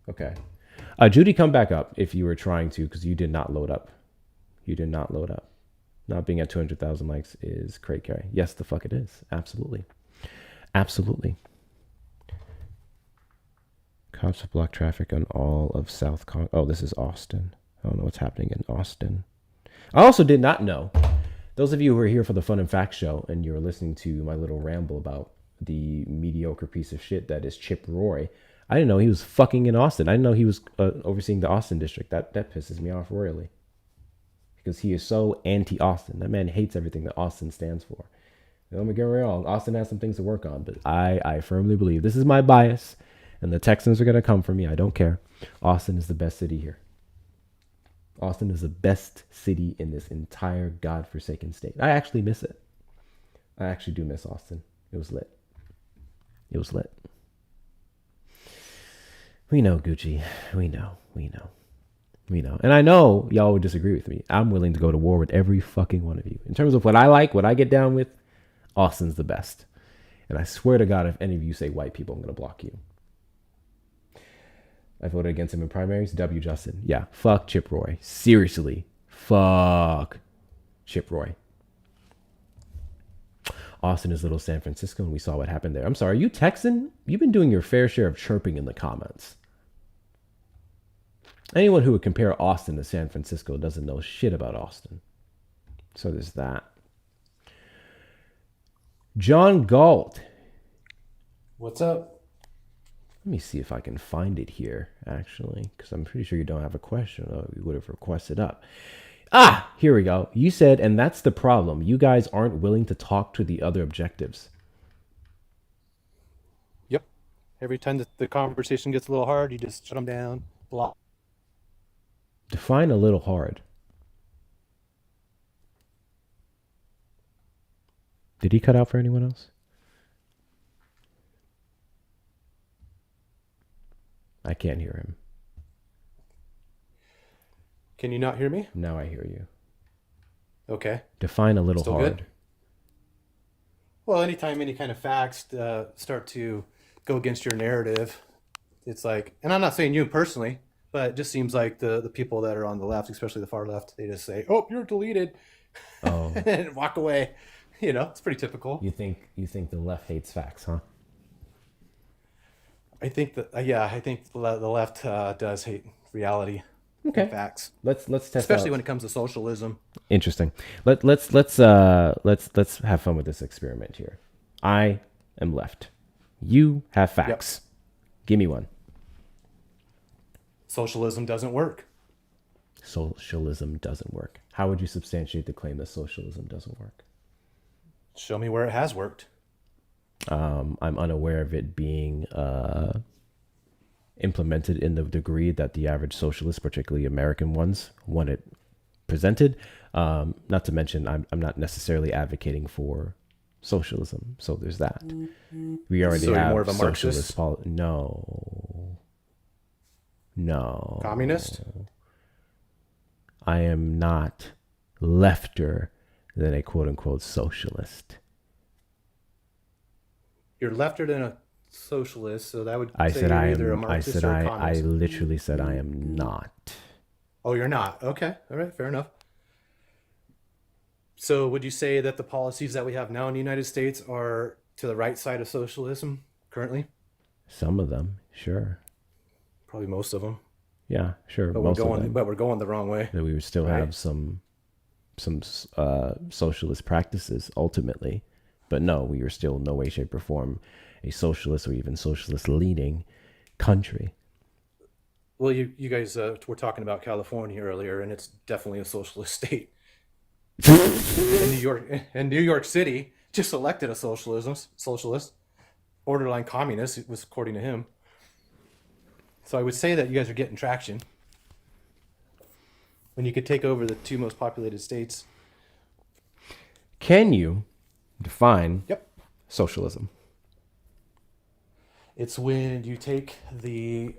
Okay. Judy, come back up if you were trying to, because you did not load up. You did not load up. Not being at 200,000 likes is cray cray. Yes, the fuck it is. Absolutely. Absolutely. Cops have blocked traffic on all of South Con. Oh, this is Austin. I don't know what's happening in Austin. I also did not know. Those of you who are here for the Fun and Facts show and you're listening to my little ramble about the mediocre piece of shit that is Chip Roy, I didn't know he was fucking in Austin. I didn't know he was overseeing the Austin district. That pisses me off royally. Because he is so anti-Austin. That man hates everything that Austin stands for. Don't get me wrong. Austin has some things to work on. But I firmly believe, this is my bias, and the Texans are going to come for me. I don't care. Austin is the best city here. Austin is the best city in this entire godforsaken state. I actually miss it. I actually do miss Austin. It was lit. It was lit. We know, Gucci. We know. And I know y'all would disagree with me. I'm willing to go to war with every fucking one of you. In terms of what I like, what I get down with, Austin's the best. And I swear to God, if any of you say white people, I'm going to block you. I voted against him in primaries. W. Justin. Yeah, fuck Chip Roy. Seriously. Fuck Chip Roy. Austin is little San Francisco, and we saw what happened there. I'm sorry, you Texan? You've been doing your fair share of chirping in the comments. Anyone who would compare Austin to San Francisco doesn't know shit about Austin. So there's that. John Galt. What's up? Let me see if I can find it here, actually, because I'm pretty sure you don't have a question. Oh, we would have requested up. Ah, here we go. You said, and that's the problem. You guys aren't willing to talk to the other objectives. Yep. Every time the conversation gets a little hard, you just shut them down, block. Define a little hard. Did he cut out for anyone else? I can't hear him. Can you not hear me? Now I hear you. Okay. Define a little Still hard. Good? Well, anytime any kind of facts start to go against your narrative, it's like, and I'm not saying you personally, but it just seems like the people that are on the left, especially the far left, they just say, "Oh, you're deleted," Oh. and walk away. You know, it's pretty typical. You think the left hates facts, huh? I think that I think the left does hate reality. Okay. And facts. Let's test especially out. when it comes to socialism. Interesting. Let's have fun with this experiment here. I am left. You have facts. Yep. Give me one. Socialism doesn't work. Socialism doesn't work. How would you substantiate the claim that socialism doesn't work? Show me where it has worked. I'm unaware of it being implemented in the degree that the average socialist, particularly American ones, want it presented. Not to mention, I'm not necessarily advocating for socialism. So there's that. We already have more of a socialist Marxist? No. Communist? I am not lefter than a quote unquote socialist. You're lefter than a socialist, so that would I say said you're I either a am. I Marxist said or a I communist. literally said I am not. Oh, you're not. Okay. All right. Fair enough. So would you say that the policies that we have now in the United States are to the right side of socialism currently? Some of them, sure. Probably most of them. Yeah, sure. But most we're going, of them. but we're going the wrong way. That we would still right? have some socialist practices ultimately, but no, we are still in no way, shape, or form a socialist or even socialist leaning country. Well, you guys were talking about California earlier, and it's definitely a socialist state. And New York City just elected a socialist, borderline communist. It was according to him. So I would say that you guys are getting traction. When you could take over the two most populated states. Can you define socialism? It's when you take the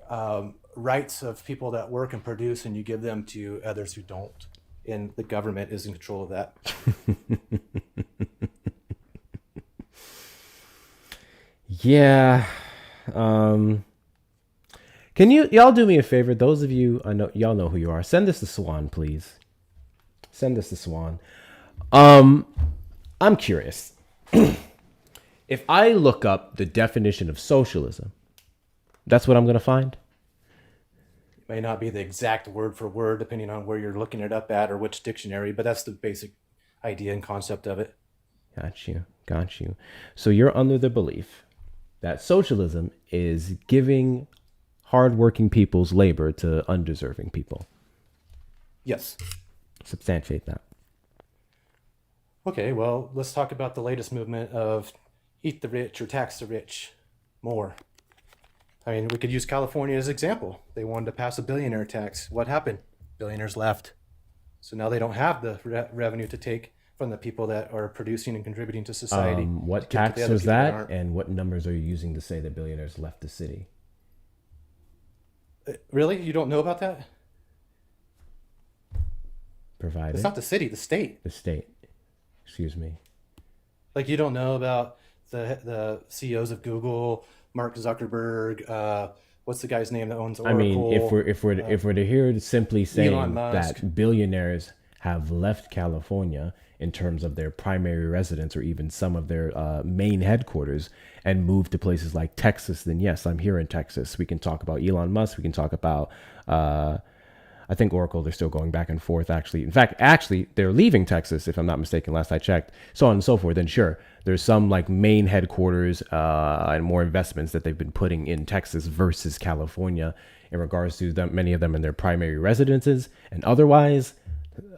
rights of people that work and produce and you give them to others who don't. And the government is in control of that. Yeah. Can y'all do me a favor? Those of you, I know y'all know who you are. Send this to Swan, please. Send this to Swan. I'm curious. If I look up the definition of socialism, that's what I'm going to find. It may not be the exact word for word, depending on where you're looking it up at or which dictionary, but that's the basic idea and concept of it. Got you. So you're under the belief that socialism is giving hardworking people's labor to undeserving people. Yes. Substantiate that. Okay, well, let's talk about the latest movement of eat the rich or tax the rich more. I mean, we could use California as an example. They wanted to pass a billionaire tax. What happened? Billionaires left. So now they don't have the revenue to take from the people that are producing and contributing to society. What tax was that, and what numbers are you using to say that billionaires left the city? Really? You don't know about that? Provided. It's not the city, the state. The state. Excuse me. Like, you don't know about the CEOs of Google, Mark Zuckerberg, what's the guy's name that owns Oracle? I mean, if we're to hear simply saying that billionaires have left California in terms of their primary residence or even some of their main headquarters and moved to places like Texas, then yes, I'm here in Texas. We can talk about Elon Musk. We can talk about, I think Oracle, they're still going back and forth, actually. In fact, they're leaving Texas, if I'm not mistaken, last I checked, so on and so forth. Then sure, there's some like main headquarters and more investments that they've been putting in Texas versus California in regards to them, many of them in their primary residences. And otherwise,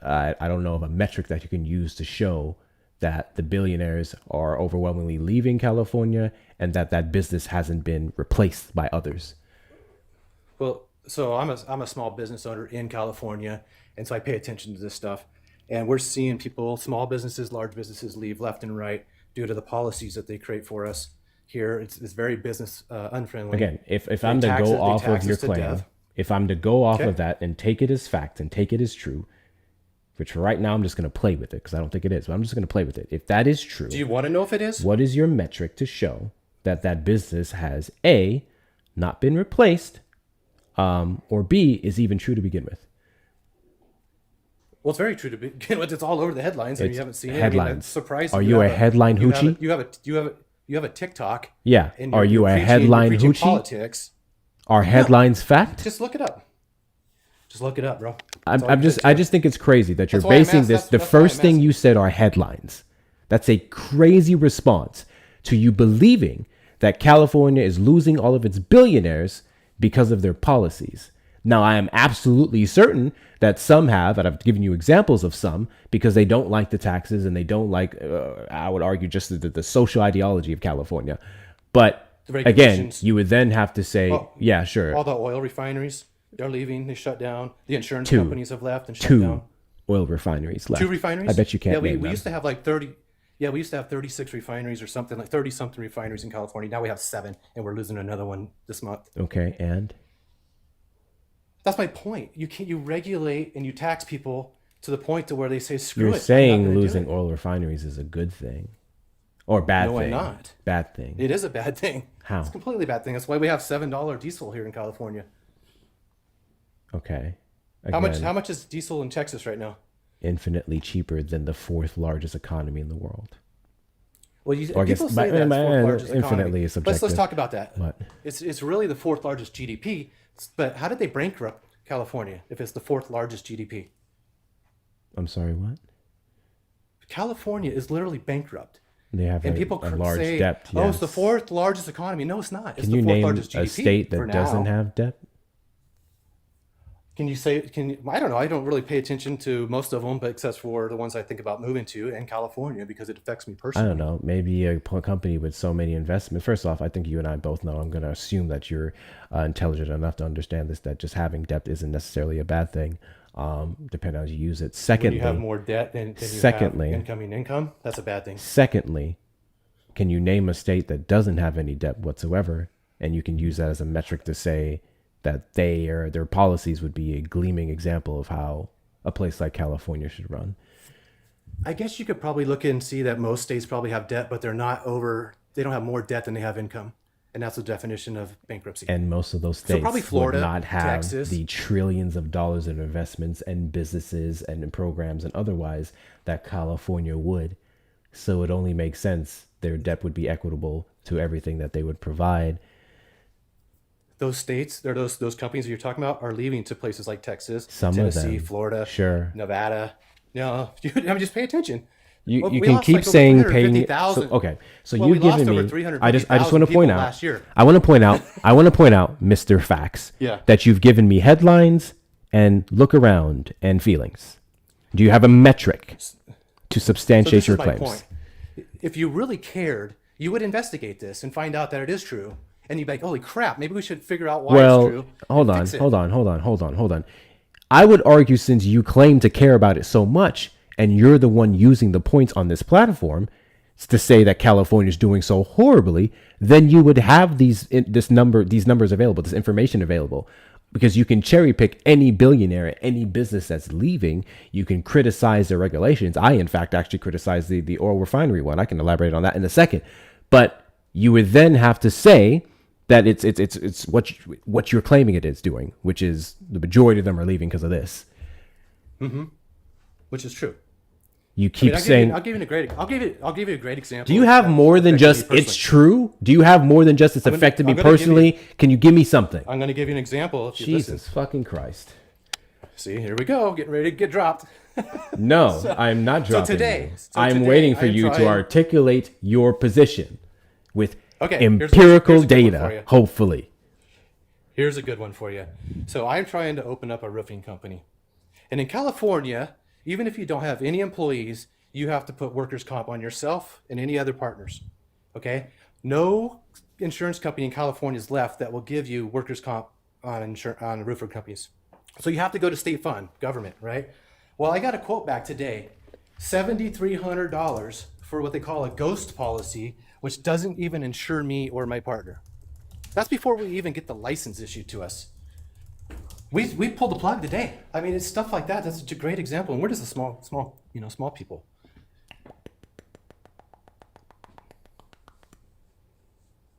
I don't know of a metric that you can use to show that the billionaires are overwhelmingly leaving California and that business hasn't been replaced by others. Well, so I'm a small business owner in California, and so I pay attention to this stuff. And we're seeing people, small businesses, large businesses, leave left and right due to the policies that they create for us here. It's very business unfriendly. Again, if I'm to go off of your claim, if I'm to go off of that and take it as fact and take it as true, which for right now I'm just going to play with it because I don't think it is, but I'm just going to play with it. If that is true, do you want to know if it is? What is your metric to show that business has A, not been replaced, or B, is even true to begin with? Well, it's very true to begin with. It's all over the headlines, and you haven't seen it. Headlines. I mean, that's surprising. Are you a headline hoochie? You have a TikTok. Yeah. And Are you a headline hoochie? Politics. Are headlines fact? Just look it up. Just look it up, bro. I just think it's crazy that you're basing this. The first thing you said are headlines. That's a crazy response to you believing that California is losing all of its billionaires because of their policies. Now, I am absolutely certain that some have, and I've given you examples of some, because they don't like the taxes and they don't like, I would argue, just the social ideology of California. But again, you would then have to say, yeah, sure. All the oil refineries, they're leaving. They shut down. The insurance companies have left and shut down. 2 oil refineries left. 2 refineries? I bet you can't Yeah, name we them. used to have like 30. Yeah, we used to have 36 refineries or something, like 30-something refineries in California. Now we have 7, and we're losing another one this month. Okay, and? That's my point. You regulate and you tax people to the point to where they say, screw it. You're saying losing oil refineries is a good thing. Or bad thing. No, I'm not. Bad thing. It is a bad thing. How? It's a completely bad thing. That's why we have $7 diesel here in California. Okay. How much is diesel in Texas right now? Infinitely cheaper than the 4th largest economy in the world. Well, or people say that's 4th largest infinitely economy. is subjective. Let's talk about that. What? It's really the 4th largest GDP, but how did they bankrupt California if it's the 4th largest GDP? I'm sorry, what? California is literally bankrupt. They have and a people large say, debt. Yes. Oh, it's the 4th largest economy. No, it's not. It's Can the you 4th name largest GDP a state for that now. doesn't have debt? Can you say? I don't know. I don't really pay attention to most of them, but except for the ones I think about moving to in California because it affects me personally. I don't know. Maybe a company with so many investments. First off, I think you and I both know. I'm going to assume that you're intelligent enough to understand this. That just having debt isn't necessarily a bad thing, depending on how you use it. Secondly, when you have more debt than you have incoming income, that's a bad thing. Secondly, can you name a state that doesn't have any debt whatsoever, and you can use that as a metric to say that their policies would be a gleaming example of how a place like California should run? I guess you could probably look and see that most states probably have debt, but they don't have more debt than they have income. and that's the definition of bankruptcy. And most of those So states probably Florida, would not have Texas. the trillions of dollars in investments and businesses and in programs and otherwise that California would. So it only makes sense their debt would be equitable to everything that they would provide. Those states, or those companies that you're talking about, are leaving to places like Texas, Some of Tennessee, them, Florida, sure. Nevada. No, just pay attention. You We can lost keep like over saying paying. 350,000. So Well, you've we lost given over me. 350,000 I just want to point people out. last year. I want to point out, Mr. Facts. Yeah. That you've given me headlines and look around and feelings. Do you have a metric to substantiate So your this is my claims? point. If you really cared, you would investigate this and find out that it is true. And you'd be like, holy crap, maybe we should figure out why it's true. Hold and on, fix it. hold on. I would argue, since you claim to care about it so much, and you're the one using the points on this platform to say that California is doing so horribly, then you would have these numbers available, this information available, because you can cherry pick any billionaire, any business that's leaving. You can criticize their regulations. I, in fact, actually criticize the oil refinery one. I can elaborate on that in a second. But you would then have to say that it's what you're claiming it is doing, which is the majority of them are leaving because of this. Mm-hmm. Which is true. You keep saying. I'll give you a great example. Do you have more than just it's true? Do you have more than just it's affected me personally? Can you give me something? I'm going to give you an example. If you Jesus listen. fucking Christ. See, here we go. Getting ready to get dropped. No, I'm not dropping So today, you. I'm waiting for you to articulate your position with Okay, empirical here's a good one for data, you. hopefully. Here's a good one for you. So I'm trying to open up a roofing company. And in California, even if you don't have any employees, you have to put workers' comp on yourself and any other partners. Okay? No insurance company in California is left that will give you workers' comp on roofer companies. So you have to go to state fund, government, right? Well, I got a quote back today, $7,300 for what they call a ghost policy, which doesn't even insure me or my partner. That's before we even get the license issued to us. We pulled the plug today. I mean, it's stuff like that. That's a great example. And we're just a small people.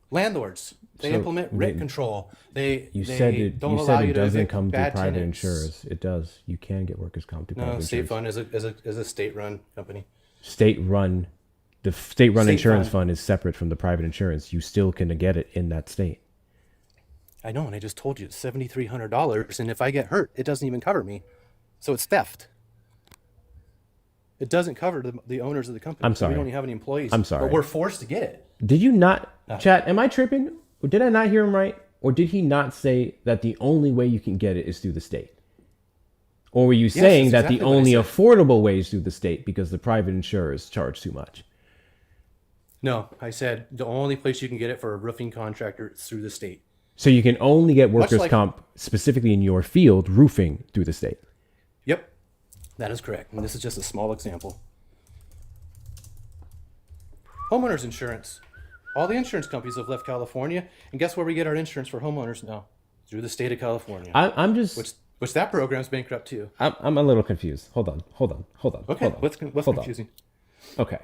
Landlords, they implement rent control. They said it to doesn't evict come through bad private tenants. insurers. It does. You can get workers' comp through private No, State insurance. Fund is a state-run company. State-run. The state-run State insurance fund. fund is separate from the private insurance. You still can get it in that state. I know, and I just told you it's $7,300, and if I get hurt, it doesn't even cover me. So it's theft. It doesn't cover the owners of the company. I'm So sorry. we don't even have any employees. I'm sorry. But we're forced to get it. Did you not, No. chat, am I tripping? Or did I not hear him right? Or did he not say that the only way you can get it is through the state? Or were you Yes, saying that's that exactly the what I only said. affordable way is through the state because the private insurers charge too much? No, I said the only place you can get it for a roofing contractor is through the state. So you can only get workers' like- comp, specifically in your field, roofing, through the state. Yep, that is correct. And this is just a small example. Homeowners insurance. All the insurance companies have left California, and guess where we get our insurance for homeowners now? Through the state of California. I'm just... Which that program's bankrupt too. I'm a little confused. Hold on. Okay, what's Hold on. confusing? Okay.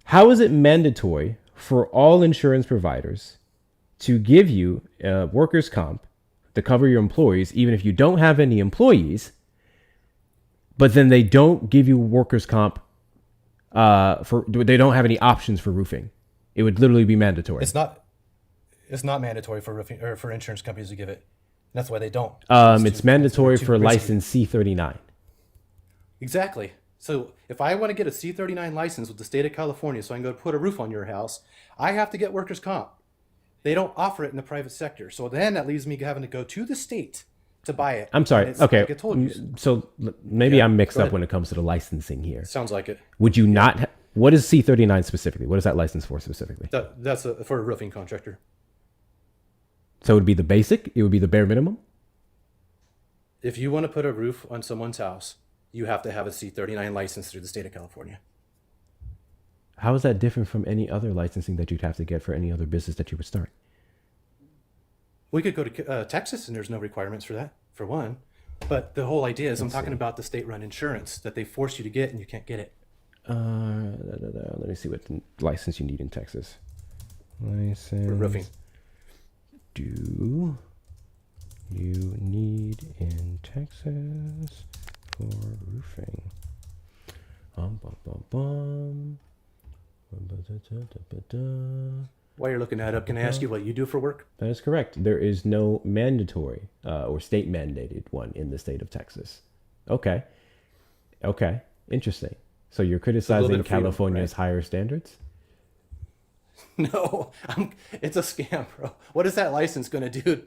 How is it mandatory for all insurance providers to give you workers' comp to cover your employees, even if you don't have any employees, but then they don't give you workers' comp they don't have any options for roofing? It would literally be mandatory. It's not mandatory for roofing or for insurance companies to give it. That's why they don't. It's mandatory too for risky. license C39. Exactly. So if I want to get a C39 license with the state of California so I can go put a roof on your house, I have to get workers' comp. They don't offer it in the private sector. So then that leaves me having to go to the state to buy it. I'm sorry. And it's Okay. like I told you. So maybe Yeah, I'm mixed go up ahead. when it comes to the licensing here. Sounds like it. Would you not? What is C39 specifically? What is that license for specifically? That's for a roofing contractor. So it would be the basic? It would be the bare minimum? If you want to put a roof on someone's house, you have to have a C39 license through the state of California. How is that different from any other licensing that you'd have to get for any other business that you would start? We could go to Texas and there's no requirements for that, for one. But the whole idea is I'm talking about the state-run insurance that they force you to get and you can't get it. Let me see what license you need in Texas. license for roofing. Do you need in Texas for roofing? Bum, bum, bum, bum. While you're looking that up, can I ask you what you do for work? That is correct. There is no mandatory or state mandated one in the state of Texas. Okay. Interesting. So you're criticizing bit of freedom, California's higher standards? No, it's a scam, bro. What is that license going to do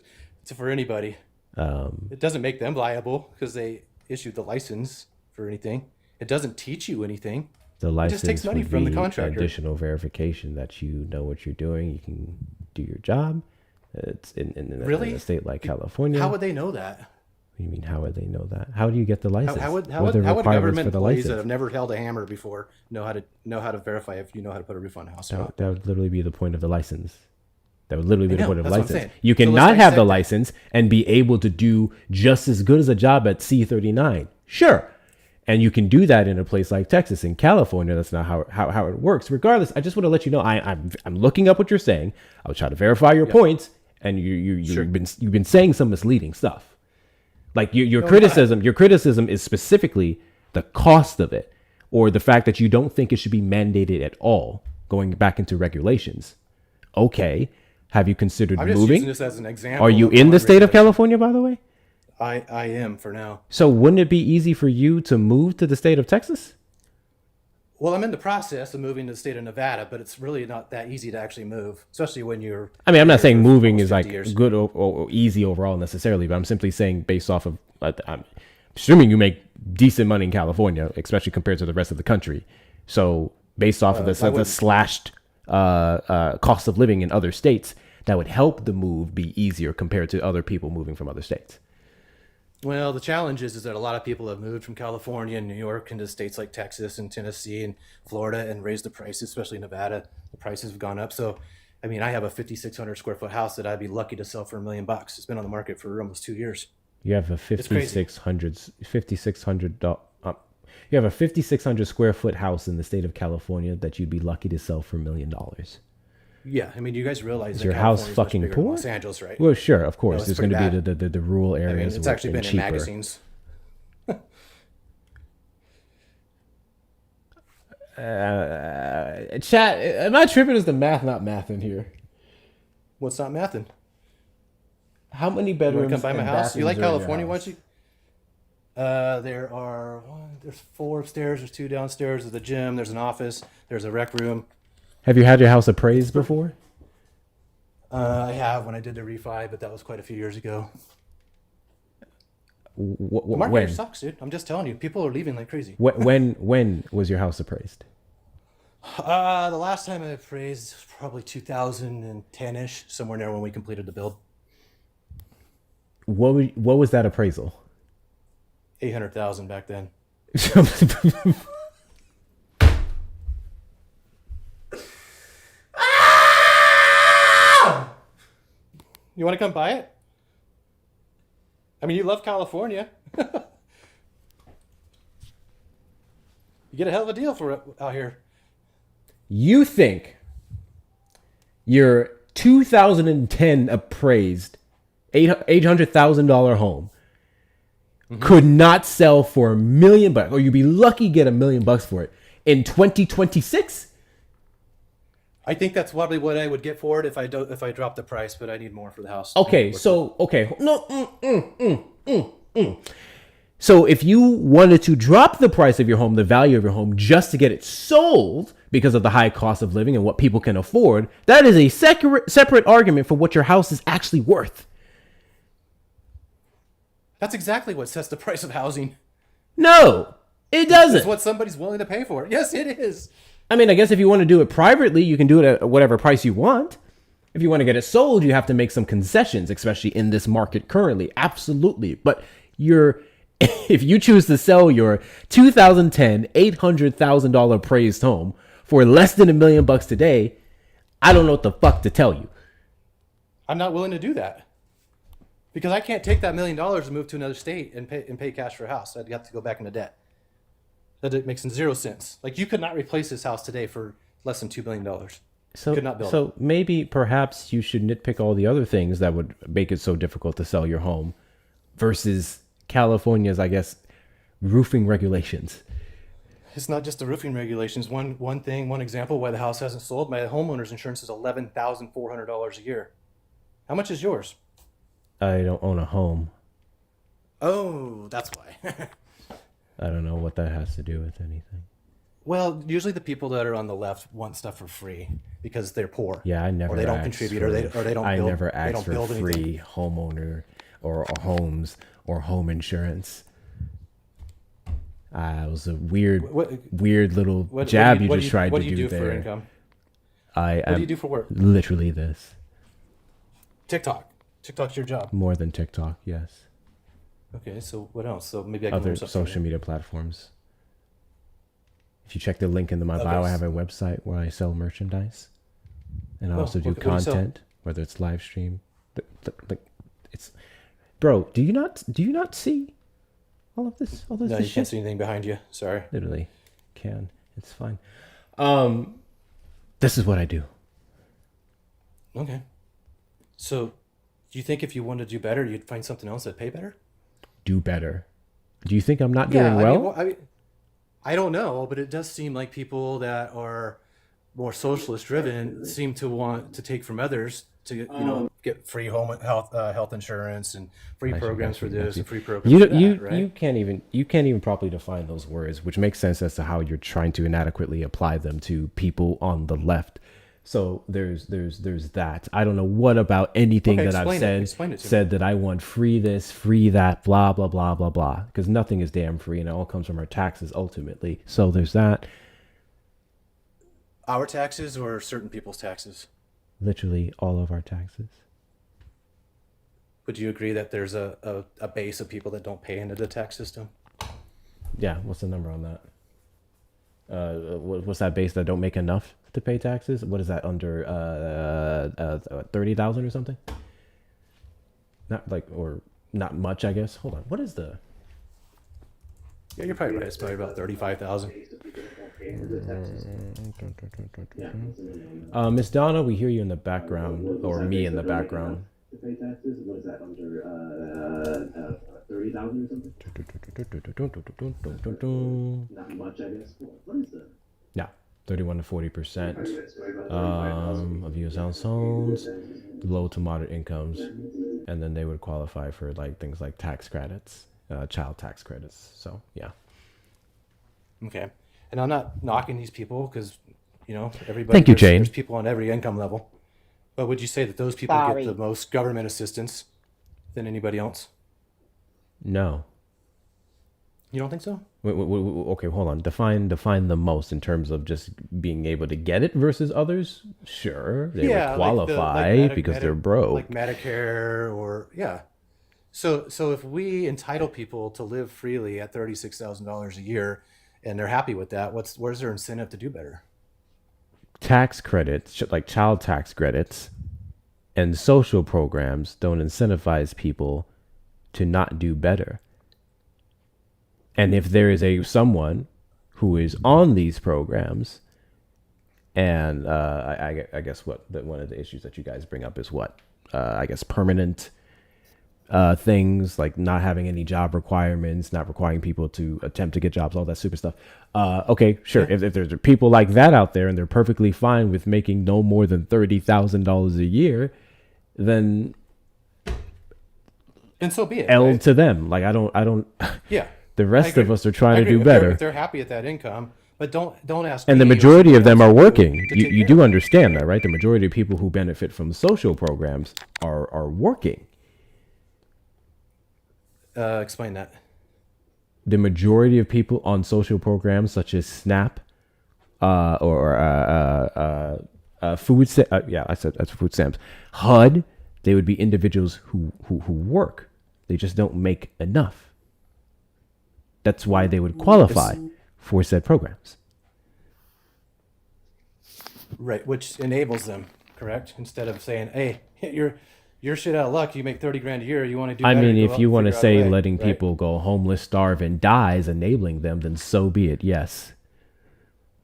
for anybody? It doesn't make them liable because they issued the license for anything. It doesn't teach you anything. The It license just takes money would from the be contractor. additional verification that you know what you're doing. You can do your job. It's in Really? a state like California. How would they know that? What do you mean, how would they know that? How do you get the license? How would What are the requirements government for the employees that license? have never held a hammer before know how to verify if you know how to put a roof on a house or not? That would literally be the point of the license. That would literally be I the know, point of the that's what I'm license. saying. You So let's cannot have the dissect it. license and be able to do just as good as a job at C39. Sure. And you can do that in a place like Texas. In California, that's not how it works. Regardless, I just want to let you know I'm looking up what you're saying. I'll try to verify your points, and you've been saying some misleading stuff. Like your No, criticism, your criticism is specifically the cost of it, or the fact that you don't think it should be mandated at all, going back into regulations. Okay, have you considered I'm just moving? using this as an example. Are you of in the state of non-regulation. California, by the way? I am for now. So wouldn't it be easy for you to move to the state of Texas? Well, I'm in the process of moving to the state of Nevada, but it's really not that easy to actually move, especially when you're. I mean, I'm not here saying for moving almost is 50 like years. good or easy overall necessarily, but I'm simply saying based off of, I'm assuming you make decent money in California, especially compared to the rest of the country. So based off of I the wouldn't- slashed cost of living in other states, that would help the move be easier compared to other people moving from other states. Well, the challenge is that a lot of people have moved from California and New York into states like Texas and Tennessee and Florida and raised the prices, especially Nevada. The prices have gone up. So, I mean, I have a 5,600 square foot house that I'd be lucky to sell for $1 million. It's been on the market for almost 2 years. You have a It's crazy. 5,600 you have a 5,600 square foot house in the state of California that you'd be lucky to sell for $1 million. Yeah, I mean, you guys realize Is that your house California's much fucking bigger than poor? Los Angeles, right? Well, sure, of course. it's There's going pretty to be bad. the rural I mean, areas. it's where actually they're been in cheaper. magazines. Chat, am I tripping? Is the math not math in here? What's not mathing? How many You want bedrooms? to come by my and house? You like bathrooms are in your California? Why house? don't you? There's 4 upstairs. There's 2 downstairs. There's a gym. There's an office. There's a rec room. Have you had your house appraised before? I have when I did the refi, but that was quite a few years ago. The market When? here sucks, dude. I'm just telling you. People are leaving like crazy. When was your house appraised? The last time I appraised was probably 2010-ish, somewhere near when we completed the build. What was that appraisal? 800,000 back then. You want to come buy it? I mean, you love California. You get a hell of a deal for it out here. You think your 2010 appraised $800,000 home could not sell for $1 million, or you'd be lucky to get $1 million for it in 2026? I think that's probably what I would get for it if I drop the price, but I need more for the house. Okay, so So if you wanted to drop the price of your home, the value of your home, just to get it sold because of the high cost of living and what people can afford, that is a separate argument for what your house is actually worth. That's exactly what sets the price of housing. No, it doesn't. It's what somebody's willing to pay for it. Yes, it is. I mean, I guess if you want to do it privately, you can do it at whatever price you want. If you want to get it sold, you have to make some concessions, especially in this market currently. Absolutely. But if you choose to sell your 2010 $800,000 appraised home for less than $1 million today, I don't know what the fuck to tell you. I'm not willing to do that because I can't take that $1 million and move to another state and pay cash for a house. I'd have to go back into debt. That makes zero sense. Like, you could not replace this house today for less than $2 billion. So, could not build it. so maybe perhaps you should nitpick all the other things that would make it so difficult to sell your home versus California's, I guess, roofing regulations. It's not just the roofing regulations. One example why the house hasn't sold. My homeowner's insurance is $11,400 a year. How much is yours? I don't own a home. Oh, that's why. I don't know what that has to do with anything. Well, usually the people that are on the left want stuff for free because they're poor. Yeah, I never. Or they don't asked contribute, for, or they don't. I build, never they asked don't for build free anything. homeowner or homes or home insurance. It was a weird little jab you just tried to do there. What do you do for income? What do you do for work? Literally this. TikTok. TikTok's your job. More than TikTok, yes. Okay, so what else? So maybe I can Other learn something social media platforms. If you check the link in my bio, I have a website where I sell merchandise, and I also do what do you sell? content, whether it's live stream. It's, bro. Do you not see all of this? All this. No, this you can't shit? see anything behind you. Sorry. Literally, can. It's fine. This is what I do. Okay. So, do you think if you wanted to do better, you'd find something else that'd pay better? Do better. Do you think I'm not doing well? I don't know, but it does seem like people that are more socialist driven seem to want to take from others to get free health insurance and free programs for this and free programs for that, right? You can't even properly define those words, which makes sense as to how you're trying to inadequately apply them to people on the left. So there's that. I don't know what about anything that I've said that I want free this, free that, blah blah blah blah blah, because nothing is damn free, and it all comes from our taxes ultimately. So there's that. Our taxes or certain people's taxes? Literally all of our taxes. Would you agree that there's a base of people that don't pay into the tax system? Yeah. What's the number on that? What's that base that don't make enough to pay taxes? What is that, under 30,000 or something? Or not much, I guess. Hold on. What is the? Yeah, you're probably right. It's probably about 35,000. Miss Donna, we hear you in the background, or me in the background. To pay taxes, what is that, under 30,000 or something? Not much, I guess. What is that? Yeah, 31 to 40% of U.S. households, low to moderate incomes, and then they would qualify for things like tax credits, child tax credits. So yeah. Okay, and I'm not knocking these people because everybody. Thank you, Jane. There's people on every income level, but would you say that those people get the most government assistance than anybody else? No. You don't think so? Okay, hold on. Define the most in terms of just being able to get it versus others. Sure, they would qualify because they're broke. Like Medicare, or yeah. So if we entitle people to live freely at $36,000 a year, and they're happy with that, where's their incentive to do better? Tax credits, like child tax credits, and social programs don't incentivize people to not do better. And if there is someone who is on these programs, and I guess one of the issues that you guys bring up is I guess permanent things, like not having any job requirements, not requiring people to attempt to get jobs, all that super stuff. Okay, sure. Yeah. If there's people like that out there and they're perfectly fine with making no more than $30,000 a year, then and so be it. L right? to them. I don't. Yeah. The rest of us are trying to do better. If they're happy at that income, but don't ask. And the majority of them are working. You do understand that, right? The majority of people who benefit from social programs are working. Explain that. The majority of people on social programs such as SNAP or food stamps, HUD, they would be individuals who work. They just don't make enough. That's why they would qualify for said programs. Right, which enables them, correct? Instead of saying, "Hey, you're shit out of luck. You make 30 grand a year. You want to do?" I better, mean, go if out you and want to figure out a say way, letting right? people go homeless, starve, and die is enabling them, then so be it. Yes.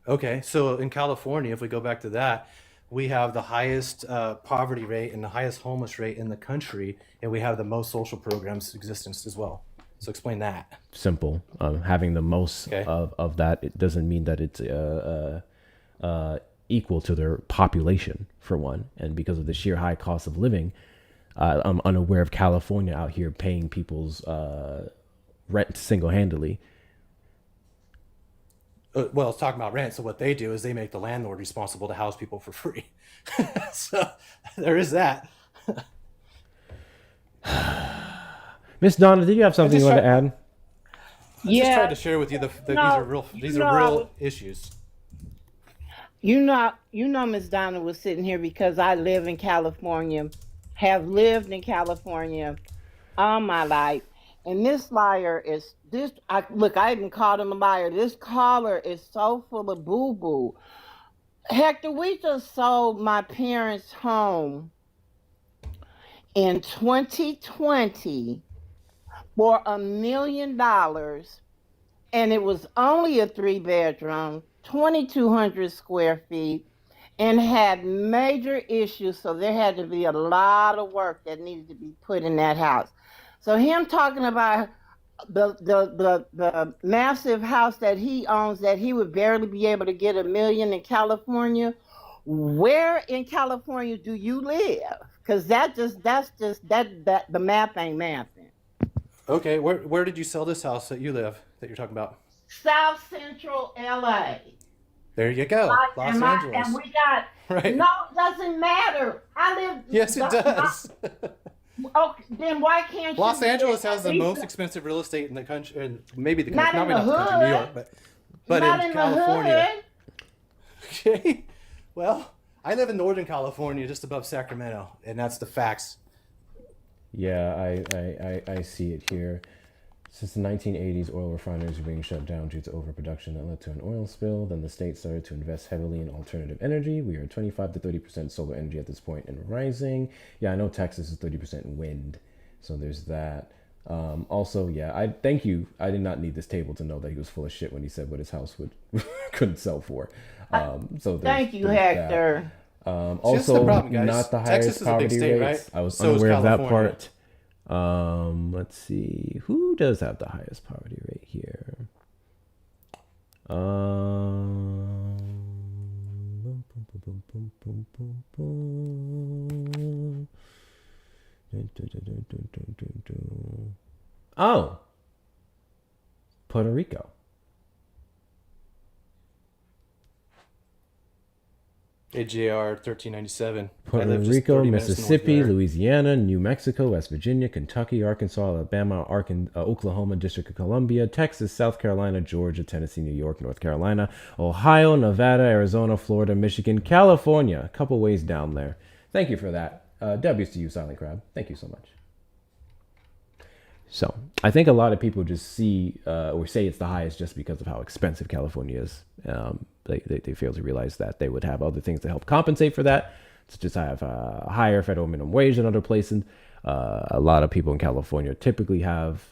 Okay, so in California, if we go back to that, we have the highest poverty rate and the highest homeless rate in the country, and we have the most social programs in existence as well. So explain that. Simple. Having the most of that, it doesn't mean that it's equal to their population, for one. And because of the sheer high cost of living, I'm unaware of California out here paying people's rent single-handedly. Well, it's talking about rent. So what they do is they make the landlord responsible to house people for free. So there is that. Miss Donna, did you have something you want to add? I just tried to share with you these are real issues. You know, Miss Donna was sitting here because I live in California, have lived in California all my life. And this liar is this. I even called him a liar. This caller is so full of boo boo. Hector, we just sold my parents' home in 2020 for $1 million, and it was only a 3-bedroom, 2,200 square feet, and had major issues. So there had to be a lot of work that needed to be put in that house. So him talking about the massive house that he owns, that he would barely be able to get $1 million in California. Where in California do you live? Because that's just the math ain't mathing. Okay, where did you sell this house that you live that you're talking about? South Central LA. There you go, Los Angeles. And we got right. No, it doesn't matter. I live. Yes, it does. Okay, then why can't Los you Angeles has the most expensive real estate in the country, and maybe the not country, in the not the country, New York, but not in California. Okay, well, I live in Northern California, just above Sacramento, and that's the facts. Yeah, I see it here. Since the 1980s, oil refineries were being shut down due to overproduction that led to an oil spill. Then the state started to invest heavily in alternative energy. We are at 25 to 30% solar energy at this point and rising. Yeah, I know Texas is 30% wind, so there's that. Also, yeah, I thank you. I did not need this table to know that he was full of shit when he said what his house couldn't sell for. So thank you, Hector. Also, the problem, guys. not the Texas highest is a big poverty state, rates. right? I was So is unaware of that California. part. Let's see. Who does have the highest poverty rate here? Oh, Puerto Rico. AJR 1397. Puerto Rico, Mississippi, Louisiana, New Mexico, West Virginia, Kentucky, Arkansas, Alabama, Oklahoma, District of Columbia, Texas, South Carolina, Georgia, Tennessee, New York, North Carolina, Ohio, Nevada, Arizona, Florida, Michigan, California. A couple ways down there. Thank you for that. W's to you, Silent Crab. Thank you so much. So I think a lot of people just see or say it's the highest just because of how expensive California is. They fail to realize that they would have other things to help compensate for that, such as have a higher federal minimum wage than other places. A lot of people in California typically have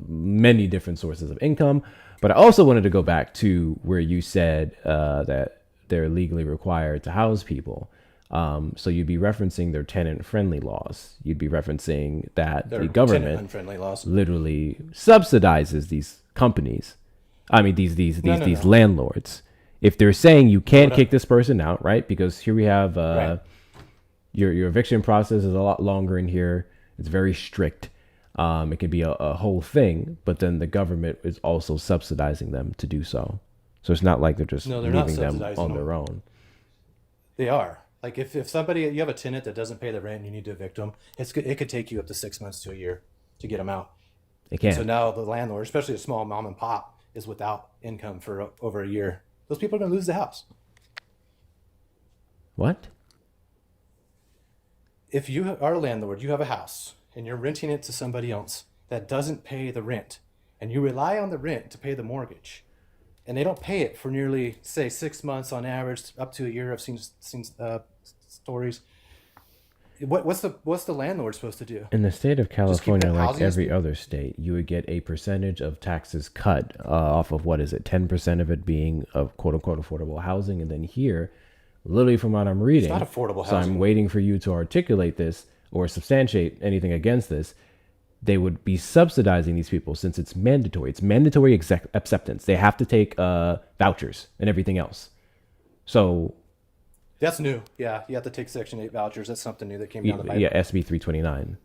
many different sources of income. But I also wanted to go back to where you said that they're legally required to house people. So you'd be referencing their tenant-friendly laws. You'd be referencing that the government tenant-unfriendly laws. literally subsidizes these companies. I mean, these landlords. If they're saying you can't kick this person out, right? Because here we have your eviction process is a lot longer in here. It's very strict. It can be a whole thing, but then the government is also subsidizing them to do so. So it's not like they're just leaving them on their own. They are. Like if you have a tenant that doesn't pay the rent and you need to evict them, it could take you up to 6 months to a year to get them out. It can. So now the landlord, especially a small mom and pop, is without income for over a year. Those people are going to lose the house. What? If you are a landlord, you have a house and you're renting it to somebody else that doesn't pay the rent, and you rely on the rent to pay the mortgage, and they don't pay it for nearly, say, 6 months on average, up to a year. I've seen stories. What's the landlord supposed to do? In the state of California, like housing every other state, you would get a percentage of taxes cut off of 10% of it being of quote unquote affordable housing, and then here, literally from what I'm reading. It's not affordable So housing. I'm waiting for you to articulate this or substantiate anything against this. They would be subsidizing these people since it's mandatory. It's mandatory acceptance. They have to take vouchers and everything else. So That's new. Yeah, you have to take Section 8 vouchers. That's something new that came down the pipe. yeah, SB 329.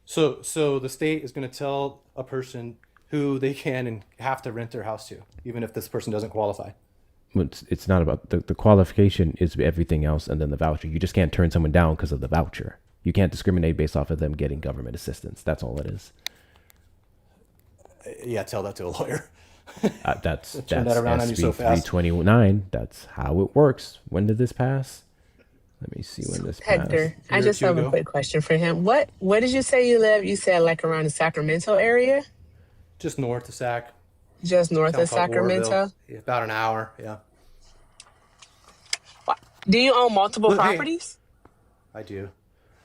So the state is going to tell a person who they can and have to rent their house to, even if this person doesn't qualify. It's not about the qualification is everything else and then the voucher. You just can't turn someone down because of the voucher. You can't discriminate based off of them getting government assistance. That's all it is. Yeah, tell that to a lawyer. That's Turn that around on you SB so fast. 329. That's how it works. When did this pass? Let me see when this passed. Hector, I just have a quick question for him. What did you say you live? You said like around the Sacramento area? Just north of Sac. Just north Town of called Sacramento? Warrenville. Yeah, about an hour, yeah. Do you own multiple Well, hey, properties? I do.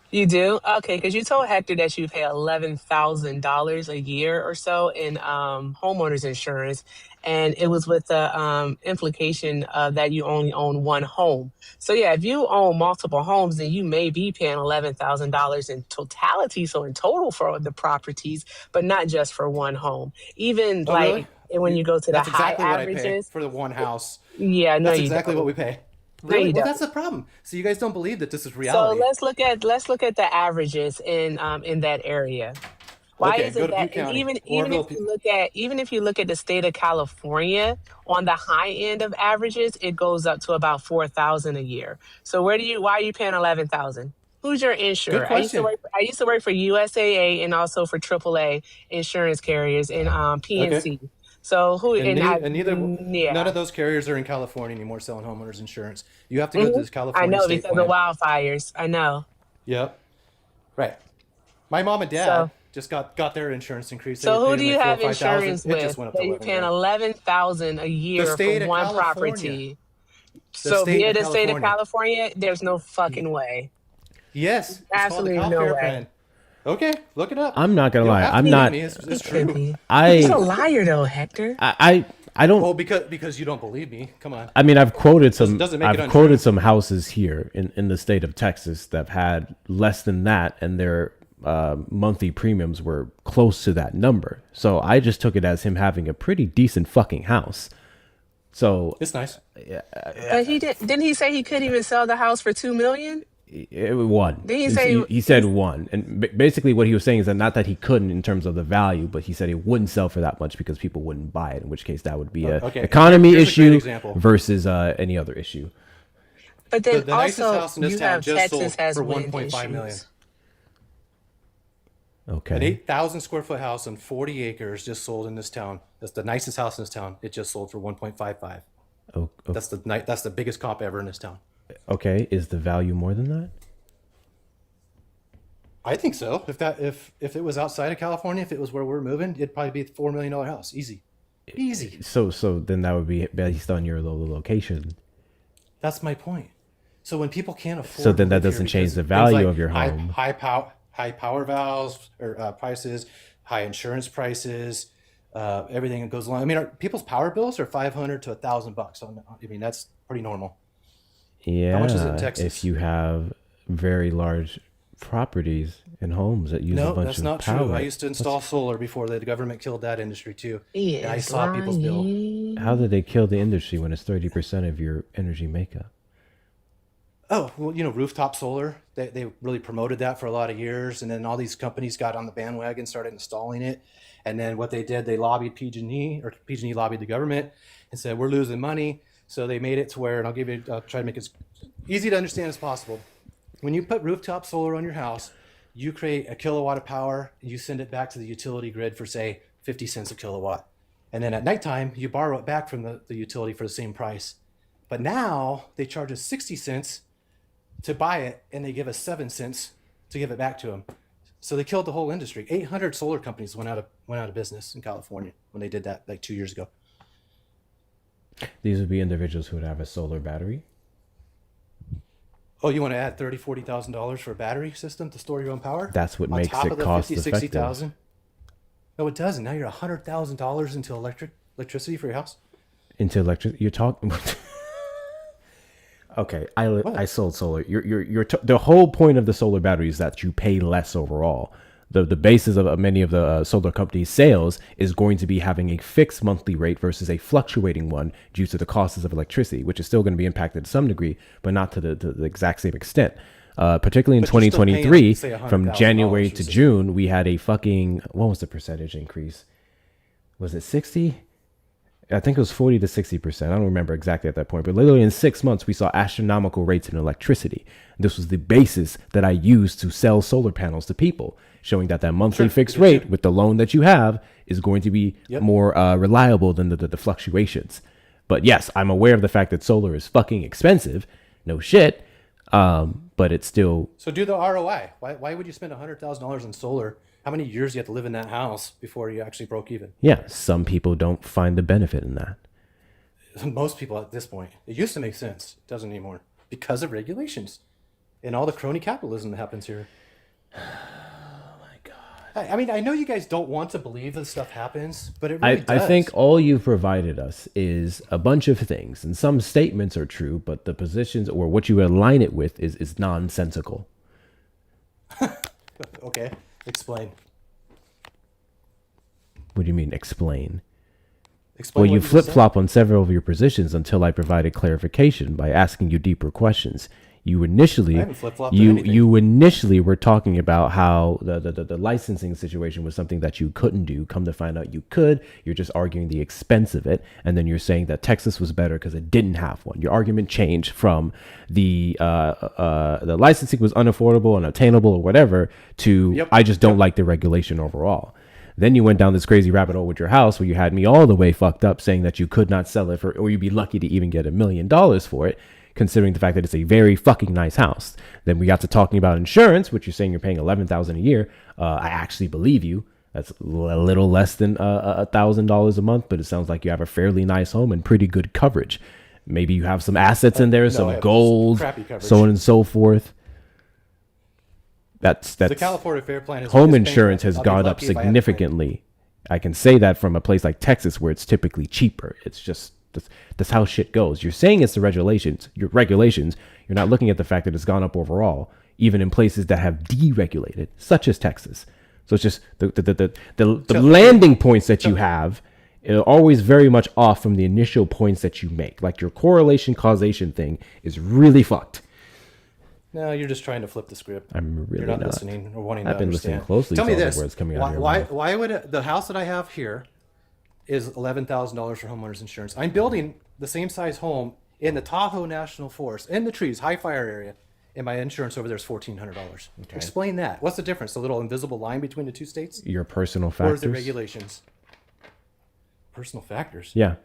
You do? Okay, because you told Hector that you pay $11,000 a year or so in homeowners insurance, and it was with the implication that you only own one home. So yeah, if you own multiple homes, then you may be paying $11,000 in totality, so in total for the properties, but not just for one home. Even Oh, like really? when you go to the That's high exactly what I pay averages. for the one house. Yeah, no, That's you exactly don't. what we pay. No, Really? you Well, don't. that's the problem. So you guys don't believe that this is So reality. let's look at the averages in that area. Why Okay, is go it to that Butte and County. even if you look at the state of California on the high end of averages, it goes up to about 4,000 a year. So why are you paying 11,000? Who's your insurer? Good question. I used to work for USAA and also for AAA insurance carriers and Okay. PNC. So who And, and I neither, yeah. none of those carriers are in California anymore selling homeowners insurance. You have to go to this I California know state because plan. of wildfires. I know. Yep. Right. My mom and dad So just got their insurance increased. They So were who paying do you like have 4,000 or 5,000. insurance It just with went up that to you're 11 paying grand. 11,000 a The year for state of one California. property? The So state via of the state of California. California, there's no fucking way. Yes. It's called the Absolutely Cal no Fair way. plan. Okay, look it up. I'm not gonna You don't lie. have to I'm believe not. me. It's It true. could be. He's a I liar though, Hector. I don't. Well, because you don't believe me. Come on. I mean, I've quoted some. Doesn't make it I've untrue. quoted some houses here in the state of Texas that had less than that, and their monthly premiums were close to that number. So I just took it as him having a pretty decent fucking house. So It's nice. But didn't he say he couldn't even sell the house for $2 million? it won. Did he say He said one, and basically what he was saying is that not that he couldn't in terms of the value, but he said it wouldn't sell for that much because people wouldn't buy it. In which case, that would be a Okay. economy Here's a great issue example. versus any other issue. But then The nicest also house in this you town have just Texas sold has for wind 1.5 million. issues. Okay. An 8,000 square foot house on 40 acres just sold in this town. That's the nicest house in this town. It just sold for 1.55. Oh, That's the biggest comp ever in this town. okay. Is the value more than that? I think so. If it was outside of California, if it was where we're moving, it'd probably be a $4 million house. Easy. So then that would be based on your location. That's my point. So when people can't afford, So then to that live here doesn't change because the things value like of your home. high power valves or prices, high insurance prices, everything that goes along. I mean, people's power bills are $500 to $1,000. I mean, that's pretty normal. Yeah. How much is it in Texas? If you have very large properties and homes that use a No, bunch that's of not power. true. I used to install solar before the government killed that industry too. He And I is saw people's bill. lying. How did they kill the industry when it's 30% of your energy makeup? Oh, well, rooftop solar. They really promoted that for a lot of years, and then all these companies got on the bandwagon, started installing it, and then what they did, they lobbied PG&E, or PG&E lobbied the government, and said we're losing money. So they made it to where, and I'll try to make it as easy to understand as possible. When you put rooftop solar on your house, you create a kilowatt of power, and you send it back to the utility grid for say 50 cents a kilowatt, and then at nighttime you borrow it back from the utility for the same price. But now they charge us 60 cents to buy it, and they give us 7 cents to give it back to them. So they killed the whole industry. 800 solar companies went out of business in California when they did that like 2 years ago. These would be individuals who would have a solar battery. Oh, you want to add $30,000-$40,000 for a battery system to store your own power? That's what on makes top it of the cost 50, effective. 60,000? No, it doesn't. Now you're $100,000 into electricity for your house. Into electric, you're talking. Okay, I sold solar. The whole point of the solar battery is that you pay less overall. The basis of many of the solar companies' sales is going to be having a fixed monthly rate versus a fluctuating one due to the costs of electricity, which is still going to be impacted to some degree, but not to the exact same extent. Particularly in 2023, from January to June, we had a fucking, what was the percentage increase? Was it 60? I think it was 40 to 60%. I don't remember exactly at that point, but literally in 6 months, we saw astronomical rates in electricity. This was the basis that I used to sell solar panels to people, showing that monthly fixed rate with the loan that you have is going to be more reliable than the fluctuations. But yes, I'm aware of the fact that solar is fucking expensive. No shit. But it's still. So do the ROI. Why would you spend $100,000 on solar? How many years do you have to live in that house before you actually broke even? Yeah, some people don't find the benefit in that. Most people at this point. It used to make sense. It doesn't anymore. Because of regulations. And all the crony capitalism that happens here. Oh my God. I mean, I know you guys don't want to believe this stuff happens, but it really does. I think all you've provided us is a bunch of things. And some statements are true, but the positions or what you align it with is nonsensical. Okay. Explain. What do you mean, explain? Explain. Well, you flip-flop on several of your positions until I provided clarification by asking you deeper questions. You initially, you initially were talking about how the licensing situation was something that you couldn't do. Come to find out you could. You're just arguing the expense of it, and then you're saying that Texas was better because it didn't have one. Your argument changed from the licensing was unaffordable, unattainable, or whatever to I just don't like the regulation overall. Then you went down this crazy rabbit hole with your house where you had me all the way fucked up saying that you could not sell it for, or you'd be lucky to even get $1 million for it, considering the fact that it's a very fucking nice house. Then we got to talking about insurance, which you're saying you're paying $11,000 a year. I actually believe you. That's a little less than $1,000 a month, but it sounds like you have a fairly nice home and pretty good coverage. Maybe you have some assets in there, some gold, so on and so forth. That's the California Fair Plan. Home insurance has gone up significantly. I can say that from a place like Texas where it's typically cheaper. It's just that's how shit goes. You're saying it's the regulations. You're not looking at the fact that it's gone up overall, even in places that have deregulated, such as Texas. So it's just the landing points that you have are always very much off from the initial points that you make. Like your correlation causation thing is really fucked. No, you're just trying to flip the script. I'm really not listening or wanting to understand. I've been listening closely. Tell me this: words coming out of your mouth. Why would the house that I have here is $11,000 for homeowners insurance? I'm building the same size home in the Tahoe National Forest, in the trees, high fire area, and my insurance over there is $1,400. Okay. Explain that. What's the difference? The little invisible line between the two states? Your personal factors. Or is it regulations? Personal factors. Yeah.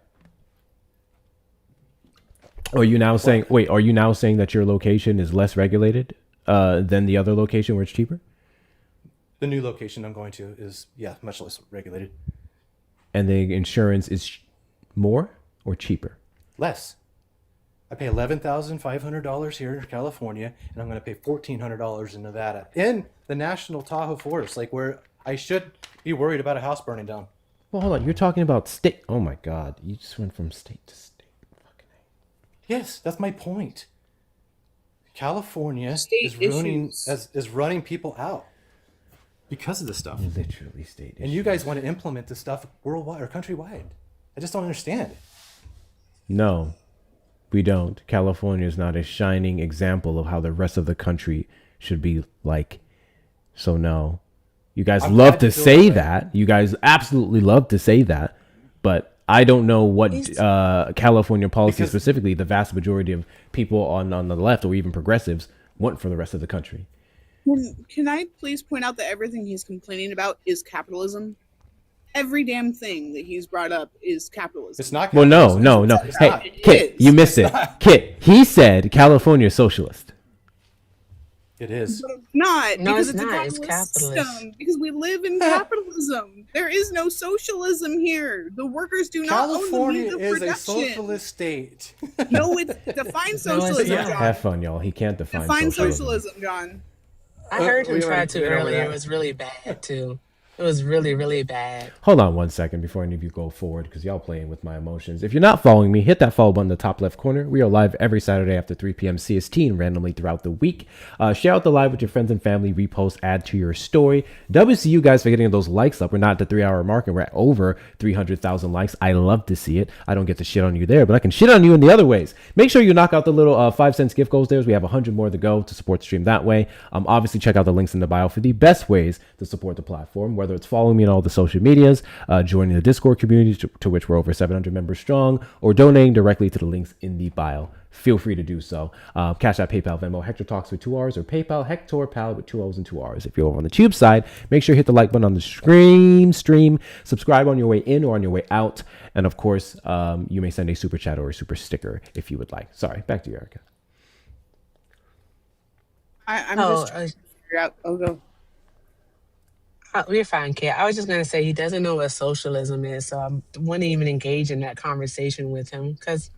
Are you now saying that your location is less regulated than the other location where it's cheaper? The new location I'm going to is, much less regulated. And the insurance is more or cheaper? Less. I pay $11,500 here in California, and I'm going to pay $1,400 in Nevada, in the National Tahoe Forest, like where I should be worried about a house burning down. Well, hold on. You're talking about state. Oh my God. You just went from state to state. Yes, that's my point. California is running people out because of this stuff. Literally state issues. And you guys want to implement this stuff worldwide or countrywide. I just don't understand. No, we don't. California is not a shining example of how the rest of the country should be like. So no. You guys love to say that. You guys absolutely love to say that. But I don't know what California policy specifically the vast majority of people on the left or even progressives want for the rest of the country. Can I please point out that everything he's complaining about is capitalism? Every damn thing that he's brought up is capitalism. It's not capitalism. Well, no. Hey, Kit, you missed it. Kit, he said California is socialist. It is. But it's not. No, because it's not. a It's capitalist capitalist. system. Because we live in capitalism. There is no socialism here. The workers do not California own the means of is a production. socialist state. No, it's define socialism, John. Have fun, y'all. He can't define Define socialism. John. I heard him try to earlier. It was really bad too. It was really, really bad. Hold on one second before any of you go forward, because y'all playing with my emotions. If you're not following me, hit that follow button in the top left corner. We are live every Saturday after 3 p.m. CST and randomly throughout the week. Share out the live with your friends and family. Repost, add to your story. WCU guys for getting those likes up. We're not at the 3-hour mark and we're at over 300,000 likes. I love to see it. I don't get to shit on you there, but I can shit on you in the other ways. Make sure you knock out the little 5 cents gift goes there. We have 100 more to go to support the stream that way. Obviously, check out the links in the bio for the best ways to support the platform, whether it's following me on all the social medias, joining the Discord community to which we're over 700 members strong, or donating directly to the links in the bio. Feel free to do so. Cash App, PayPal, Venmo, Hector Talks with 2 R's, or PayPal, Hector Pal with 2 O's and 2 R's. If you're over on the tube side, make sure you hit the like button on the stream, subscribe on your way in or on your way out, and of course, you may send a super chat or a super sticker if you would like. Sorry, back to you, Erica. I'm just trying to figure out. Oh, go. We're fine, Kate. I was just going to say he doesn't know what socialism is, so I wouldn't even engage in that conversation with him because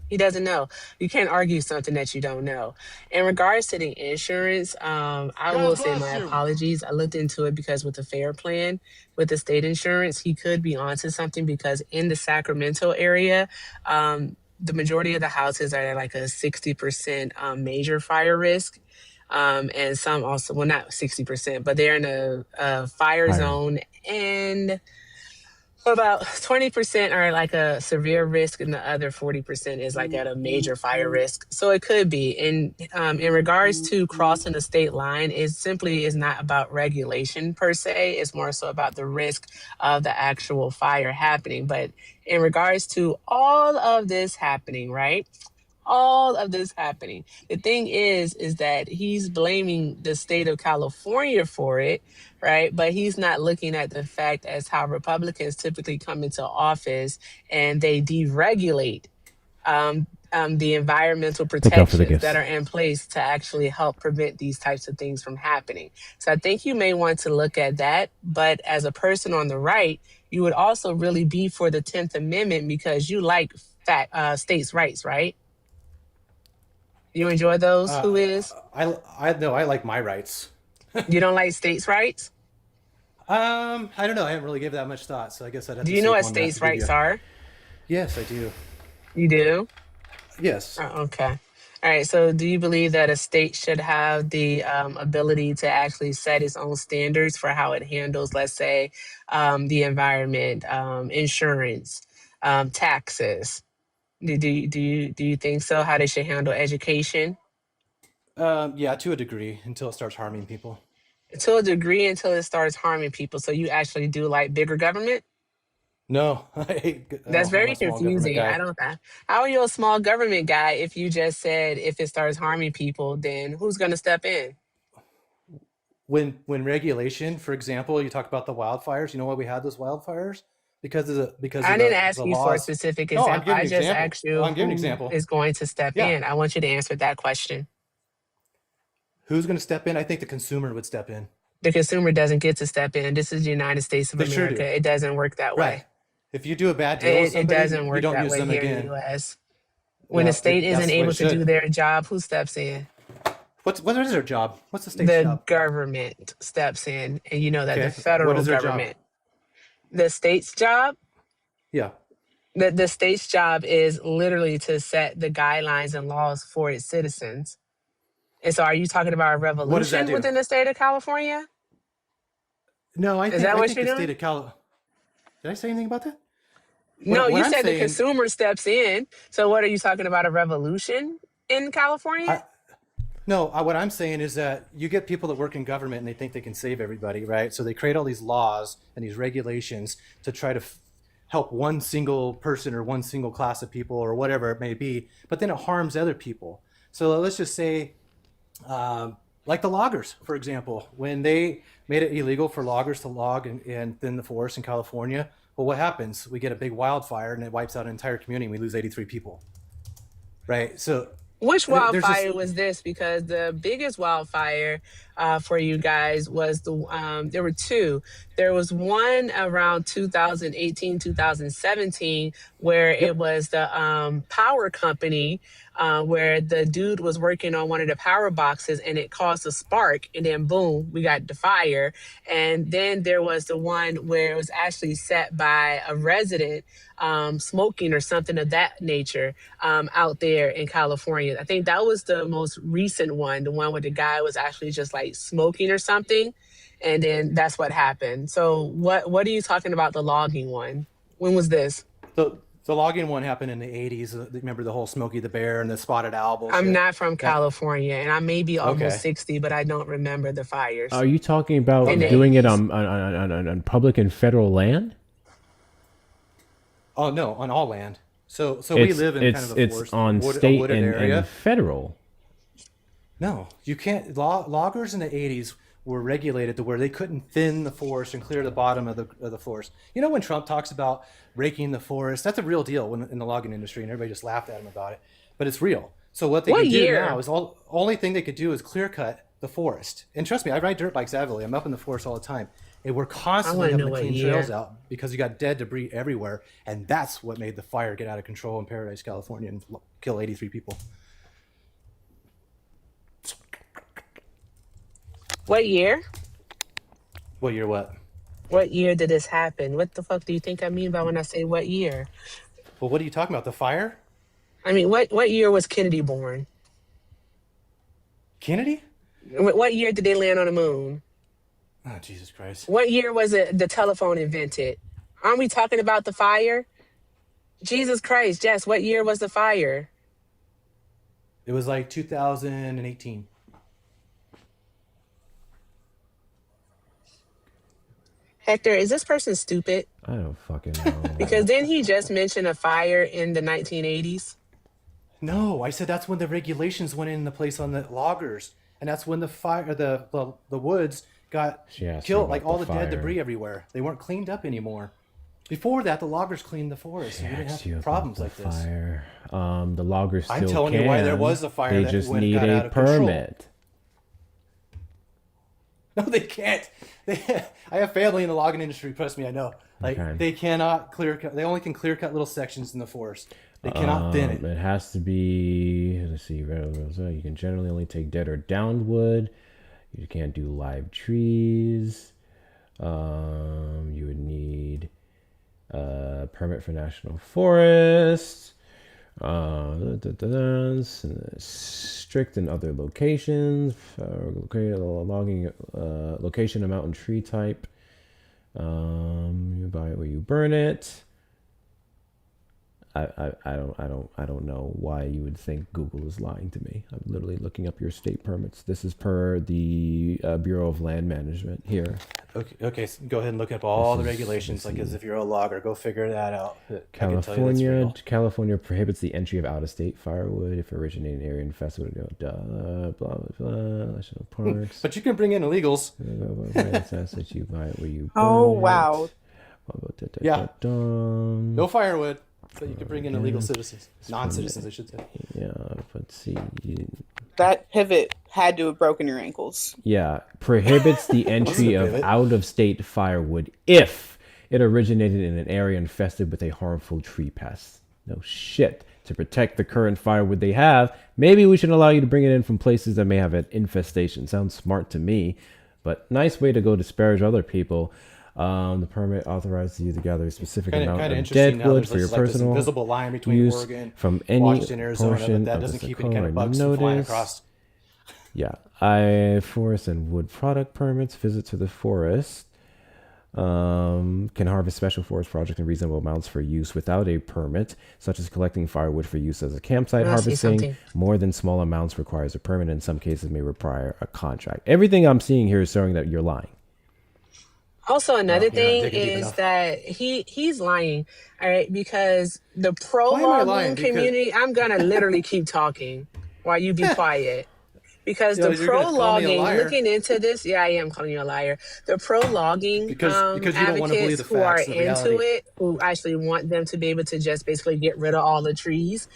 he doesn't know. You can't argue something that you don't know. In regards to the insurance, I will say my apologies. I looked into it because with the FAIR plan, with the state insurance, he could be onto something because in the Sacramento area, the majority of the houses are at like a 60% major fire risk. And some also, well, not 60%, but they're in a fire zone, and about 20% are like a severe risk, and the other 40% is like at a major fire risk. So it could be. And in regards to crossing the state line, it simply is not about regulation per se. It's more so about the risk of the actual fire happening. But in regards to all of this happening, right? All of this happening. The thing is that he's blaming the state of California for it, right? But he's not looking at the fact as how Republicans typically come into office and they deregulate the environmental protections that are in place to actually help prevent these types of things from happening. So I think you may want to look at that. But as a person on the right, you would also really be for the 10th Amendment because you like states' rights, right? You enjoy those? Who is? I no, I like my rights. You don't like states' rights? I don't know. I haven't really given that much thought, so I guess I'd have to. Do you know what states' rights are? Yes, I do. You do? Yes. Okay. All right. So, do you believe that a state should have the ability to actually set its own standards for how it handles, let's say, the environment, insurance, taxes? Do you think so? How they should handle education? Yeah, to a degree, until it starts harming people. To a degree, until it starts harming people. So you actually do like bigger government? No, I hate. That's very confusing. I don't. How are you a small government guy if you just said if it starts harming people, then who's going to step in? When regulation, for example, you talk about the wildfires. You know why we had those wildfires? Because I didn't ask you for a specific example. I just asked you I'm giving an example. Who is going to step in. I want you to answer that question. Who's going to step in? I think the consumer would step in. The consumer doesn't get to step in. This is the United States of America. Sure, it doesn't work that way. If you do a bad deal with somebody, it doesn't work you don't that use way them here again. in the U.S. When the state isn't able to do their job, who steps in? What is their job? What's the state's job? The government steps in, and you know that the federal government. The state's job? Yeah. The state's job is literally to set the guidelines and laws for its citizens. And so are you talking about a revolution within the state of California? No, I think the state of California. Did I say anything about that? No, you said the consumer steps in. So what are you talking about, a revolution in California? No, what I'm saying is that you get people that work in government and they think they can save everybody, right? So they create all these laws and these regulations to try to help one single person or one single class of people or whatever it may be, but then it harms other people. So let's just say, like the loggers, for example, when they made it illegal for loggers to log in the forest in California, well, what happens? We get a big wildfire and it wipes out an entire community and we lose 83 people, right? So Which There's just wildfire was this? Because the biggest wildfire for you guys was there were two. There was one around 2018, 2017, where it was the power company where the dude was working on one of the power boxes and it caused a spark, and then boom, we got the fire. And then there was the one where it was actually set by a resident smoking or something of that nature out there in California. I think that was the most recent one, the one where the guy was actually just like smoking or something, and then that's what happened. So what are you talking about, the logging one? When was this? the logging one happened in the 80s. Remember the whole Smokey the Bear and the spotted owl bullshit? I'm not from California, and I may be almost Okay. 60, but I don't remember the fires. Are you talking about In the doing it 80s. on public and federal land? Oh no, on all land. So we live in kind of a forest, it's on a state wooded area. and federal. No, you can't. Loggers in the 80s were regulated to where they couldn't thin the forest and clear the bottom of the forest. You know, when Trump talks about raking the forest, that's a real deal in the logging industry, and everybody just laughed at him about it. But it's real. So what they What can do year? now is only thing they could do is clear cut the forest. And trust me, I ride dirt bikes heavily. I'm up in the forest all the time. And we're constantly wanna having know to what clean year. trails out because you got dead debris everywhere. And that's what made the fire get out of control in Paradise, California, and kill 83 people. What year? What year what? What year did this happen? What the fuck do you think I mean by when I say what year? Well, what are you talking about? The fire? I mean, what year was Kennedy born? Kennedy? What year did they land on the moon? Oh, Jesus Christ. What year was it the telephone invented? Aren't we talking about the fire? Jesus Christ, Jess, what year was the fire? It was like 2018. Hector, is this person stupid? I don't fucking know. Because didn't he just mention a fire in the 1980s? No, I said that's when the regulations went into place on the loggers, and that's when the fire, the woods got She asked killed, me like about all the the dead fire. debris everywhere. They weren't cleaned up anymore. Before that, the loggers cleaned the forest. And we didn't Asked you have about problems the like this. fire. The loggers still I'm telling you why there can. was a fire They that just went- need got out a of control. permit. No, they can't. I have family in the logging industry. Trust me, I know. Like Okay. they cannot clear cut. They only can clear cut little sections in the forest. They cannot thin it. It has to be, let's see, you can generally only take dead or downed wood. You can't do live trees. You would need a permit for national forests. Strict in other locations. Logging location, amount, and tree type. You buy it where you burn it. I don't know why you would think Google is lying to me. I'm literally looking up your state permits. This is per the Bureau of Land Management here. Okay. So go ahead and look up all the regulations, like as if you're a logger. Go figure that out. I can tell you that's real. California prohibits the entry of out-of-state firewood if originating area infested with blah blah blah. National parks. But you can bring in illegals. That you buy it where you Oh, burn it. wow. Yeah. Dum. No firewood. So you can bring in illegal citizens, non-citizens, I should say. Yeah, let's see. That pivot had to have broken your ankles. Yeah, prohibits the entry of pivot? out-of-state firewood if it originated in an area infested with a harmful tree pest. No shit. To protect the current firewood they have, maybe we should allow you to bring it in from places that may have an infestation. Sounds smart to me, but nice way to go disparage other people. The permit authorizes you to gather a specific amount Kinda of interesting dead now. wood There's for your like this personal invisible line between use Oregon, from any Washington, Arizona, portion but that of doesn't the keep any kind of Tacoma bugs from flying notice. across. Yeah, forest and wood product permits, visit to the forest. Can harvest special forest project in reasonable amounts for use without a permit, such as collecting firewood for use as a campsite. I see Harvesting something. more than small amounts requires a permit. In some cases, may require a contract. Everything I'm seeing here is showing that you're lying. Also, another you're not thing digging deep is enough. that he's lying, all right? Because the pro Why am I lying? logging Because- community, I'm gonna literally keep talking while you be quiet. Because Yo, the you're pro gonna call me a logging, liar. looking into this, yeah, I am calling you a liar. The pro logging Because you don't wanna believe advocates the who are facts, the into reality. it, who actually want them to be able to just basically get rid of all the trees,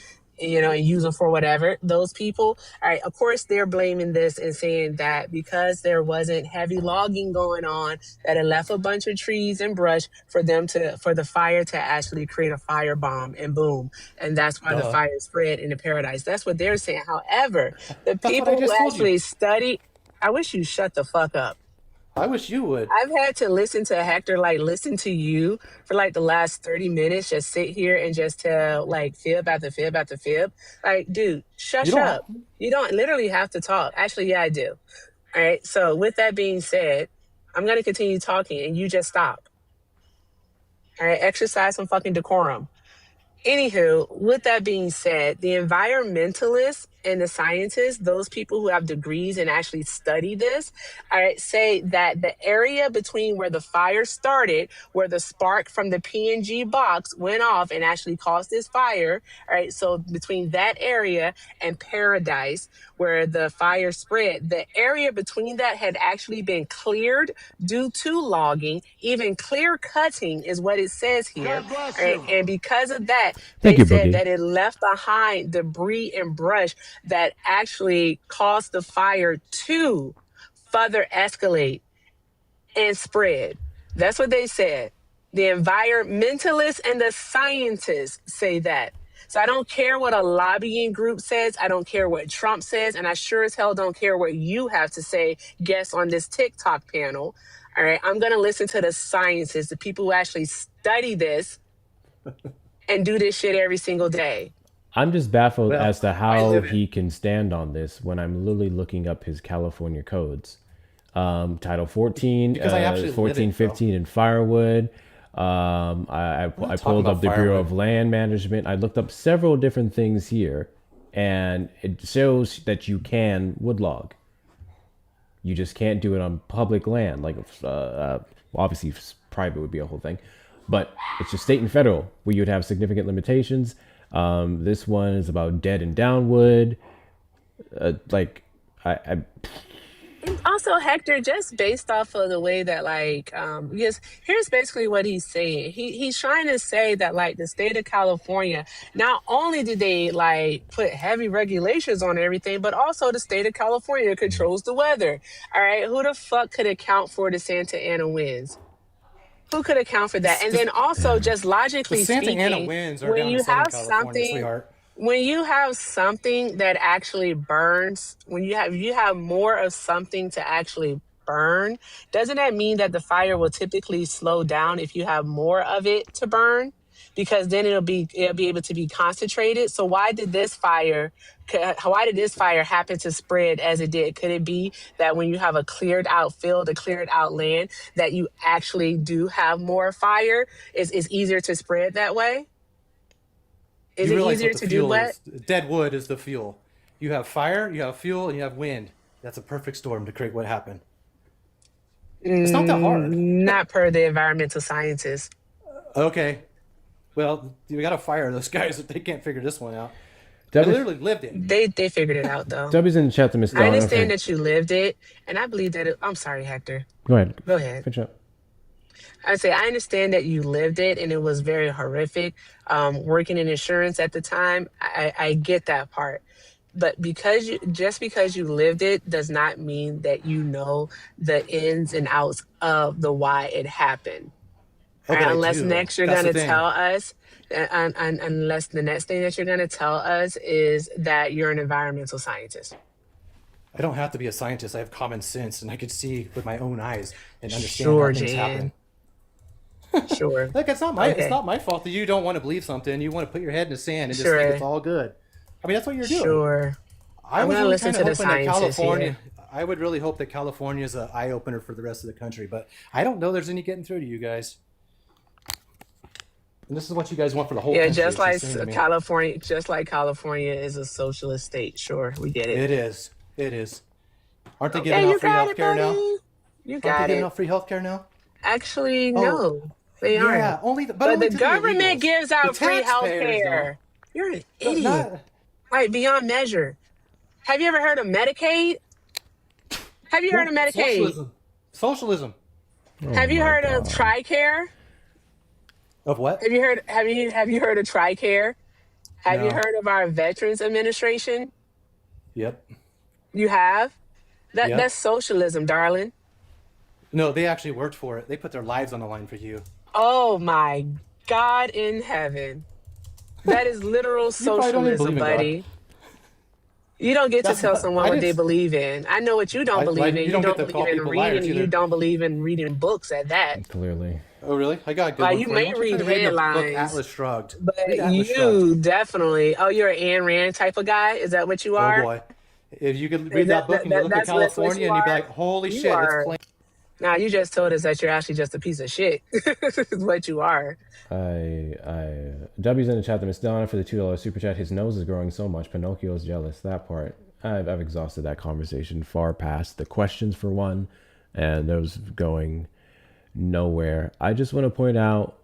and use them for whatever, those people, all right, of course, they're blaming this and saying that because there wasn't heavy logging going on, that it left a bunch of trees and brush for the fire to actually create a fire bomb and boom. And that's why the Duh. fire spread into paradise. That's what they're saying. However, the That's what I people who just told you. actually study, I wish you shut the fuck up. I wish you would. I've had to listen to Hector, listen to you for the last 30 minutes, just sit here and just tell fib after fib after fib. Dude, shush up. You don't literally have to talk. Actually, yeah, I do. All right. So with that being said, I'm going to continue talking and you just stop. All right. Exercise some fucking decorum. Anywho, with that being said, the environmentalists and the scientists, those people who have degrees and actually study this, all right, say that the area between where the fire started, where the spark from the PNG box went off and actually caused this fire, all right, so between that area and Paradise, where the fire spread, the area between that had actually been cleared due to logging, even clear cutting is what it says here. All right, and because of that, Thank they you, said Boogie. that it left behind debris and brush that actually caused the fire to further escalate and spread. That's what they said. The environmentalists and the scientists say that. So I don't care what a lobbying group says. I don't care what Trump says. And I sure as hell don't care what you have to say, guests on this TikTok panel. All right. I'm going to listen to the scientists, the people who actually study this and do this shit every single day. I'm just baffled Well, as to I how live it. he can stand on this when I'm literally looking up his California codes. Title 14, Because I actually live 14, it, bro. 15 in firewood. I talking pulled about up the Bureau firewood. of Land Management. I looked up several different things here, and it shows that you can woodlog. You just can't do it on public land. Obviously, private would be a whole thing, but it's just state and federal where you would have significant limitations. This one is about dead and down wood. Also, Hector, just based off of the way that, because here's basically what he's saying. He's trying to say that, the state of California, not only did they, put heavy regulations on everything, but also the state of California controls the weather. All right, who the fuck could account for the Santa Ana winds? Who could account for that? And then also, just The logically Santa speaking, Ana winds are when down in you Southern have California, something sweetheart. when you have something that actually burns, when you have more of something to actually burn, doesn't that mean that the fire will typically slow down if you have more of it to burn? Because then it'll be able to be concentrated. So why did this fire happen to spread as it did? Could it be that when you have a cleared out field, a cleared out land, that you actually do have more fire? Is easier to spread that way? Is You it realize easier what the to do fuel what? is? Dead wood is the fuel. You have fire, you have fuel, and you have wind. That's a perfect storm to create what happened. It's not that hard. Not per the environmental scientists. Okay. Well, we got to fire those guys if they can't figure this one out. I That is- literally lived it. They figured it out though. W's in the chat to Miss I Donna. understand that you lived it, and I believe that. I'm sorry, Hector. Go ahead. Go ahead. Finish up. I say I understand that you lived it, and it was very horrific. Working in insurance at the time, I get that part. But because you lived it does not mean that you know the ins and outs of the why it happened. Okay, Right? Unless too. next you're That's going the to thing. tell us, unless the next thing that you're going to tell us is that you're an environmental scientist. I don't have to be a scientist. I have common sense, and I could see with my own eyes and understand Sure, how things happen. Jan. Sure. Like it's not my Okay. it's not my fault that you don't want to believe something. You want to put your head in the sand and just Sure. think it's all good. I mean, that's what you're doing. Sure. I I'm was gonna really listen kind to of the hoping that scientists California. here. I would really hope that California is an eye opener for the rest of the country, but I don't know there's any getting through to you guys. And this is what you guys want for the whole Yeah, country. just like it's insane to me. California is a socialist state. Sure, we get it. It is. It is. Aren't they Okay, giving you out free got it, healthcare now? buddy. You Aren't got they giving it. out free healthcare now? Actually, Oh, no, they yeah, aren't. only the, but But only the to government the illegals. gives out The free health taxpayers care. You're an don't. idiot. Not- Like beyond measure. Have you ever heard of Medicaid? Have you heard of Medicaid? Socialism. Socialism. Have you heard of TRICARE? Of what? Have you heard of TRICARE? Have you No. heard of our Veterans Administration? Yep. You have? Yep. That's socialism, darling. No, they actually worked for it. They put their lives on the line for you. Oh my God in heaven. That is literal You probably don't even socialism, believe in God. buddy. You don't get to That's tell not, someone I what they didn't. believe in. I know what you don't believe in. You You don't get don't to believe call in people reading, liars and you either. don't believe in reading books at that. Clearly. Oh, really? I got a good Like, one you for you. may Why don't you read try reading the book headlines, Atlas Shrugged? but Read Atlas Shrugged. you definitely, oh, you're an Ayn Rand type of guy? Is that what you Oh are? boy. If you could read that book and you look at That's what California you and you'd be are? like, holy You shit, it's are. plain. Now, you just told us that you're actually just a piece of shit. Is what you are. W's in the chat to Miss Donna for the $2 super chat. His nose is growing so much. Pinocchio's jealous. That part. I've exhausted that conversation far past the questions for one, and those going nowhere. I just want to point out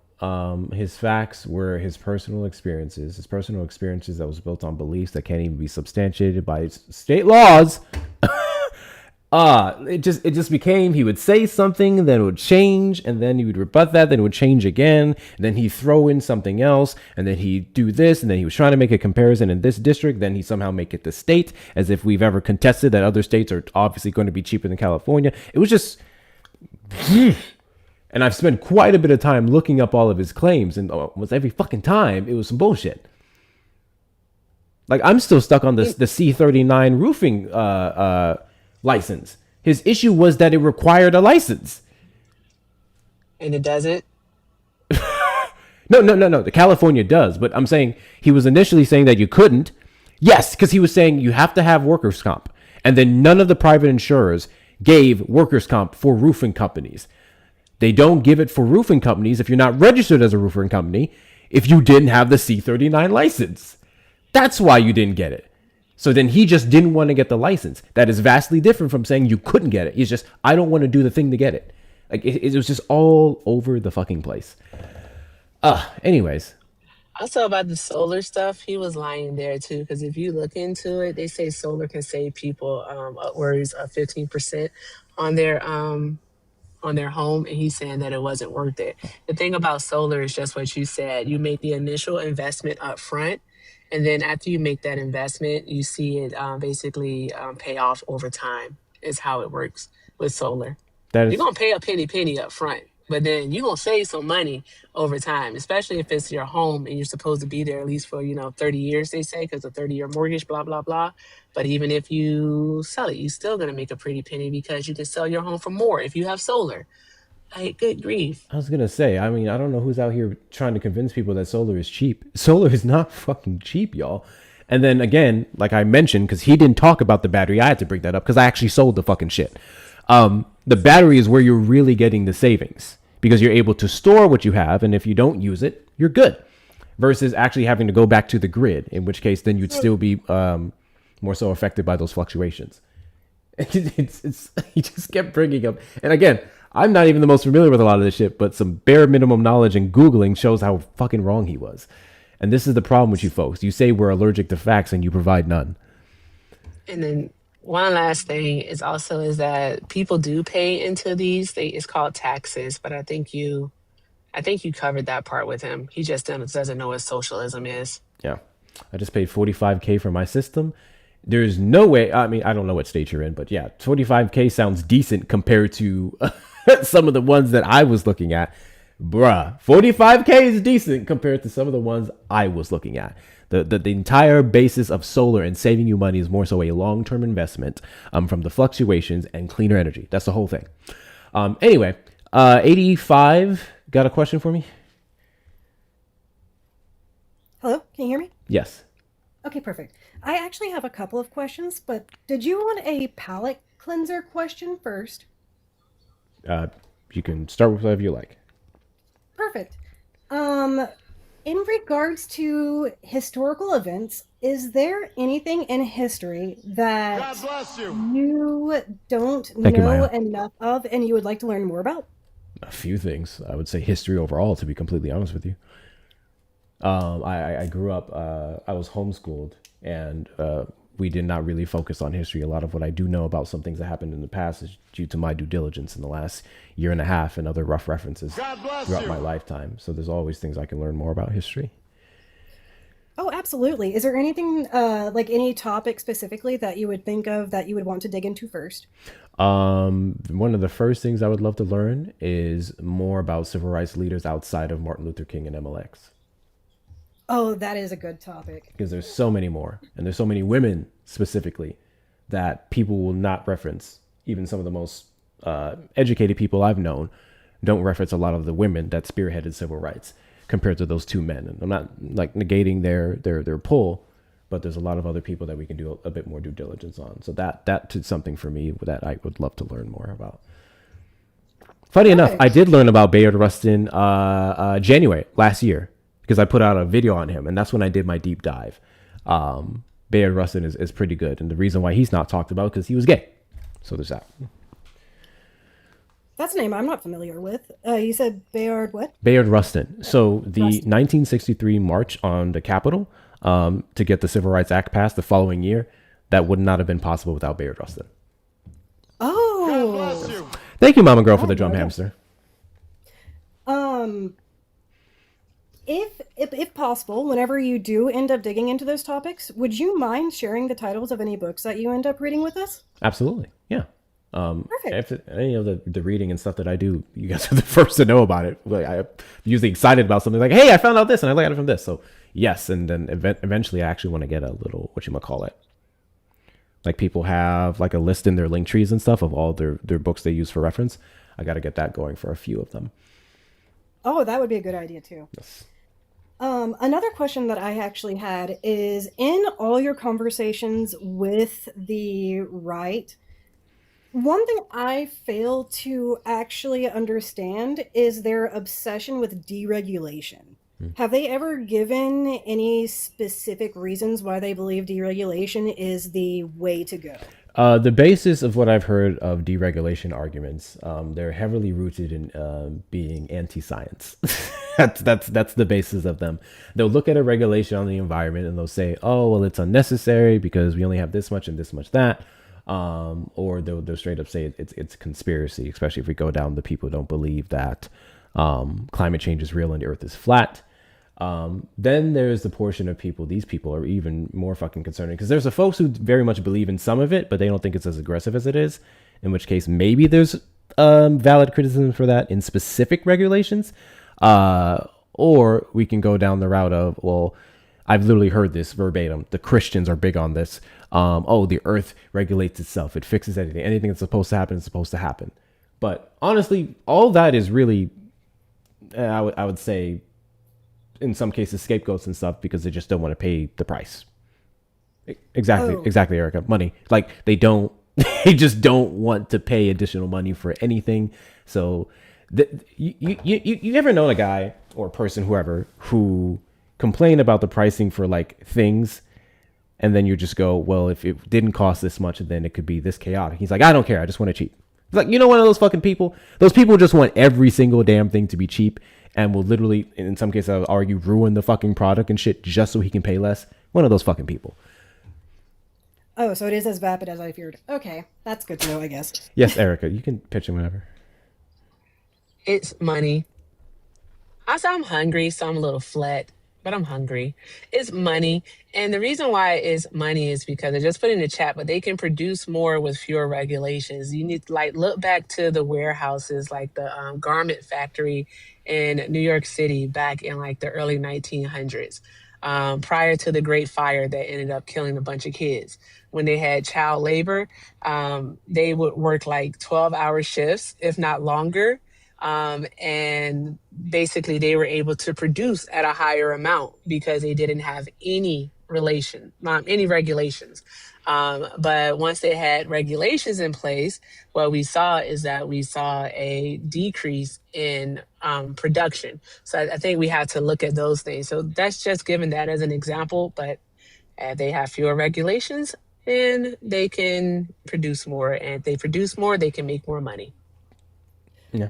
his facts were his personal experiences that was built on beliefs that can't even be substantiated by state laws. It just became, he would say something, then it would change, and then he would rebut that, then it would change again, and then he'd throw in something else, and then he'd do this, and then he was trying to make a comparison in this district, then he somehow make it the state, as if we've ever contested that other states are obviously going to be cheaper than California. It was just... And I've spent quite a bit of time looking up all of his claims, and almost every fucking time, it was some bullshit. Like, I'm still stuck on the C39 roofing license. His issue was that it required a license. And it doesn't? No. The California does, but I'm saying he was initially saying that you couldn't. Yes, because he was saying you have to have workers' comp. And then none of the private insurers gave workers' comp for roofing companies. They don't give it for roofing companies if you're not registered as a roofing company if you didn't have the C39 license. That's why you didn't get it. So then he just didn't want to get the license. That is vastly different from saying you couldn't get it. He's just, I don't want to do the thing to get it. Like, it was just all over the fucking place. Anyways. Also about the solar stuff, he was lying there too. Because if you look into it, they say solar can save people upwards of 15% on their home, and he's saying that it wasn't worth it. The thing about solar is just what you said. You make the initial investment up front, and then after you make that investment, you see it basically pay off over time is how it works with solar. You're going to pay a penny up front, but then you're going to save some money over time, especially if it's your home and you're supposed to be there at least for, 30 years, they say, because a 30-year mortgage, blah, blah, blah. But even if you sell it, you're still going to make a pretty penny because you can sell your home for more if you have solar. Like, good grief. I was going to say, I mean, I don't know who's out here trying to convince people that solar is cheap. Solar is not fucking cheap, y'all. And then again, like I mentioned, because he didn't talk about the battery, I had to bring that up because I actually sold the fucking shit. The battery is where you're really getting the savings because you're able to store what you have. And if you don't use it, you're good versus actually having to go back to the grid, in which case then you'd still be more so affected by those fluctuations. It's he just kept bringing up. And again, I'm not even the most familiar with a lot of this shit, but some bare minimum knowledge and Googling shows how fucking wrong he was. And this is the problem with you folks. You say we're allergic to facts and you provide none. And then one last thing is that people do pay into these. It's called taxes, but I think you covered that part with him. He just doesn't know what socialism is. Yeah. I just paid $45K for my system. There's no way. I mean, I don't know what state you're in, but yeah, $45K sounds decent compared to some of the ones that I was looking at. Bruh, $45K is decent compared to some of the ones I was looking at. The entire basis of solar and saving you money is more so a long-term investment from the fluctuations and cleaner energy. That's the whole thing. Anyway, 85 got a question for me? Hello, can you hear me? Yes. Okay, perfect. I actually have a couple of questions, but did you want a palate cleanser question first? You can start with whatever you like. Perfect. In regards to historical events, is there anything in history that you don't Thank you, know Maya. enough of and you would like to learn more about? A few things. I would say history overall, to be completely honest with you. I grew up, I was homeschooled, and we did not really focus on history. A lot of what I do know about some things that happened in the past is due to my due diligence in the last year and a half and other rough references throughout my lifetime. So there's always things I can learn more about history. Oh, absolutely. Is there anything, like any topic specifically that you would think of that you would want to dig into first? One of the first things I would love to learn is more about civil rights leaders outside of Martin Luther King and MLX. Oh, that is a good topic. Because there's so many more, and there's so many women specifically that people will not reference. Even some of the most educated people I've known don't reference a lot of the women that spearheaded civil rights compared to those two men. And I'm not like negating their pull, but there's a lot of other people that we can do a bit more due diligence on. So that's something for me that I would love to learn more about. Funny enough, I did learn about Bayard Rustin January last year because I put out a video on him, and that's when I did my deep dive. Bayard Rustin is pretty good, and the reason why he's not talked about because he was gay. So there's that. That's a name I'm not familiar with. You said Bayard what? Bayard Rustin. So the 1963 march on the Capitol to get the Civil Rights Act passed the following year, that would not have been possible without Bayard Rustin. Oh. Thank you, Mama Girl, for the drum hamster. If possible, whenever you do end up digging into those topics, would you mind sharing the titles of any books that you end up reading with us? Absolutely. Yeah. Perfect. If any of the reading and stuff that I do, you guys are the first to know about it. Like, I'm usually excited about something like, hey, I found out this and I got it from this. So yes. And then eventually I actually want to get a little, whatchamacallit. Like people have like a list in their link trees and stuff of all their books they use for reference. I got to get that going for a few of them. Oh, that would be a good idea too. Yes. Another question that I actually had is, in all your conversations with the right, one thing I fail to actually understand is their obsession with deregulation. Have they ever given any specific reasons why they believe deregulation is the way to go? The basis of what I've heard of deregulation arguments, they're heavily rooted in being anti-science. that's the basis of them. They'll look at a regulation on the environment and they'll say, oh, well, it's unnecessary because we only have this much and this much that. Or they'll straight up say it's conspiracy, especially if we go down the people who don't believe that climate change is real and the earth is flat. Then there's the portion of people, these people are even more fucking concerning because there's the folks who very much believe in some of it, but they don't think it's as aggressive as it is, in which case maybe there's valid criticism for that in specific regulations. Or we can go down the route of, well, I've literally heard this verbatim. The Christians are big on this. Oh, the earth regulates itself. It fixes anything. Anything that's supposed to happen is supposed to happen. But honestly, all that is really, I would say, in some cases, scapegoats and stuff because they just don't want to pay the price. Exactly, Erica. Money. Like they just don't want to pay additional money for anything. So you ever known a guy or a person, whoever, who complain about the pricing for like things, and then you just go, well, if it didn't cost this much, then it could be this chaotic. He's like, I don't care. I just want it cheap. It's like, one of those fucking people. Those people just want every single damn thing to be cheap and will literally, in some cases, I would argue, ruin the fucking product and shit just so he can pay less. One of those fucking people. Oh, so it is as vapid as I feared. Okay, that's good to know, I guess. Yes, Erica, you can pitch him whenever. It's money. I'm hungry, so I'm a little flat, but I'm hungry. It's money. And the reason why it's money is because I just put in the chat, but they can produce more with fewer regulations. You need to look back to the warehouses, like the garment factory in New York City back in the early 1900s, prior to the Great Fire that ended up killing a bunch of kids. When they had child labor, they would work 12-hour shifts, if not longer. And basically they were able to produce at a higher amount because they didn't have any regulations. But once they had regulations in place, what we saw is that we saw a decrease in production. So I think we have to look at those things. So that's just giving that as an example, but they have fewer regulations and they can produce more. And if they produce more, they can make more money. Yeah.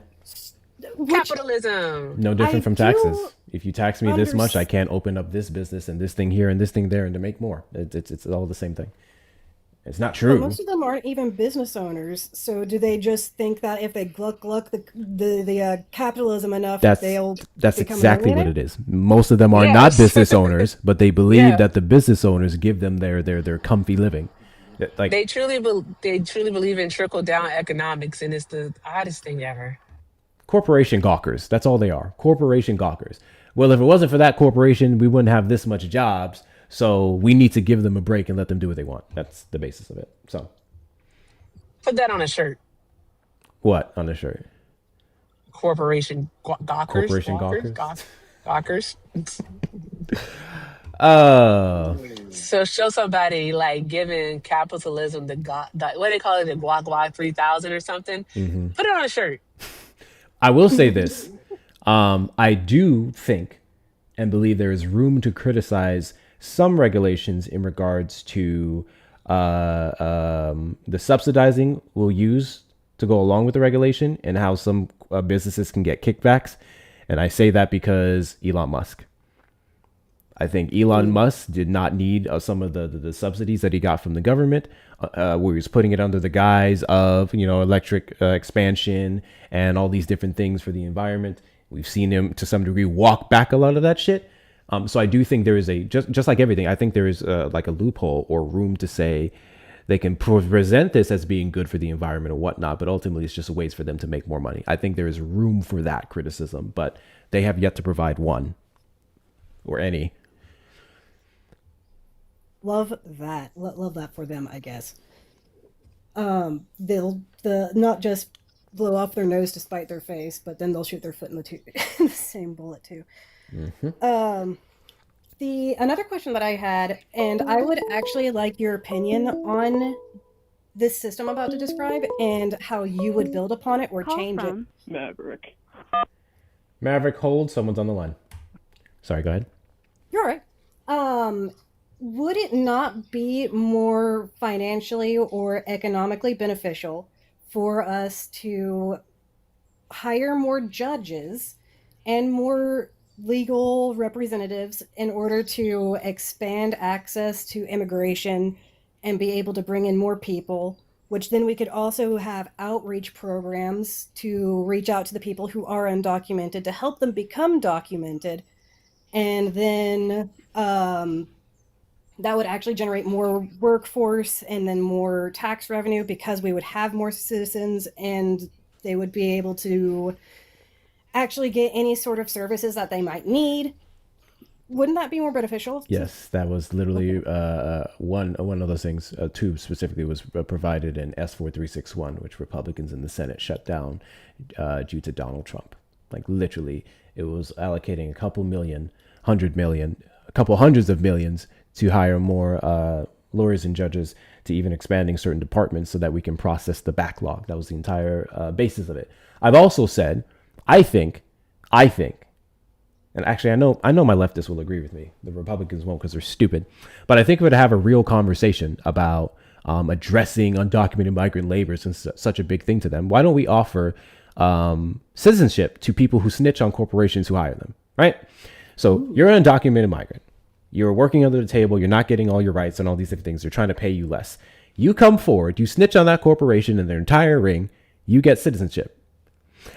Capitalism. No different from taxes. If you tax me this much, I can't open up this business and this thing here and this thing there and to make more. It's all the same thing. It's not But true. most of them aren't even business owners. So do they just think that if they gluck the capitalism enough, they'll That's become a exactly what millionaire? it is. Most of them are not Yes. business owners, but they believe Yeah. that the business owners give them their comfy living. Like They truly believe in trickle down economics, and it's the oddest thing ever. corporation gawkers. That's all they are. Corporation gawkers. Well, if it wasn't for that corporation, we wouldn't have this much jobs. So we need to give them a break and let them do what they want. That's the basis of it. So Put that on a shirt. what on the shirt? Corporation gawkers, Corporation walkers, gawkers. gawkers. Uh, So show somebody like giving capitalism the what do they call it, the guac 3000 or something. mhm. Put it on a shirt. I will say this. I do think and believe there is room to criticize some regulations in regards to the subsidizing we'll use to go along with the regulation and how some businesses can get kickbacks. And I say that because Elon Musk. I think Elon Musk did not need some of the subsidies that he got from the government, where he was putting it under the guise of, electric expansion and all these different things for the environment. We've seen him to some degree walk back a lot of that shit. So I do think there is just like everything, I think there is like a loophole or room to say they can present this as being good for the environment or whatnot, but ultimately it's just ways for them to make more money. I think there is room for that criticism, but they have yet to provide one or any. Love that. Love that for them, I guess. They'll not just blow off their nose to spite their face, but then they'll shoot their foot in the same bullet too. Mm-hmm. The another question that I had, and I would actually like your opinion on this system I'm about to describe and how you would build upon it or change it. Maverick. Maverick, hold. Someone's on the line. Sorry, go ahead. You're all right. Would it not be more financially or economically beneficial for us to hire more judges and more legal representatives in order to expand access to immigration and be able to bring in more people, which then we could also have outreach programs to reach out to the people who are undocumented to help them become documented, and then that would actually generate more workforce and then more tax revenue because we would have more citizens and they would be able to actually get any sort of services that they might need. Wouldn't that be more beneficial? Yes, that was literally one of those things. Two specifically was provided in S4361, which Republicans in the Senate shut down due to Donald Trump. Like literally, it was allocating a couple million, 100 million, a couple hundreds of millions to hire more lawyers and judges, to even expanding certain departments so that we can process the backlog. That was the entire basis of it. I've also said, I think, and actually I know my leftists will agree with me. The Republicans won't because they're stupid. But I think we would have a real conversation about addressing undocumented migrant labor, since it's such a big thing to them. Why don't we offer citizenship to people who snitch on corporations who hire them, right? So you're an undocumented migrant. You're working under the table. You're not getting all your rights and all these different things. They're trying to pay you less. You come forward, you snitch on that corporation and their entire ring, you get citizenship.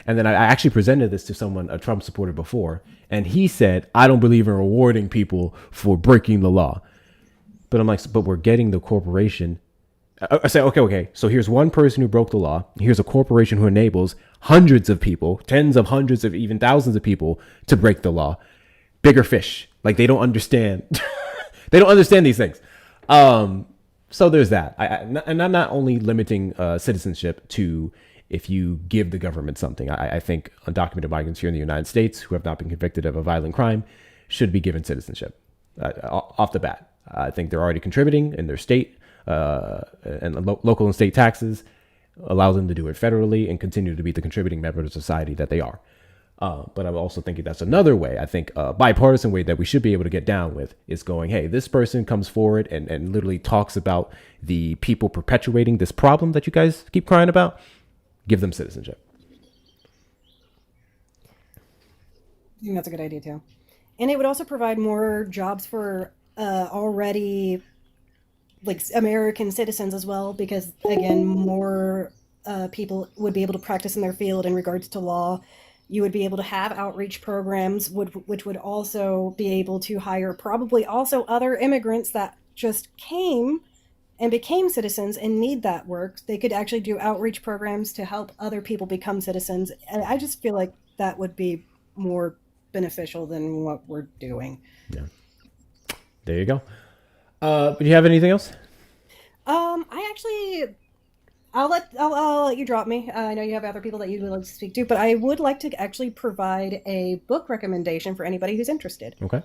And then I actually presented this to someone, a Trump supporter before, and he said, I don't believe in rewarding people for breaking the law. But I'm like, but we're getting the corporation. I say, okay. So here's one person who broke the law. Here's a corporation who enables hundreds of people, tens of hundreds of even thousands of people to break the law. Bigger fish. Like they don't understand. They don't understand these things. So there's that. And I'm not only limiting citizenship to if you give the government something. I think undocumented migrants here in the United States who have not been convicted of a violent crime should be given citizenship off the bat. I think they're already contributing in their state and local and state taxes, allows them to do it federally and continue to be the contributing member of society that they are. But I'm also thinking that's another way. I think a bipartisan way that we should be able to get down with is going, hey, this person comes forward and literally talks about the people perpetuating this problem that you guys keep crying about. Give them citizenship. I think that's a good idea too. And it would also provide more jobs for already like American citizens as well, because again, more people would be able to practice in their field in regards to law. You would be able to have outreach programs, which would also be able to hire probably also other immigrants that just came and became citizens and need that work. They could actually do outreach programs to help other people become citizens. And I just feel like that would be more beneficial than what we're doing. Yeah. There you go. Do you have anything else? I'll let you drop me. I know you have other people that you would like to speak to, but I would like to actually provide a book recommendation for anybody who's interested. Okay.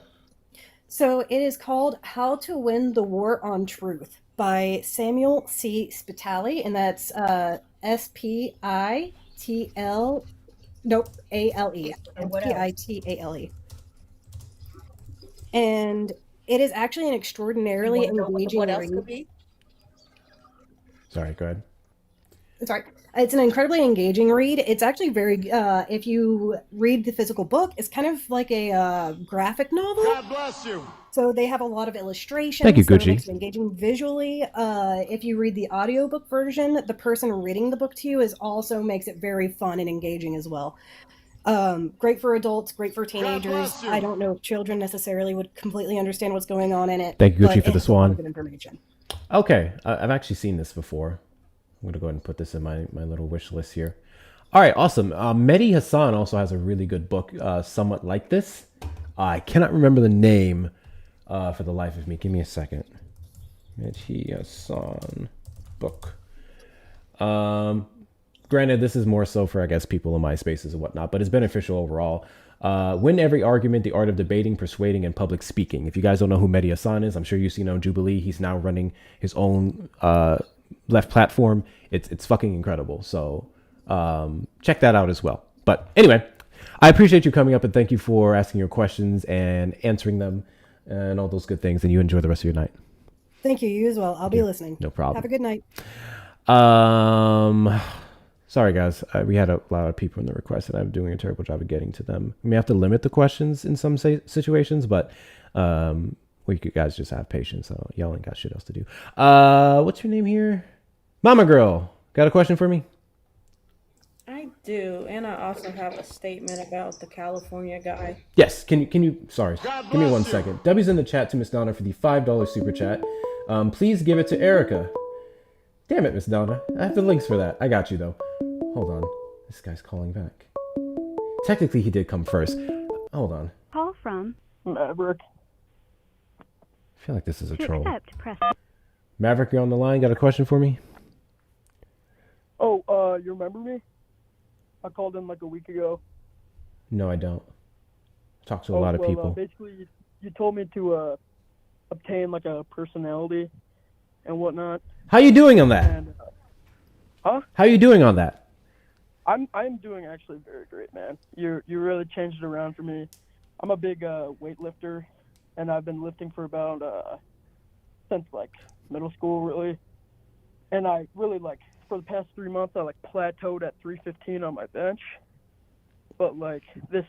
So it is called How to Win the War on Truth by Samuel C. Spitali, and that's S-P-I-T-L, nope, A-L-E. S-P-I-T-A-L-E. And it is actually an extraordinarily engaging read. Sorry, go ahead. Sorry. It's an incredibly engaging read. It's actually very, if you read the physical book, it's kind of like a graphic novel. God bless you. So they have a lot of illustrations. Thank you, so it Gucci. makes it engaging visually. If you read the audiobook version, the person reading the book to you also makes it very fun and engaging as well. Great for adults, great for teenagers. I don't know if children necessarily would completely understand what's going on in it. Thank you, Gucci, but for the it's a lot of swan. good information. Okay, I've actually seen this before. I'm gonna go ahead and put this in my little wish list here. All right, awesome. Mehdi Hassan also has a really good book, somewhat like this. I cannot remember the name for the life of me. Give me a second. Mehdi Hassan book. Granted, this is more so for, I guess, people in my spaces and whatnot, but it's beneficial overall. Win every argument, the art of debating, persuading, and public speaking. If you guys don't know who Mehdi Hassan is, I'm sure you've seen on Jubilee. He's now running his own left platform. It's fucking incredible. So check that out as well. But anyway, I appreciate you coming up, and thank you for asking your questions and answering them and all those good things. And you enjoy the rest of your night. Thank you. You as well. I'll be listening. No problem. Have a good night. Sorry, guys. We had a lot of people in the request, and I'm doing a terrible job of getting to them. We may have to limit the questions in some situations, but we could guys just have patience. So y'all ain't got shit else to do. What's your name here? Mama Girl. Got a question for me? I do, and I also have a statement about the California guy. Yes. Can you? Sorry. Give me 1 second. Debbie's in the chat to Miss Donna for the $5 super chat. Please give it to Erica. Damn it, Miss Donna. I have the links for that. I got you though. Hold on. This guy's calling back. Technically, he did come first. Hold on. Call from Maverick. I feel like this is a to troll. accept, press. Maverick, you're on the line. Got a question for me? Oh, you remember me? I called in like a week ago. No, I don't. Talk to a lot of people. Basically, you told me to obtain like a personality and whatnot. How you doing on that? And, huh? How you doing on that? I'm doing actually very great, man. You really changed it around for me. I'm a big weightlifter, and I've been lifting for about since like middle school, really. And I really for the past 3 months, I plateaued at 315 on my bench. But this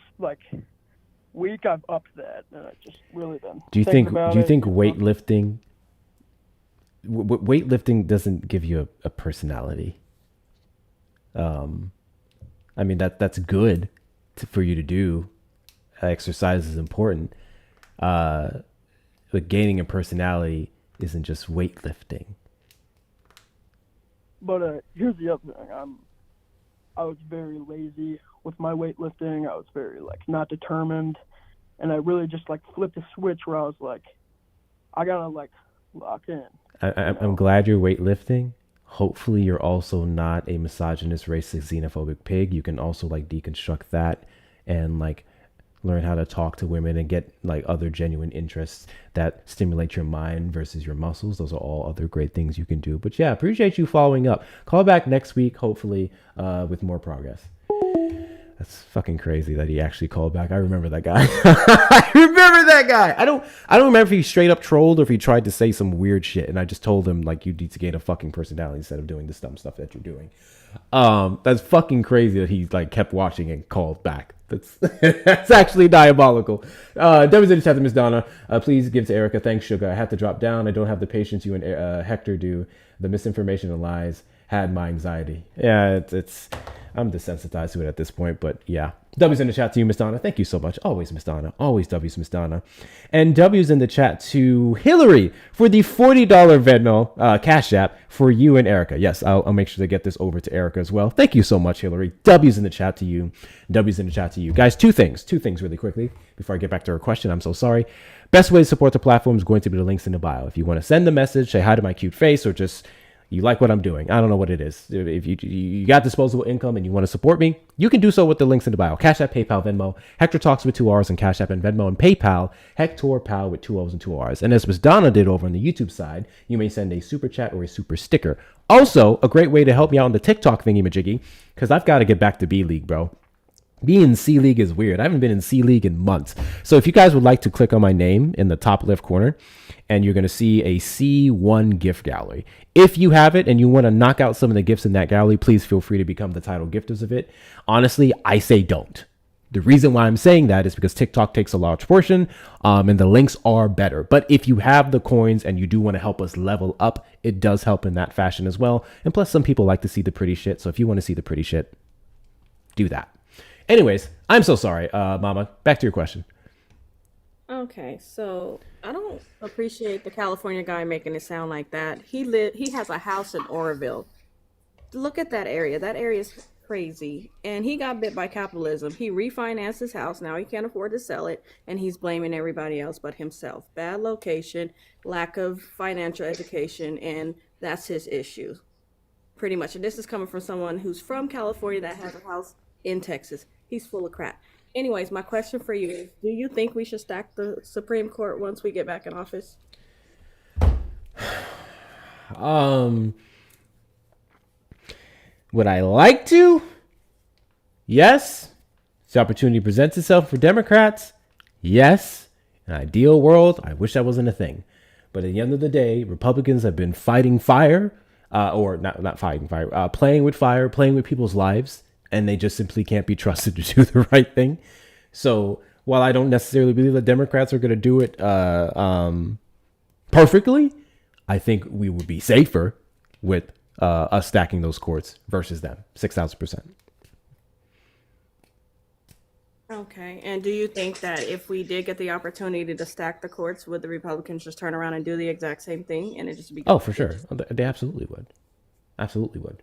week, I've upped that, and I just really been. Do you think weightlifting? Weightlifting doesn't give you a personality. I mean that's good for you to do. Exercise is important, but gaining a personality isn't just weightlifting. But here's the other thing. I was very lazy with my weightlifting. I was very not determined, and I really just flipped a switch where I was like, I gotta lock in. I'm glad you're weightlifting. Hopefully you're also not a misogynist, racist, xenophobic pig. You can also deconstruct that and learn how to talk to women and get other genuine interests that stimulate your mind versus your muscles. Those are all other great things you can do. But yeah, appreciate you following up. Call back next week, hopefully, with more progress. That's fucking crazy that he actually called back. I remember that guy. I remember that guy. I don't remember if he straight up trolled or if he tried to say some weird shit. And I just told him, like, you need to gain a fucking personality instead of doing this dumb stuff that you're doing. That's fucking crazy that he like kept watching and called back. That's actually diabolical. W's in the chat to Miss Donna. Please give to Erica. Thanks, Sugar. I have to drop down. I don't have the patience you and Hector do. The misinformation and lies had my anxiety. Yeah, it's I'm desensitized to it at this point, but yeah. W's in the chat to you, Miss Donna. Thank you so much. Always, Miss Donna. Always W's, Miss Donna. And W's in the chat to Hillary for the $40 Venmo Cash App for you and Erica. Yes, I'll make sure to get this over to Erica as well. Thank you so much, Hillary. W's in the chat to you. W's in the chat to you. Guys, two things really quickly before I get back to her question. I'm so sorry. Best way to support the platform is going to be the links in the bio. If you want to send a message, say hi to my cute face, or just you like what I'm doing. I don't know what it is. If you got disposable income and you want to support me, you can do so with the links in the bio. Cash App, PayPal, Venmo. Hector Talks with 2 R's and Cash App and Venmo, and PayPal, Hector Pal with 2 O's and 2 R's. And as Ms. Donna did over on the YouTube side, you may send a super chat or a super sticker. Also, a great way to help me out on the TikTok thingy-majiggy, because I've got to get back to B-League, bro. Being in C League is weird. I haven't been in C League in months. So if you guys would like to click on my name in the top left corner, and you're going to see a C1 gift gallery. If you have it and you want to knock out some of the gifts in that gallery, please feel free to become the title gifters of it. Honestly, I say don't. The reason why I'm saying that is because TikTok takes a large portion, and the links are better. But if you have the coins and you do want to help us level up, it does help in that fashion as well. And plus, some people like to see the pretty shit. So if you want to see the pretty shit, do that. Anyways, I'm so sorry, Mama. Back to your question. Okay, so I don't appreciate the California guy making it sound like that. He has a house in Oroville. Look at that area. That area is crazy. And he got bit by capitalism. He refinanced his house. Now he can't afford to sell it, and he's blaming everybody else but himself. Bad location, lack of financial education, and that's his issue. Pretty much. And this is coming from someone who's from California that has a house in Texas. He's full of crap. Anyways, my question for you is, do you think we should stack the Supreme Court once we get back in office? Would I like to? Yes. If the opportunity presents itself for Democrats, yes. In an ideal world, I wish that wasn't a thing. But at the end of the day, Republicans have been fighting fire, or not fighting fire, playing with fire, playing with people's lives, and they just simply can't be trusted to do the right thing. So while I don't necessarily believe that Democrats are going to do it perfectly, I think we would be safer with us stacking those courts versus them, 6,000%. Okay, and do you think that if we did get the opportunity to stack the courts, would the Republicans just turn around and do the exact same thing, and it just be? Oh, for sure, they absolutely would, absolutely would.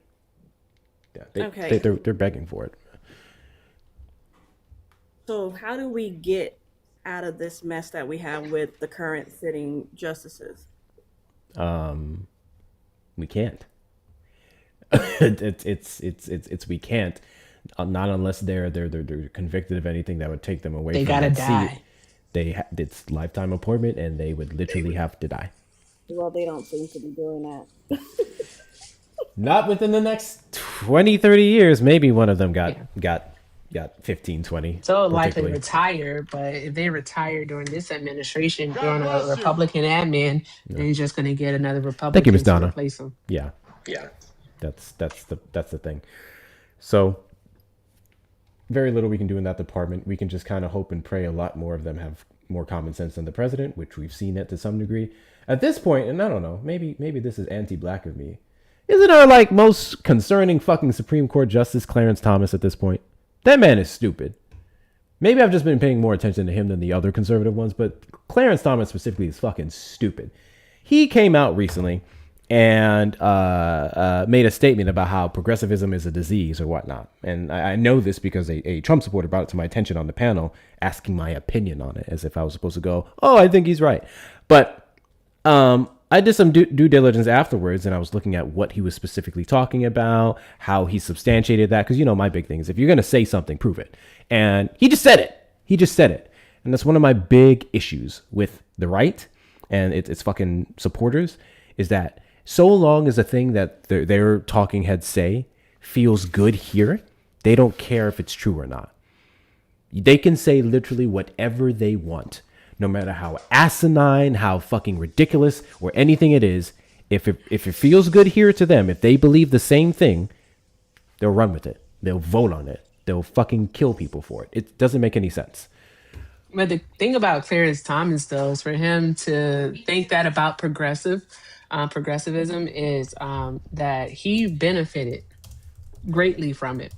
Yeah, okay. They're begging for it. So how do we get out of this mess that we have with the current sitting justices? We can't. It's we can't. Not unless they're convicted of anything that would take them away. They from gotta that die. Seat. It's lifetime appointment, and they would literally have to die. Well, they don't seem to be doing that. Not within the next 20, 30 years. Maybe one of them got 15, 20. So likely retire, but if they retire during this administration, during a Republican admin, then you're just going to get another Republican Thank you, Ms. to Donna. replace them. Yeah. That's the thing. So very little we can do in that department. We can just kind of hope and pray a lot more of them have more common sense than the president, which we've seen it to some degree. At this point, and I don't know, maybe this is anti-black of me. Isn't our like most concerning fucking Supreme Court Justice Clarence Thomas at this point? That man is stupid. Maybe I've just been paying more attention to him than the other conservative ones, but Clarence Thomas specifically is fucking stupid. He came out recently and made a statement about how progressivism is a disease or whatnot. And I know this because a Trump supporter brought it to my attention on the panel, asking my opinion on it, as if I was supposed to go, oh, I think he's right. But I did some due diligence afterwards, and I was looking at what he was specifically talking about, how he substantiated that. Because, my big thing is if you're going to say something, prove it. And he just said it. And that's one of my big issues with the right and its fucking supporters, is that so long as a thing that their talking heads say feels good here, they don't care if it's true or not. They can say literally whatever they want. no matter how asinine, how fucking ridiculous, or anything it is, if it feels good here to them, if they believe the same thing, they'll run with it. They'll vote on it. They'll fucking kill people for it. It doesn't make any sense. But the thing about Clarence Thomas, though, is for him to think that about progressivism is that he benefited greatly from it.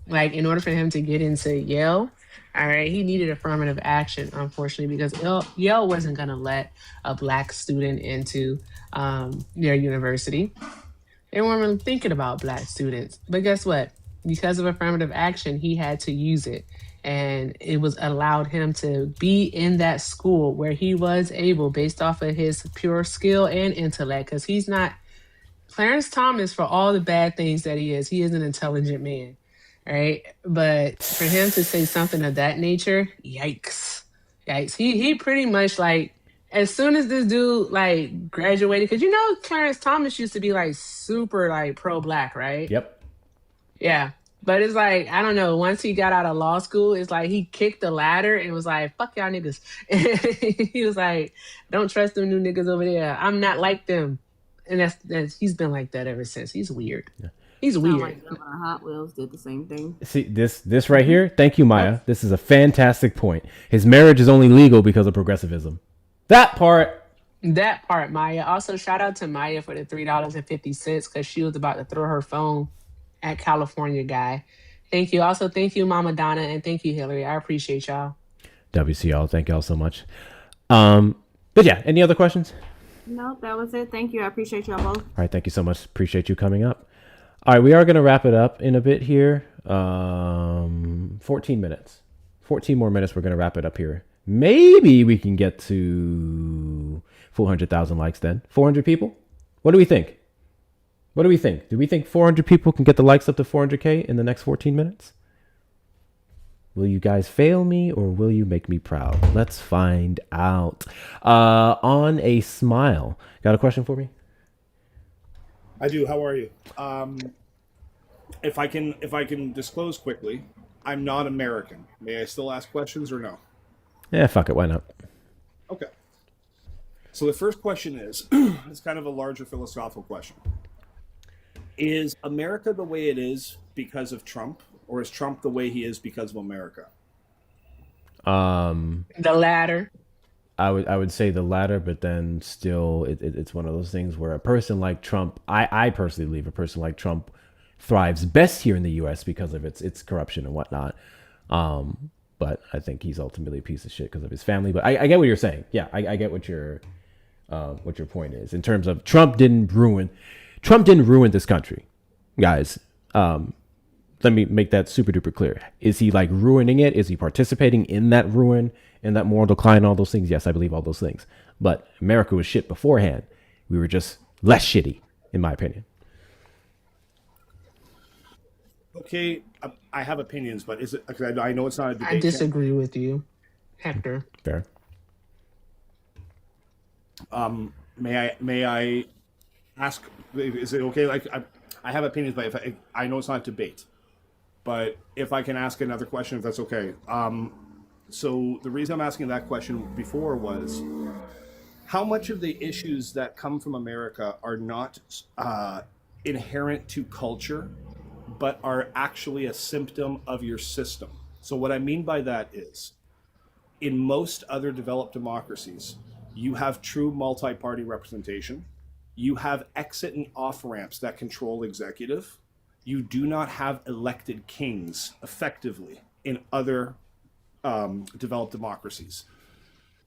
Like, in order for him to get into Yale, all right, he needed affirmative action, unfortunately, because Yale wasn't going to let a Black student into their university. They weren't really thinking about Black students. But guess what? Because of affirmative action, he had to use it. And it was allowed him to be in that school where he was able, based off of his pure skill and intellect, because he's not Clarence Thomas, for all the bad things that he is an intelligent man, right? But for him to say something of that nature, yikes. He pretty much, like, as soon as this dude like graduated, because Clarence Thomas used to be like super like pro-Black, right? Yep. Yeah. But it's like, I don't know, once he got out of law school, it's like he kicked the ladder and was like, fuck y'all niggas. He was like, don't trust them new niggas over there. I'm not like them. And that's he's been like that ever since. He's weird. Yeah. He's weird. Like Hot Wheels did the same thing. See, this right here, thank you, Maya. This is a fantastic point. His marriage is only legal because of progressivism. That part, Maya. Also, shout out to Maya for the $3.50 because she was about to throw her phone at California guy. Thank you. Also, thank you, Mama Donna, and thank you, Hillary. I appreciate y'all. WCL, thank y'all so much. But yeah, any other questions? No, that was it. Thank you. I appreciate y'all both. All right, thank you so much. Appreciate you coming up. All right, we are going to wrap it up in a bit here. 14 minutes. 14 more minutes, we're going to wrap it up here. Maybe we can get to 400,000 likes then. 400 people? What do we think? What do we think? Do we think 400 people can get the likes up to 400K in the next 14 minutes? Will you guys fail me or will you make me proud? Let's find out. On a smile. Got a question for me? I do. How are you? If I can disclose quickly, I'm not American. May I still ask questions or no? Yeah, fuck it. Why not? Okay. So the first question is, it's kind of a larger philosophical question. Is America the way it is because of Trump, or is Trump the way he is because of America? The latter. I would say the latter, but then still it's one of those things where a person like Trump, I personally believe a person like Trump thrives best here in the US because of its corruption and whatnot. But I think he's ultimately a piece of shit because of his family. But I get what you're saying. Yeah, I get what your point is in terms of Trump didn't ruin this country, guys. Let me make that super duper clear. Is he like ruining it? Is he participating in that ruin and that moral decline, all those things? Yes, I believe all those things. But America was shit beforehand. We were just less shitty, in my opinion. Okay, I have opinions, but is it? I know it's not a debate. I disagree with you, Hector. Fair. May I ask? Is it okay? Like I have opinions, but if I know it's not a debate. But if I can ask another question, if that's okay. So the reason I'm asking that question before was, how much of the issues that come from America are not inherent to culture, but are actually a symptom of your system? So what I mean by that is, in most other developed democracies, you have true multi-party representation. You have exit and off ramps that control executive. You do not have elected kings effectively in other developed democracies.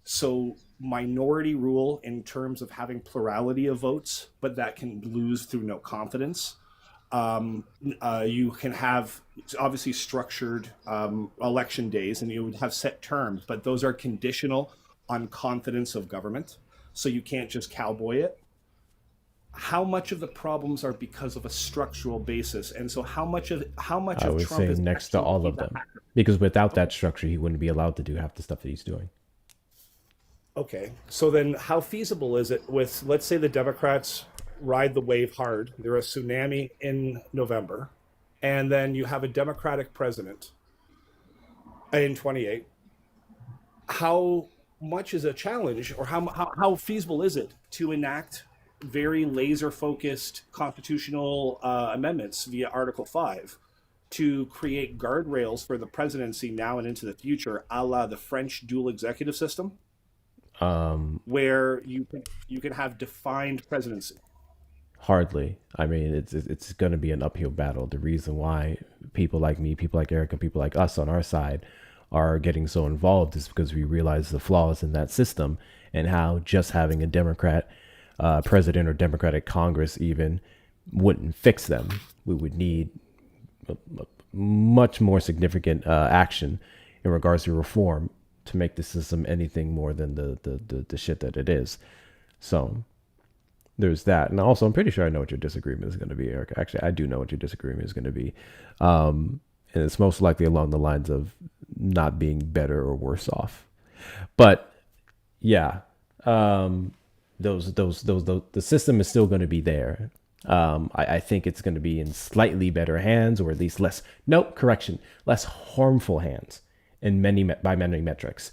So minority rule in terms of having plurality of votes, but that can lose through no confidence. You can have obviously structured election days, and you would have set terms, but those are conditional on confidence of government. So you can't just cowboy it. How much of the problems are because of a structural basis, and so how much of I would Trump say is next to all of them, because without that structure, he wouldn't be allowed to do half the stuff that he's doing. Okay, so then how feasible is it with, let's say the Democrats ride the wave hard, they're a tsunami in November, and then you have a Democratic president in 28. How much is a challenge, or how feasible is it to enact very laser focused constitutional amendments via Article 5 to create guardrails for the presidency now and into the future, a la the French dual executive system, where you can have defined presidency? Hardly. I mean, it's going to be an uphill battle. The reason why people like me, people like Erica, people like us on our side are getting so involved is because we realize the flaws in that system and how just having a Democrat president or Democratic Congress even wouldn't fix them. We would need much more significant action in regards to reform to make the system anything more than the shit that it is. So there's that. And also, I'm pretty sure I know what your disagreement is going to be, Erica. Actually, I do know what your disagreement is going to be. And it's most likely along the lines of not being better or worse off. But yeah, the system is still going to be there. I think it's going to be in slightly better hands, or at least less harmful hands by many metrics.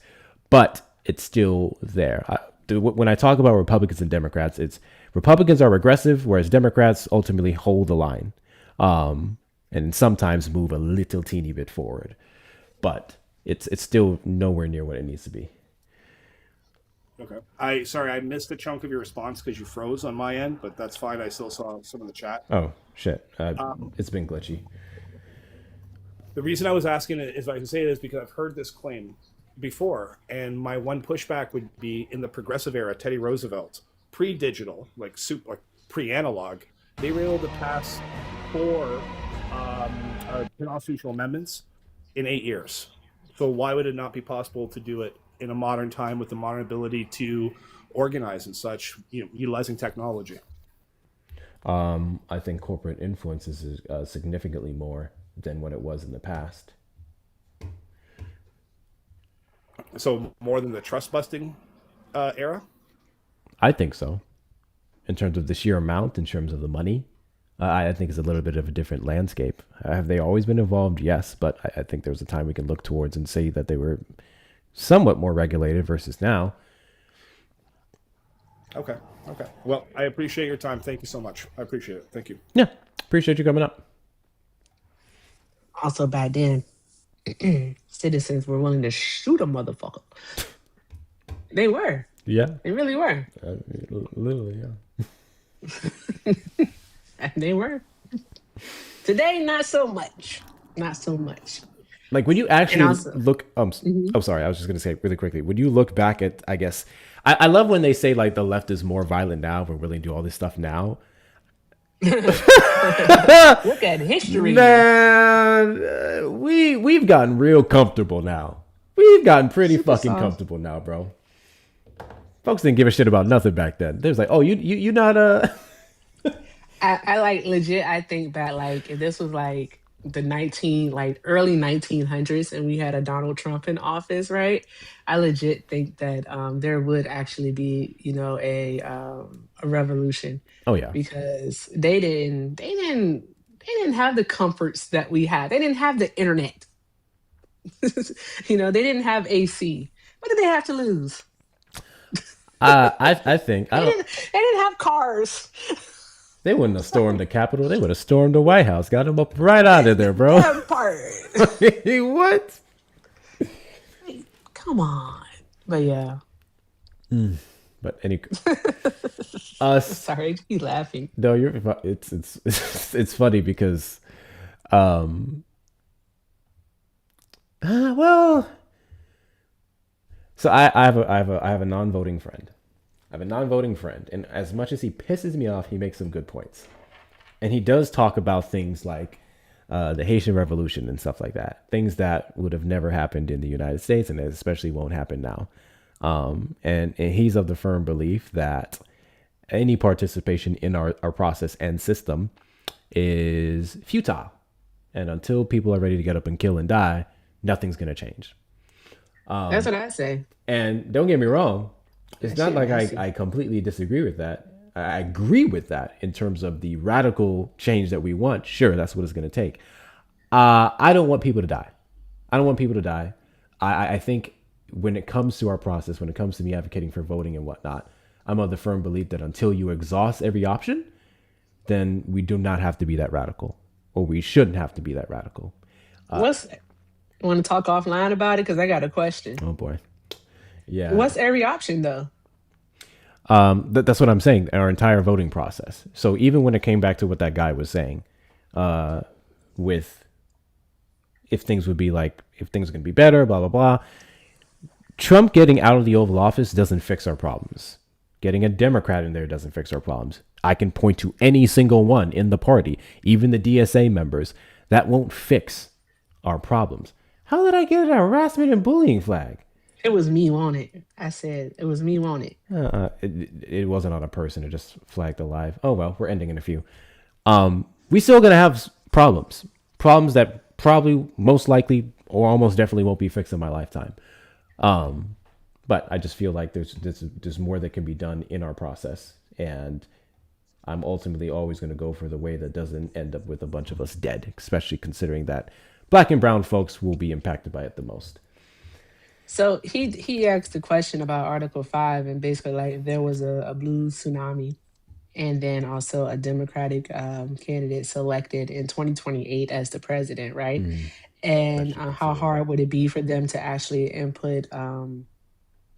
But it's still there. When I talk about Republicans and Democrats, it's Republicans are regressive, whereas Democrats ultimately hold the line, and sometimes move a little teeny bit forward. But it's still nowhere near what it needs to be. Okay. I missed a chunk of your response because you froze on my end, but that's fine. I still saw some of the chat. Oh shit! It's been glitchy. The reason I was asking it, if I can say it, is because I've heard this claim before, and my one pushback would be, in the progressive era, Teddy Roosevelt, pre-digital, like pre-analog, they were able to pass 4 constitutional amendments in 8 years. So why would it not be possible to do it in a modern time with the modern ability to organize and such, utilizing technology? I think corporate influence is significantly more than what it was in the past. So more than the trust busting era? I think so. In terms of the sheer amount, in terms of the money, I think it's a little bit of a different landscape. Have they always been involved? Yes, but I think there was a time we can look towards and say that they were somewhat more regulated versus now. Okay. Well, I appreciate your time. Thank you so much. I appreciate it. Thank you. Yeah, appreciate you coming up. Also, back then, citizens were willing to shoot a motherfucker. They were. Yeah. They really were. Literally, yeah. They were. Today, not so much. Not so much. Like when you actually also, look, I'm sorry, I was just going to say really quickly, when you look back at, I guess, I love when they say like the left is more violent now, we're willing to do all this stuff now. Look at history. Man, we've gotten real comfortable now. We've gotten pretty fucking comfortable now, bro. Folks didn't give a shit about nothing back then. They was like, oh, you not I like legit. I think that like if this was like the early 1900s and we had a Donald Trump in office, right? I legit think that there would actually be a revolution. Oh yeah, because they didn't have the comforts that we had. They didn't have the internet. They didn't have AC. What did they have to lose? I think they didn't have cars. They wouldn't have stormed the Capitol. They would have stormed the White House. Got them up right out of there, bro. That part. What? Come on. But yeah. But any. Sorry, you laughing. No, it's funny because, well. So I have a non-voting friend. I have a non-voting friend, and as much as he pisses me off, he makes some good points. And he does talk about things like the Haitian Revolution and stuff like that. Things that would have never happened in the United States and especially won't happen now. And he's of the firm belief that any participation in our process and system is futile. And until people are ready to get up and kill and die, nothing's going to change. That's what I say. And don't get me wrong. It's not like I completely disagree with that. I agree with that in terms of the radical change that we want. Sure, that's what it's going to take. I don't want people to die. I think when it comes to our process, when it comes to me advocating for voting and whatnot, I'm of the firm belief that until you exhaust every option, then we do not have to be that radical, or we shouldn't have to be that radical. What's want to talk offline about it? Because I got a question. Oh boy. Yeah. What's every option though? That's what I'm saying. Our entire voting process. So even when it came back to what that guy was saying, with if things would be like, if things are going to be better, blah, blah, blah. Trump getting out of the Oval Office doesn't fix our problems. Getting a Democrat in there doesn't fix our problems. I can point to any single one in the party, even the DSA members, that won't fix our problems. How did I get a harassment and bullying flag? It was me on it. I said it was me on it. It wasn't on a person. It just flagged alive. Oh, well, we're ending in a few. We still going to have problems that probably most likely or almost definitely won't be fixed in my lifetime. But I just feel like there's more that can be done in our process. And I'm ultimately always going to go for the way that doesn't end up with a bunch of us dead, especially considering that Black and brown folks will be impacted by it the most. So he asked a question about Article 5, and basically like if there was a blue tsunami and then also a Democratic candidate selected in 2028 as the president, right? And how hard would it be for them to actually input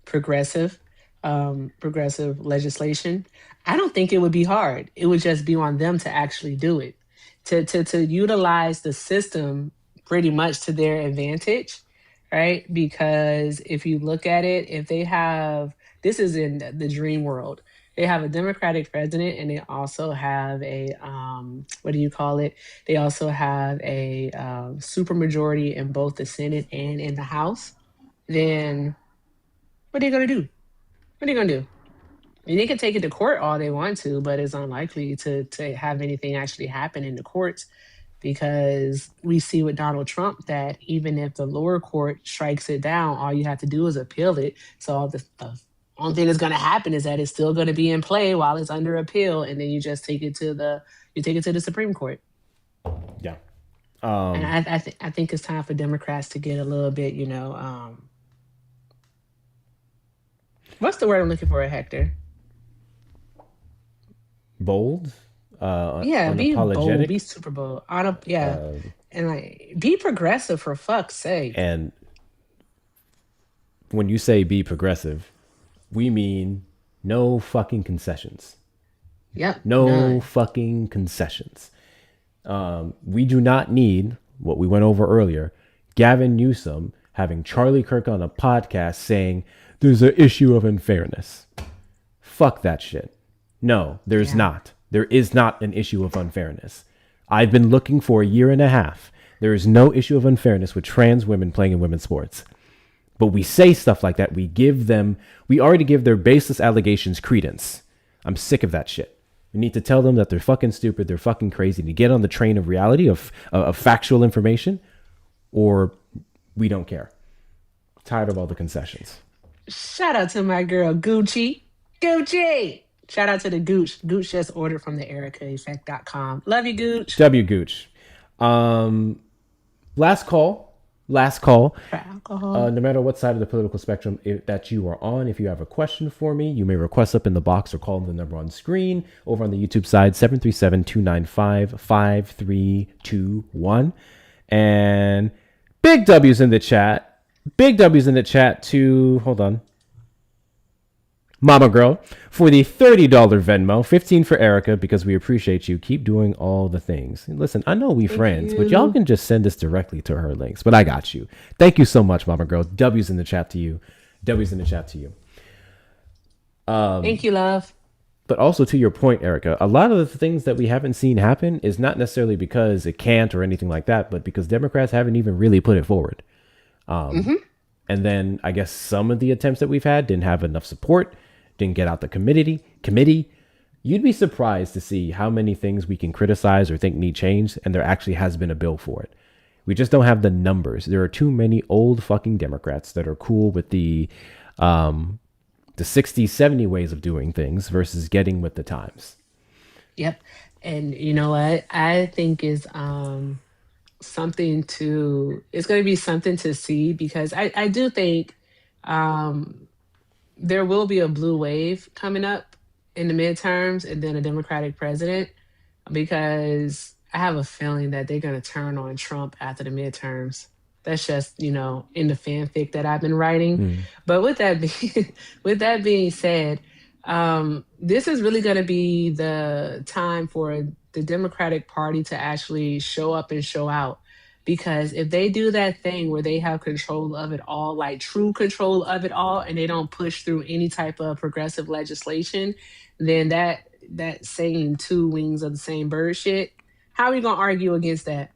progressive legislation? I don't think it would be hard. It would just be on them to actually do it, to utilize the system pretty much to their advantage, right? Because if you look at it, if they have, this is in the dream world, they have a Democratic president and they also have a, what do you call it? They also have a supermajority in both the Senate and in the House. Then what are they going to do? What are they going to do? I mean, they can take it to court all they want to, but it's unlikely to have anything actually happen in the courts, because we see with Donald Trump that even if the lower court strikes it down, all you have to do is appeal it. So the only thing that's going to happen is that it's still going to be in play while it's under appeal, and then you just take it to the Supreme Court. Yeah. And I think it's time for Democrats to get a little bit, what's the word I'm looking for, Hector? Bold. Yeah, be unapologetic. bold, be super bold. And like be progressive for fuck's sake. And when you say be progressive, we mean no fucking concessions. Yep. No fucking concessions. We do not need what we went over earlier. Gavin Newsom having Charlie Kirk on a podcast saying there's an issue of unfairness. Fuck that shit. No, there's not. There is not an issue of unfairness. I've been looking for a year and a half. There is no issue of unfairness with trans women playing in women's sports. But we say stuff like that. We already give their baseless allegations credence. I'm sick of that shit. We need to tell them that they're fucking stupid, they're fucking crazy, to get on the train of reality, of factual information, or we don't care. Tired of all the concessions. Shout out to my girl Gucci. Shout out to the Gooch. Gooch just ordered from the EricaEffect.com. Love you, Gooch. W Gooch. Last call. For alcohol. No matter what side of the political spectrum that you are on, if you have a question for me, you may request up in the box or call the number on screen over on the YouTube side, 737-295-5321. And big W's in the chat. Big W's in the chat to, hold on, Mama Girl for the $30 Venmo, 15 for Erica, because we appreciate you. Keep doing all the things. And listen, I know we friends, but y'all can just send us directly to her links, but I got you. Thank you so much, Mama Girl. W's in the chat to you. W's in the chat to you. Thank you, love. But also to your point, Erica, a lot of the things that we haven't seen happen is not necessarily because it can't or anything like that, but because Democrats haven't even really put it forward. And then I guess some of the attempts that we've had didn't have enough support, didn't get out the committee. You'd be surprised to see how many things we can criticize or think need change, and there actually has been a bill for it. We just don't have the numbers. There are too many old fucking Democrats that are cool with the 60, 70 ways of doing things versus getting with the times. Yep. And you know what? I think is it's going to be something to see, because I do think There will be a blue wave coming up in the midterms and then a Democratic president, because I have a feeling that they're going to turn on Trump after the midterms. That's just, in the fanfic that I've been writing. But with that with that being said, this is really going to be the time for the Democratic Party to actually show up and show out. Because if they do that thing where they have control of it all, like true control of it all, and they don't push through any type of progressive legislation, then that saying two wings of the same bird shit, how are you going to argue against that?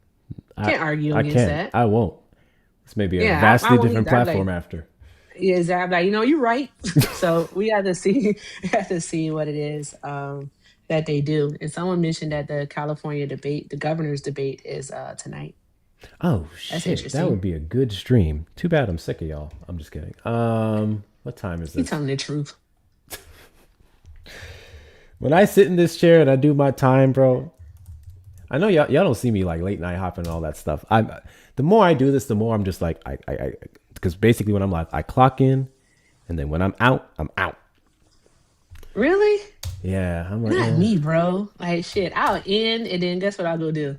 Can't argue I against can't. that. I won't. This may be a Yeah, I vastly won't different either. I'm platform like, after. yeah, exactly. Like, you're right. So we have to see what it is that they do. And someone mentioned that the California debate, the governor's debate, is tonight. Oh That's shit, interesting. that would be a good stream. Too bad I'm sick of y'all. I'm just kidding. What time is He's this? telling the truth. When I sit in this chair and I do my time, bro, I know y'all don't see me like late night hopping and all that stuff. The more I do this, the more I'm just like because basically when I'm live, I clock in, and then when I'm out, I'm out. Really? Yeah, I'm like, Not me, bro. Like, shit, I'll end, and then guess what I'll go do?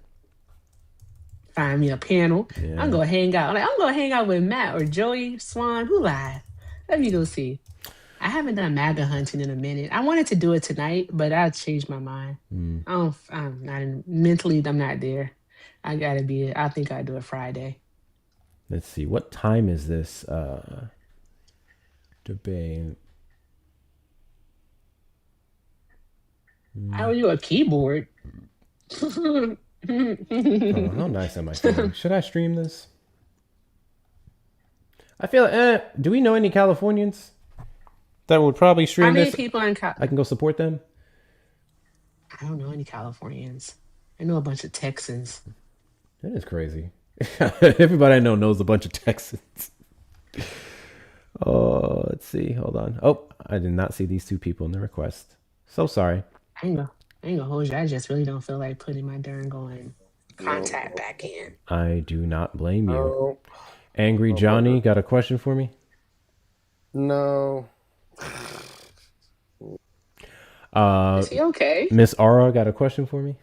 Find me a panel. Yeah. I'm gonna hang out. Like, I'm gonna hang out with Matt or Joey Swan. Who live? Let me go see. I haven't done MAGA hunting in a minute. I wanted to do it tonight, but I changed my mind. I'm not mentally. I'm not there. I gotta be. I think I do it Friday. Let's see. What time is this debate? How are you a keyboard? Oh, how nice am I feeling? Should I stream this? I feel do we know any Californians that would probably stream How many this? people in I can go support them. I don't know any Californians. I know a bunch of Texans. That is crazy. Everybody I know knows a bunch of Texans. Oh, let's see. Hold on. Oh, I did not see these two people in the request. So sorry. I ain't gonna hold you. I just really don't feel like putting my darn going contact back in. I do not blame you. Oh. Angry Johnny, got a question for me? No. Is he okay? Miss Aura got a question for me?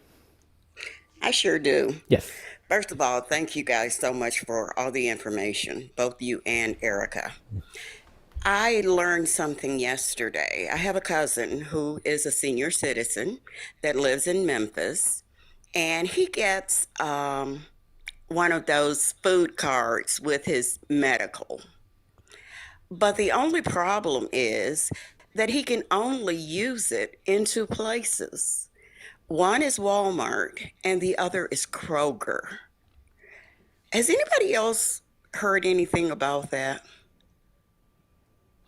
I sure do. Yes. First of all, thank you guys so much for all the information, both you and Erica. I learned something yesterday. I have a cousin who is a senior citizen that lives in Memphis, and he gets one of those food cards with his medical. But the only problem is that he can only use it in two places. One is Walmart and the other is Kroger. Has anybody else heard anything about that?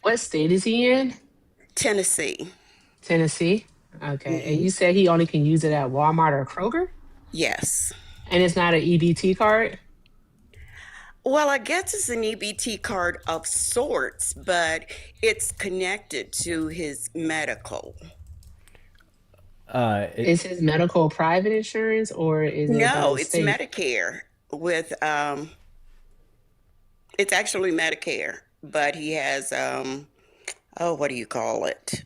What state is he in? Tennessee. Tennessee? Okay. And you said he only can use it at Walmart or Kroger? Yes. And it's not an EBT card? Well, I guess it's an EBT card of sorts, but it's connected to his medical. Is his medical private insurance or is it No, the it's state? Medicare with it's actually Medicare, but he has what do you call it?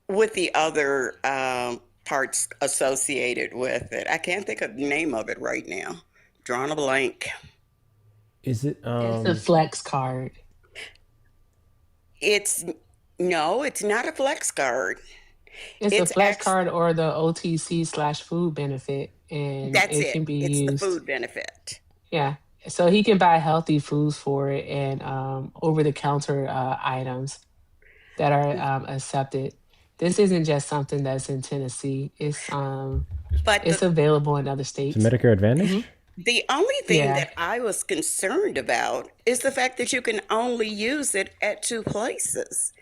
With the other parts associated with it. I can't think of the name of it right now. Drawn a blank. Is it It's a flex card. It's not a flex card. It's a flex card or the OTC/food benefit, and That's it it. can be It's used. the food benefit. Yeah, so he can buy healthy foods for it and over-the-counter items that are accepted. This isn't just something that's in Tennessee. But it's available in other states. It's a Medicare Advantage? The only thing Yeah. that I was concerned about is the fact that you can only use it at two places.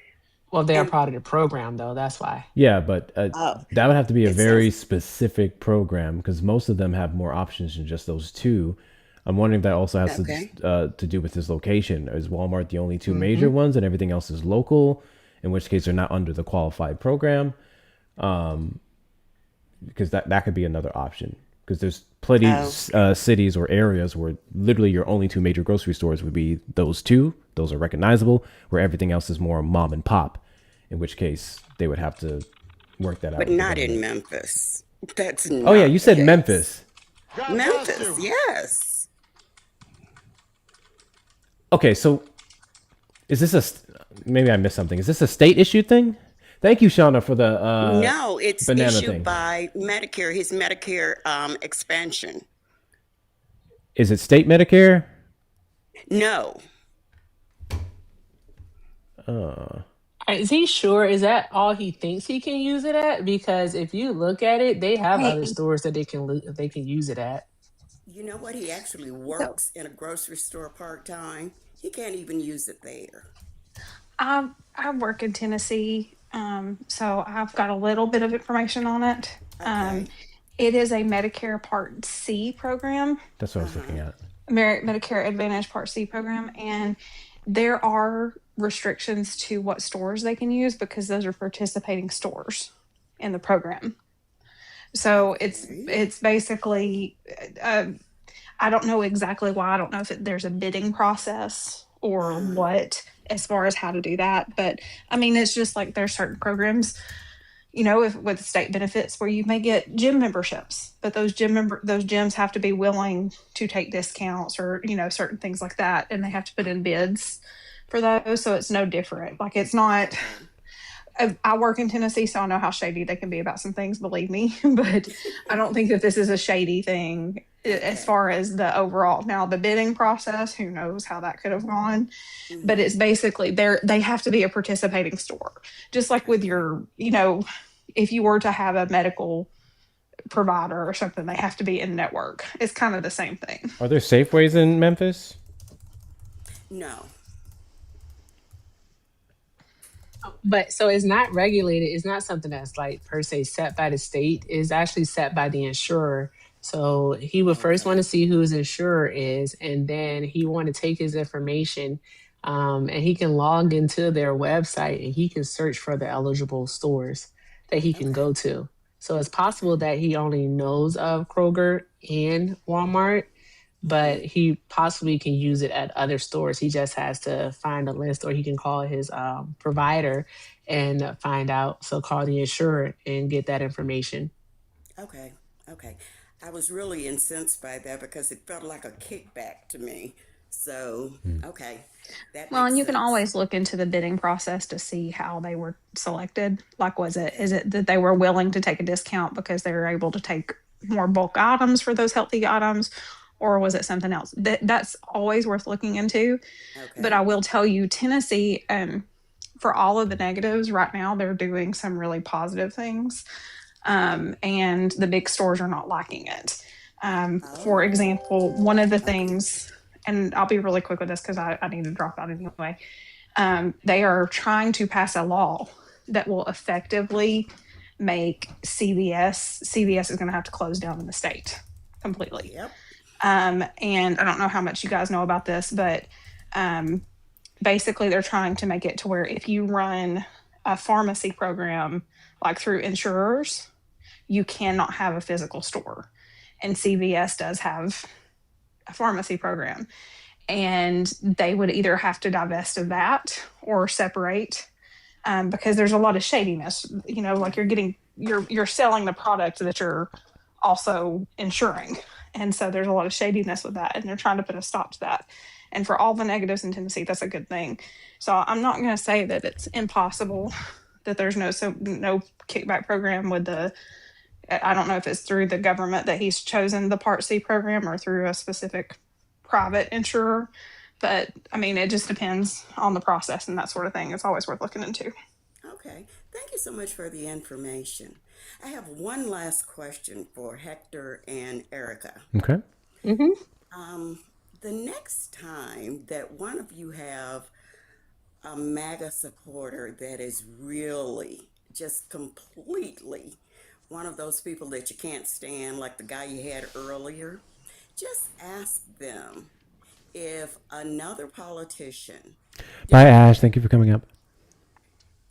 Well, they're part of the program, though. That's why. Yeah, but that would have to be a It very specific program because most of them have more options than just those two. I'm wondering if that also has Okay. to do with his location. Is Walmart the only two major ones and everything else is local? In which case they're not under the qualified program. Because that could be another option. Because there's plenty Oh. cities or areas where literally your only two major grocery stores would be those two. Those are recognizable, where everything else is more mom and pop, in which case they would have to work that out. But with the not in government. Memphis. That's Oh yeah, not you the said case. Memphis. Memphis, yes. Okay, so is this maybe I missed something? Is this a state issued thing? Thank you, Shauna, for the No, it's banana issued thing. by Medicare, his Medicare expansion. Is it state Medicare? No. Is he sure? Is that all he thinks he can use it at? Because if you look at it, they have other stores that they can use it at. You know what? He actually works in a grocery store part-time. He can't even use it there. I work in Tennessee, so I've got a little bit of information on it. It is a Medicare Part C program, That's what I was looking at. Medicare Advantage Part C program, and there are restrictions to what stores they can use because those are participating stores in the program. So it's basically, I don't know exactly why. I don't know if there's a bidding process or what as far as how to do that. But I mean, it's just like there's certain programs, you know, with state benefits where you may get gym memberships, but those gyms have to be willing to take discounts or, you know, certain things like that. And they have to put in bids for those. So it's no different. Like it's not, I work in Tennessee, so I know how shady they can be about some things, believe me. But I don't think that this is a shady thing as far as the overall. Now, the bidding process, who knows how that could have gone. But it's basically they have to be a participating store. Just like with your, you know, if you were to have a medical provider or something, they have to be in network. It's kind of the same thing. Are there Safeways in Memphis? No. But so it's not regulated. It's not something that's like per se set by the state. It's actually set by the insurer. So he would first want to see who his insurer is, and then he want to take his information, and he can log into their website and he can search for the eligible stores that he can go to. So it's possible that he only knows of Kroger and Walmart, but he possibly can use it at other stores. He just has to find a list, or he can call his provider and find out. So call the insurer and get that information. Okay. I was really incensed by that because it felt like a kickback to me. So, okay. Well, and you can always look into the bidding process to see how they were selected. Like, is it that they were willing to take a discount because they were able to take more bulk items for those healthy items? Or was it something else? That's always worth looking into. But I will tell you, Tennessee, for all of the negatives right now, they're doing some really positive things. And the big stores are not liking it. For example, one of the things, and I'll be really quick with this because I need to drop out anyway. They are trying to pass a law that will effectively make CVS is going to have to close down in the state completely. Yep. And I don't know how much you guys know about this, but basically they're trying to make it to where if you run a pharmacy program like through insurers, you cannot have a physical store. And CVS does have a pharmacy program. And they would either have to divest of that or separate because there's a lot of shadiness. You know, like you're selling the product that you're also insuring. And so there's a lot of shadiness with that. And they're trying to put a stop to that. And for all the negatives in Tennessee, that's a good thing. So I'm not going to say that it's impossible that there's no kickback program with I don't know if it's through the government that he's chosen the Part C program or through a specific private insurer. But I mean, it just depends on the process and that sort of thing. It's always worth looking into. Okay. Thank you so much for the information. I have one last question for Hector and Erica. Okay. The next time that one of you have a MAGA supporter that is really just completely one of those people that you can't stand, like the guy you had earlier, just ask them if another politician Bye, Ash. Thank you for coming up.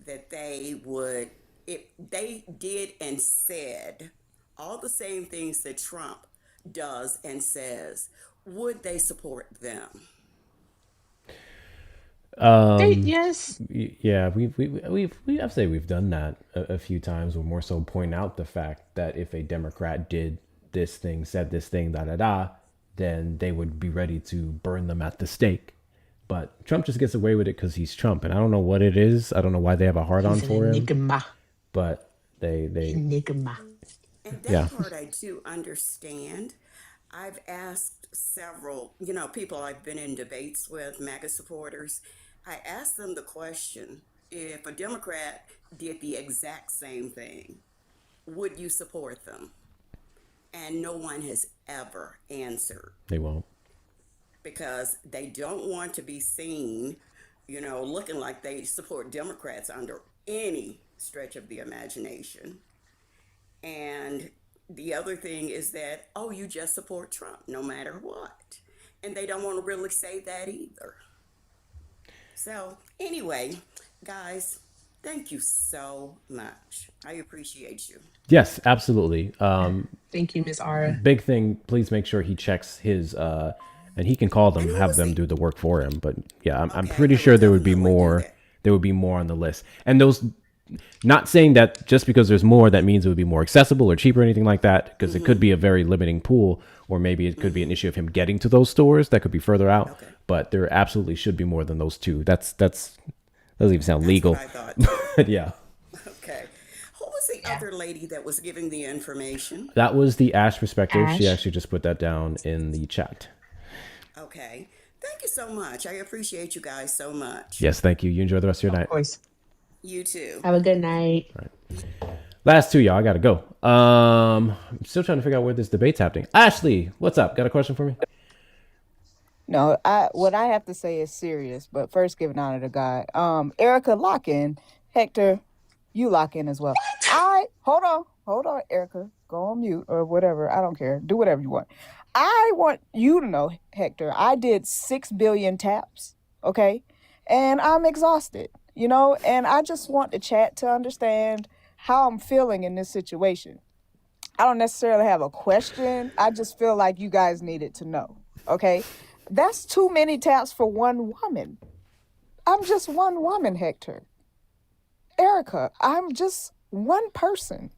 that they would, if they did and said all the same things that Trump does and says, would they support them? Yes. Yeah, I'd say we've done that a few times. We're more so point out the fact that if a Democrat did this thing, said this thing, da da da, then they would be ready to burn them at the stake. But Trump just gets away with it because he's Trump, and I don't know what it is. I don't know why they have a hard on He's an for him. enigma. But they Enigma. And that yeah. part I do understand. I've asked several, people I've been in debates with, MAGA supporters. I asked them the question, if a Democrat did the exact same thing, would you support them? And no one has ever answered. They won't. Because they don't want to be seen, looking like they support Democrats under any stretch of the imagination. And the other thing is that, you just support Trump no matter what. And they don't want to really say that either. So anyway, guys, thank you so much. I appreciate you. Yes, absolutely. Thank you, Miss Ara. Big thing, please make sure he checks his and he can call them, have them do the work for him. But yeah, I'm pretty sure there would be more. There would be more on the list. And those, not saying that just because there's more, that means it would be more accessible or cheaper or anything like that, because it could be a very limiting pool, or maybe it could be an issue of him getting to those stores that could be further out. Okay. But there absolutely should be more than those two. That doesn't even sound legal. What I thought. But yeah. Okay. Who was the other lady that was giving the information? That was the Ash perspective. Ash. She actually just put that down in the chat. Okay. Thank you so much. I appreciate you guys so much. Yes, thank you. You enjoy the rest of your night. Of course. You too. Have a good night. Last two, y'all. I gotta go. I'm still trying to figure out where this debate's happening. Ashley, what's up? Got a question for me? No, what I have to say is serious, but first giving honor to God. Erica, lock in. Hector, you lock in as well. Hold on, Erica. Go on mute or whatever. I don't care. Do whatever you want. I want you to know, Hector, I did 6 billion taps, okay? And I'm exhausted, and I just want the chat to understand how I'm feeling in this situation. I don't necessarily have a question. I just feel like you guys needed to know, okay? That's too many taps for one woman. I'm just one woman, Hector. Erica, I'm just one person.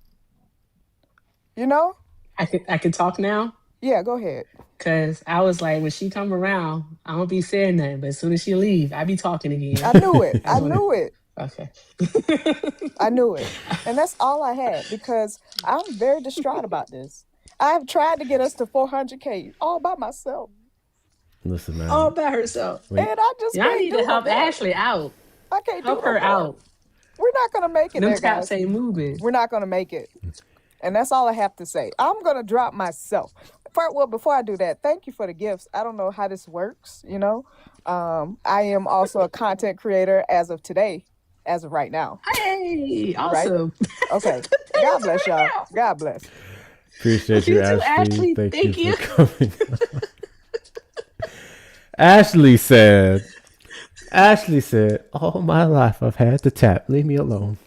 I can talk now? Yeah, go ahead. Cause I was like, when she come around, I don't be saying nothing. But as soon as she leave, I be talking again. I knew it. I knew it. Okay. I knew it. And that's all I had because I'm very distraught about this. I've tried to get us to 400K all by myself. Listen, man. All by herself. And I just Y'all can't need do to help no more. Ashley out. I can't Help do no her more. out. We're not going to make it Them there, taps guys. ain't moving. We're not going to make it. And that's all I have to say. I'm going to drop myself. Before I do that, thank you for the gifts. I don't know how this works, I am also a content creator as of today, as of right now. Hey, Right? awesome. Okay. God bless y'all. God bless. Appreciate you, You too, Ashley. Ashley. Thank Thank you for coming. Ashley said, all my life I've had to tap. Leave me alone.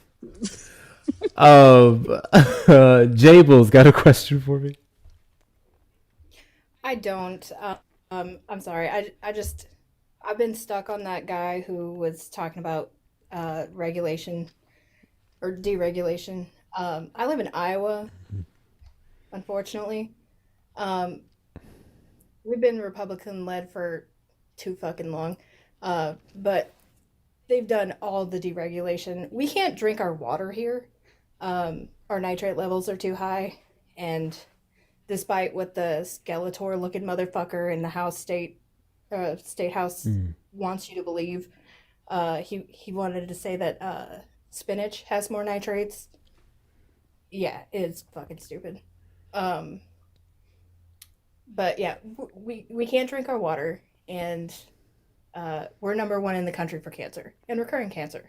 Jabel's got a question for me. I don't. I'm sorry. I've been stuck on that guy who was talking about regulation or deregulation. I live in Iowa, unfortunately. We've been Republican led for too fucking long. But they've done all the deregulation. We can't drink our water here. Our nitrate levels are too high, and despite what the Skeletor looking motherfucker in the state house wants you to believe, he wanted to say that spinach has more nitrates. Yeah, it's fucking stupid. But yeah, we can't drink our water, and we're number 1 in the country for cancer and recurring cancer.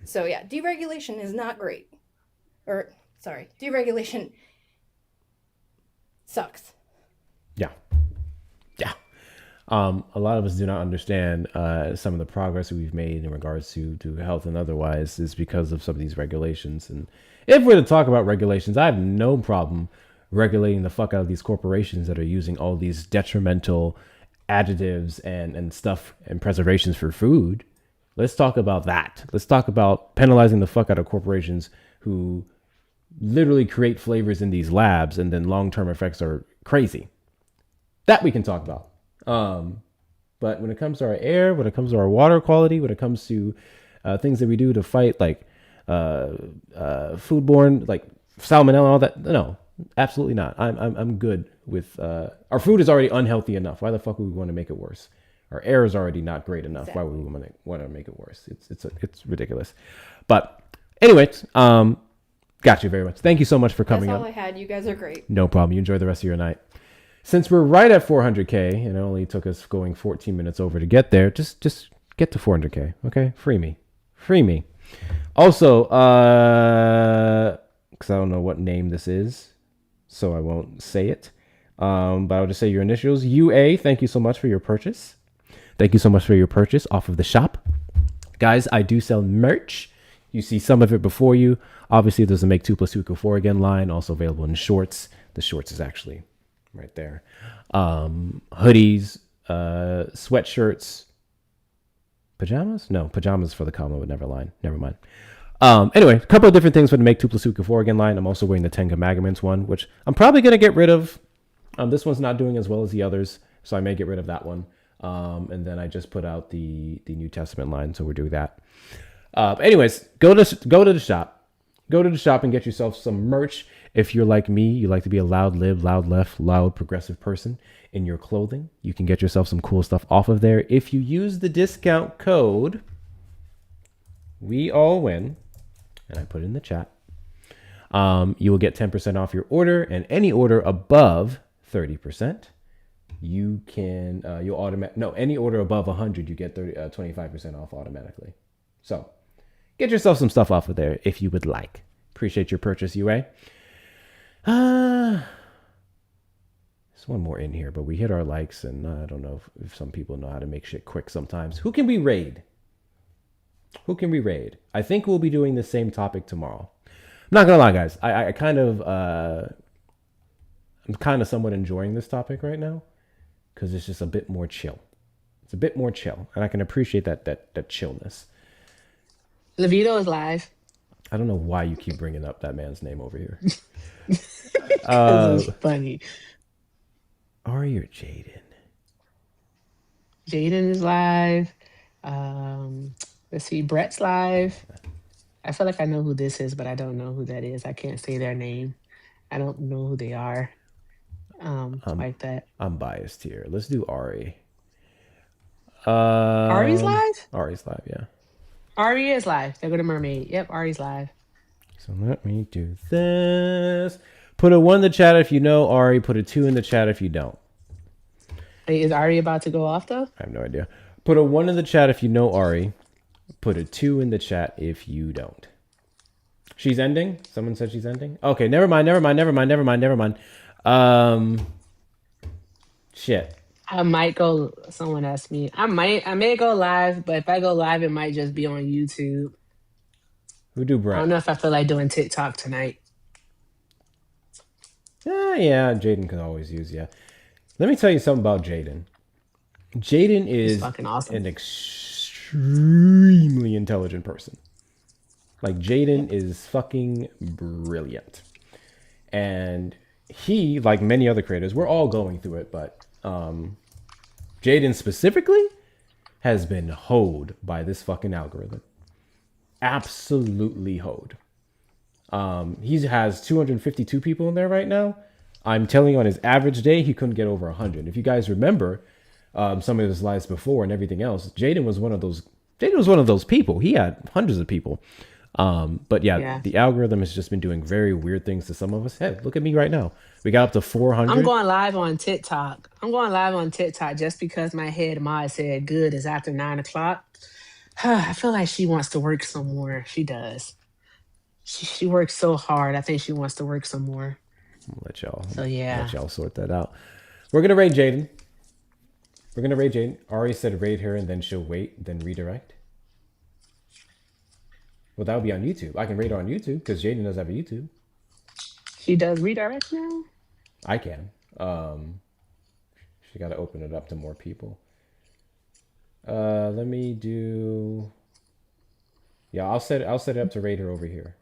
So yeah, deregulation is not great. Deregulation sucks. Yeah. A lot of us do not understand some of the progress that we've made in regards to health and otherwise is because of some of these regulations. And if we're to talk about regulations, I have no problem regulating the fuck out of these corporations that are using all these detrimental additives and stuff and preservations for food. Let's talk about that. Let's talk about penalizing the fuck out of corporations who literally create flavors in these labs and then long-term effects are crazy. That we can talk about. But when it comes to our air, when it comes to our water quality, when it comes to things that we do to fight like foodborne, like salmonella, all that, no, absolutely not. I'm good with our food is already unhealthy enough. Why the fuck would we want to make it worse? Our air is already not great enough. Exactly. Why would we want to make it worse? It's ridiculous. But anyways, got you very much. Thank you so much for coming. That's all up. I had. You guys are great. No problem. You enjoy the rest of your night. Since we're right at 400K, and it only took us going 14 minutes over to get there, just get to 400K, okay? Free me. Also, because I don't know what name this is, so I won't say it. But I'll just say your initials. UA, thank you so much for your purchase. Thank you so much for your purchase off of the shop. Guys, I do sell merch. You see some of it before you. Obviously, there's a Make 2 + 2 = 4 again line, also available in shorts. The shorts is actually right there. Hoodies, sweatshirts, pajamas? No, pajamas for the comma would never line. Never mind. Anyway, a couple of different things for the Make 2 + 2 = 4 again line. I'm also wearing the Ten Commandments one, which I'm probably going to get rid of. This one's not doing as well as the others, so I may get rid of that one. And then I just put out the New Testament line, so we're doing that. Anyways, go to the shop. Go to the shop and get yourself some merch. If you're like me, you like to be a loud lib, loud left, loud progressive person in your clothing, you can get yourself some cool stuff off of there. If you use the discount code, we all win, and I put it in the chat, you will get 10% off your order, and any order above 30%, you can, any order above 100, you get 25% off automatically. So get yourself some stuff off of there if you would like. Appreciate your purchase, UA. There's one more in here, but we hit our likes, and I don't know if some people know how to make shit quick sometimes. Who can we raid? I think we'll be doing the same topic tomorrow. I'm not gonna lie, guys. I'm kind of somewhat enjoying this topic right now because it's just a bit more chill. It's a bit more chill, and I can appreciate that chillness. Levito is live. I don't know why you keep bringing up that man's name over here. It's funny. Ari or Jaden? Jaden is live. Let's see. Brett's live. I feel like I know who this is, but I don't know who that is. I can't say their name. I don't know who they are. Like that. I'm biased here. Let's do Ari. Ari's live? Ari's live, yeah. Ari is live. There go the mermaid. Yep, Ari's live. So let me do this. Put a 1 in the chat if you know Ari. Put a 2 in the chat if you don't. Hey, is Ari about to go off though? I have no idea. Put a 1 in the chat if you know Ari. Put a 2 in the chat if you don't. She's ending? Someone said she's ending? Okay, never mind. Shit. I might go. Someone asked me. I may go live, but if I go live, it might just be on YouTube. Who do Brett? I don't know if I feel like doing TikTok tonight. Yeah, Jaden can always use you. Let me tell you something about Jaden. Jaden is fucking awesome. An extremely intelligent person. Like, Jaden is fucking brilliant. And he, like many other creators, we're all going through it, but Jaden specifically has been hoed by this fucking algorithm. Absolutely hoed. He has 252 people in there right now. I'm telling you, on his average day, he couldn't get over 100. If you guys remember some of his lives before and everything else, Jaden was one of those people. He had hundreds of people. But yeah, the algorithm has just been doing very weird things to some of us. Hey, look at me right now. We got up to 400. I'm going live on TikTok. Just because my head mod said good is after 9 o'clock. I feel like she wants to work some more. She does. She works so hard. I think she wants to work some more. I'll let y'all. So yeah. Let y'all sort that out. We're gonna raid Jaden. Ari said raid her and then she'll wait, then redirect. Well, that would be on YouTube. I can raid her on YouTube because Jaden does have a YouTube. She does redirect now? I can. She got to open it up to more people. Let me do. Yeah, I'll set it up to rate her over here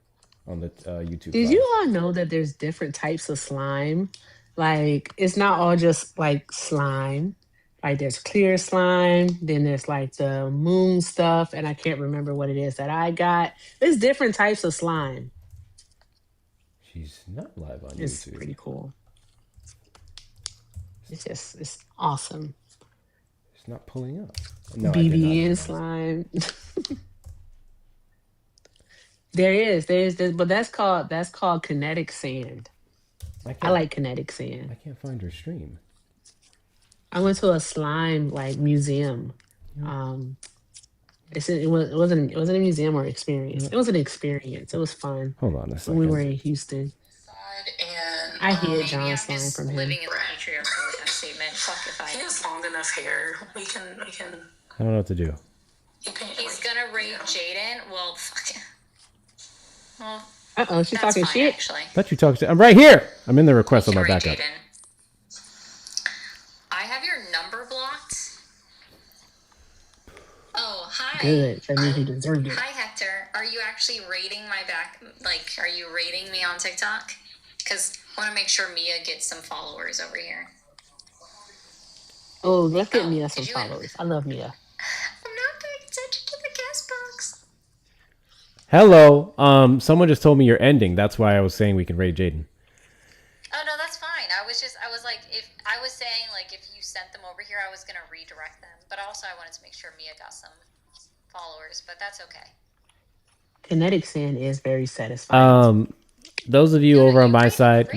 on the YouTube. Did side. you all know that there's different types of slime? Like, it's not all just like slime. Like, there's clear slime, then there's like the moon stuff, and I can't remember what it is that I got. There's different types of slime. She's not live on It's YouTube. pretty cool. It's awesome. It's not pulling up. No, I did not BBN know. slime. There's but that's called kinetic sand. I like kinetic sand. I can't find her stream. I went to a slime like museum. It wasn't a museum or experience. It was an experience. It was fun. Hold on a When second. we were in Houston. I hid John slime from him. Living in the patriarchal with that statement. Fuck if I. He has long enough hair. We can. I don't know what to do. He's gonna rate Jaden. Well, fuck. Well, Uh-oh, she's that's talking fine, shit. actually. Let you talk. I'm right here. I'm in the request on my Rate backup. Jaden. I have your number blocked. Oh, hi. Good. That means he deserved it. Hi, Hector. Are you actually rating my back? Like, are you rating me on TikTok? Because I want to make sure Mia gets some followers over here. Oh, let's get Mia some followers. I love Mia. I'm not paying attention to the guest box. Hello. Someone just told me you're ending. That's why I was saying we can rate Jaden. Oh no, that's fine. I was like, if I was saying like if you sent them over here, I was gonna redirect them. But also I wanted to make sure Mia got some followers. But that's okay. Kinetic sand is very satisfying. Those of you over on my side,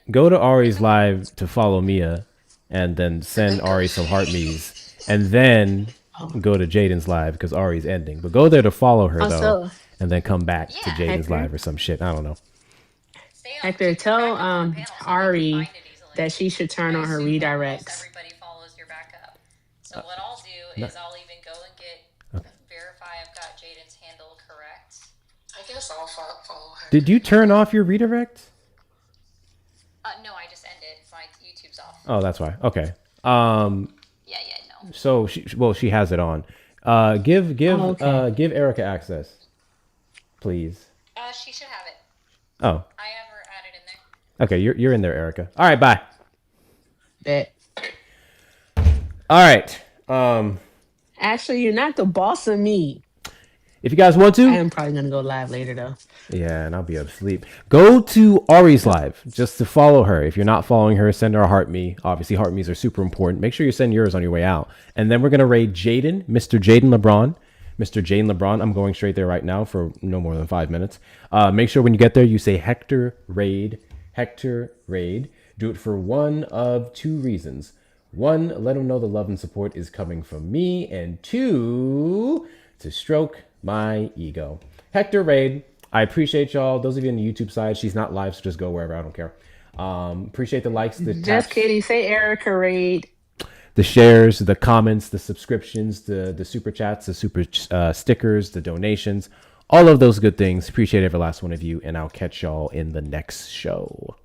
go to Ari's live to follow Mia, and then send Ari some heart me's, and then go to Jaden's live because Ari's ending. But go there to follow her though, and then come back to Jaden's Hector. live or some shit. I don't know. Hector, tell Ari that she should turn on her redirects. So what I'll do is I'll even go and get verify I've got Jaden's handle correct. I guess I'll follow her. Did you turn off your redirect? No, I just ended. My YouTube's off. Oh, that's why. Okay. Yeah, no. So she has it on. Give Erica access, please. She should have it. Oh. I have her added in there. Okay, you're in there, Erica. All right, bye. Bet. All right. Actually, you're not the boss of me. If you guys want to, I am probably gonna go live later though. yeah, and I'll be asleep. Go to Ari's live just to follow her. If you're not following her, send her a heart me. Obviously, heart me's are super important. Make sure you send yours on your way out. And then we're gonna raid Jaden, Mr. Jaden LeBron. Mr. Jaden LeBron. I'm going straight there right now for no more than 5 minutes. Make sure when you get there, you say Hector Raid. Hector Raid. Do it for one of two reasons. One, let him know the love and support is coming from me. And two, to stroke my ego. Hector Raid. I appreciate y'all. Those of you on the YouTube side, she's not live, so just go wherever. I don't care. Appreciate the likes, the Just taps, kidding. Say Erica Raid. the shares, the comments, the subscriptions, the super chats, the super stickers, the donations, all of those good things. Appreciate every last one of you, and I'll catch y'all in the next show.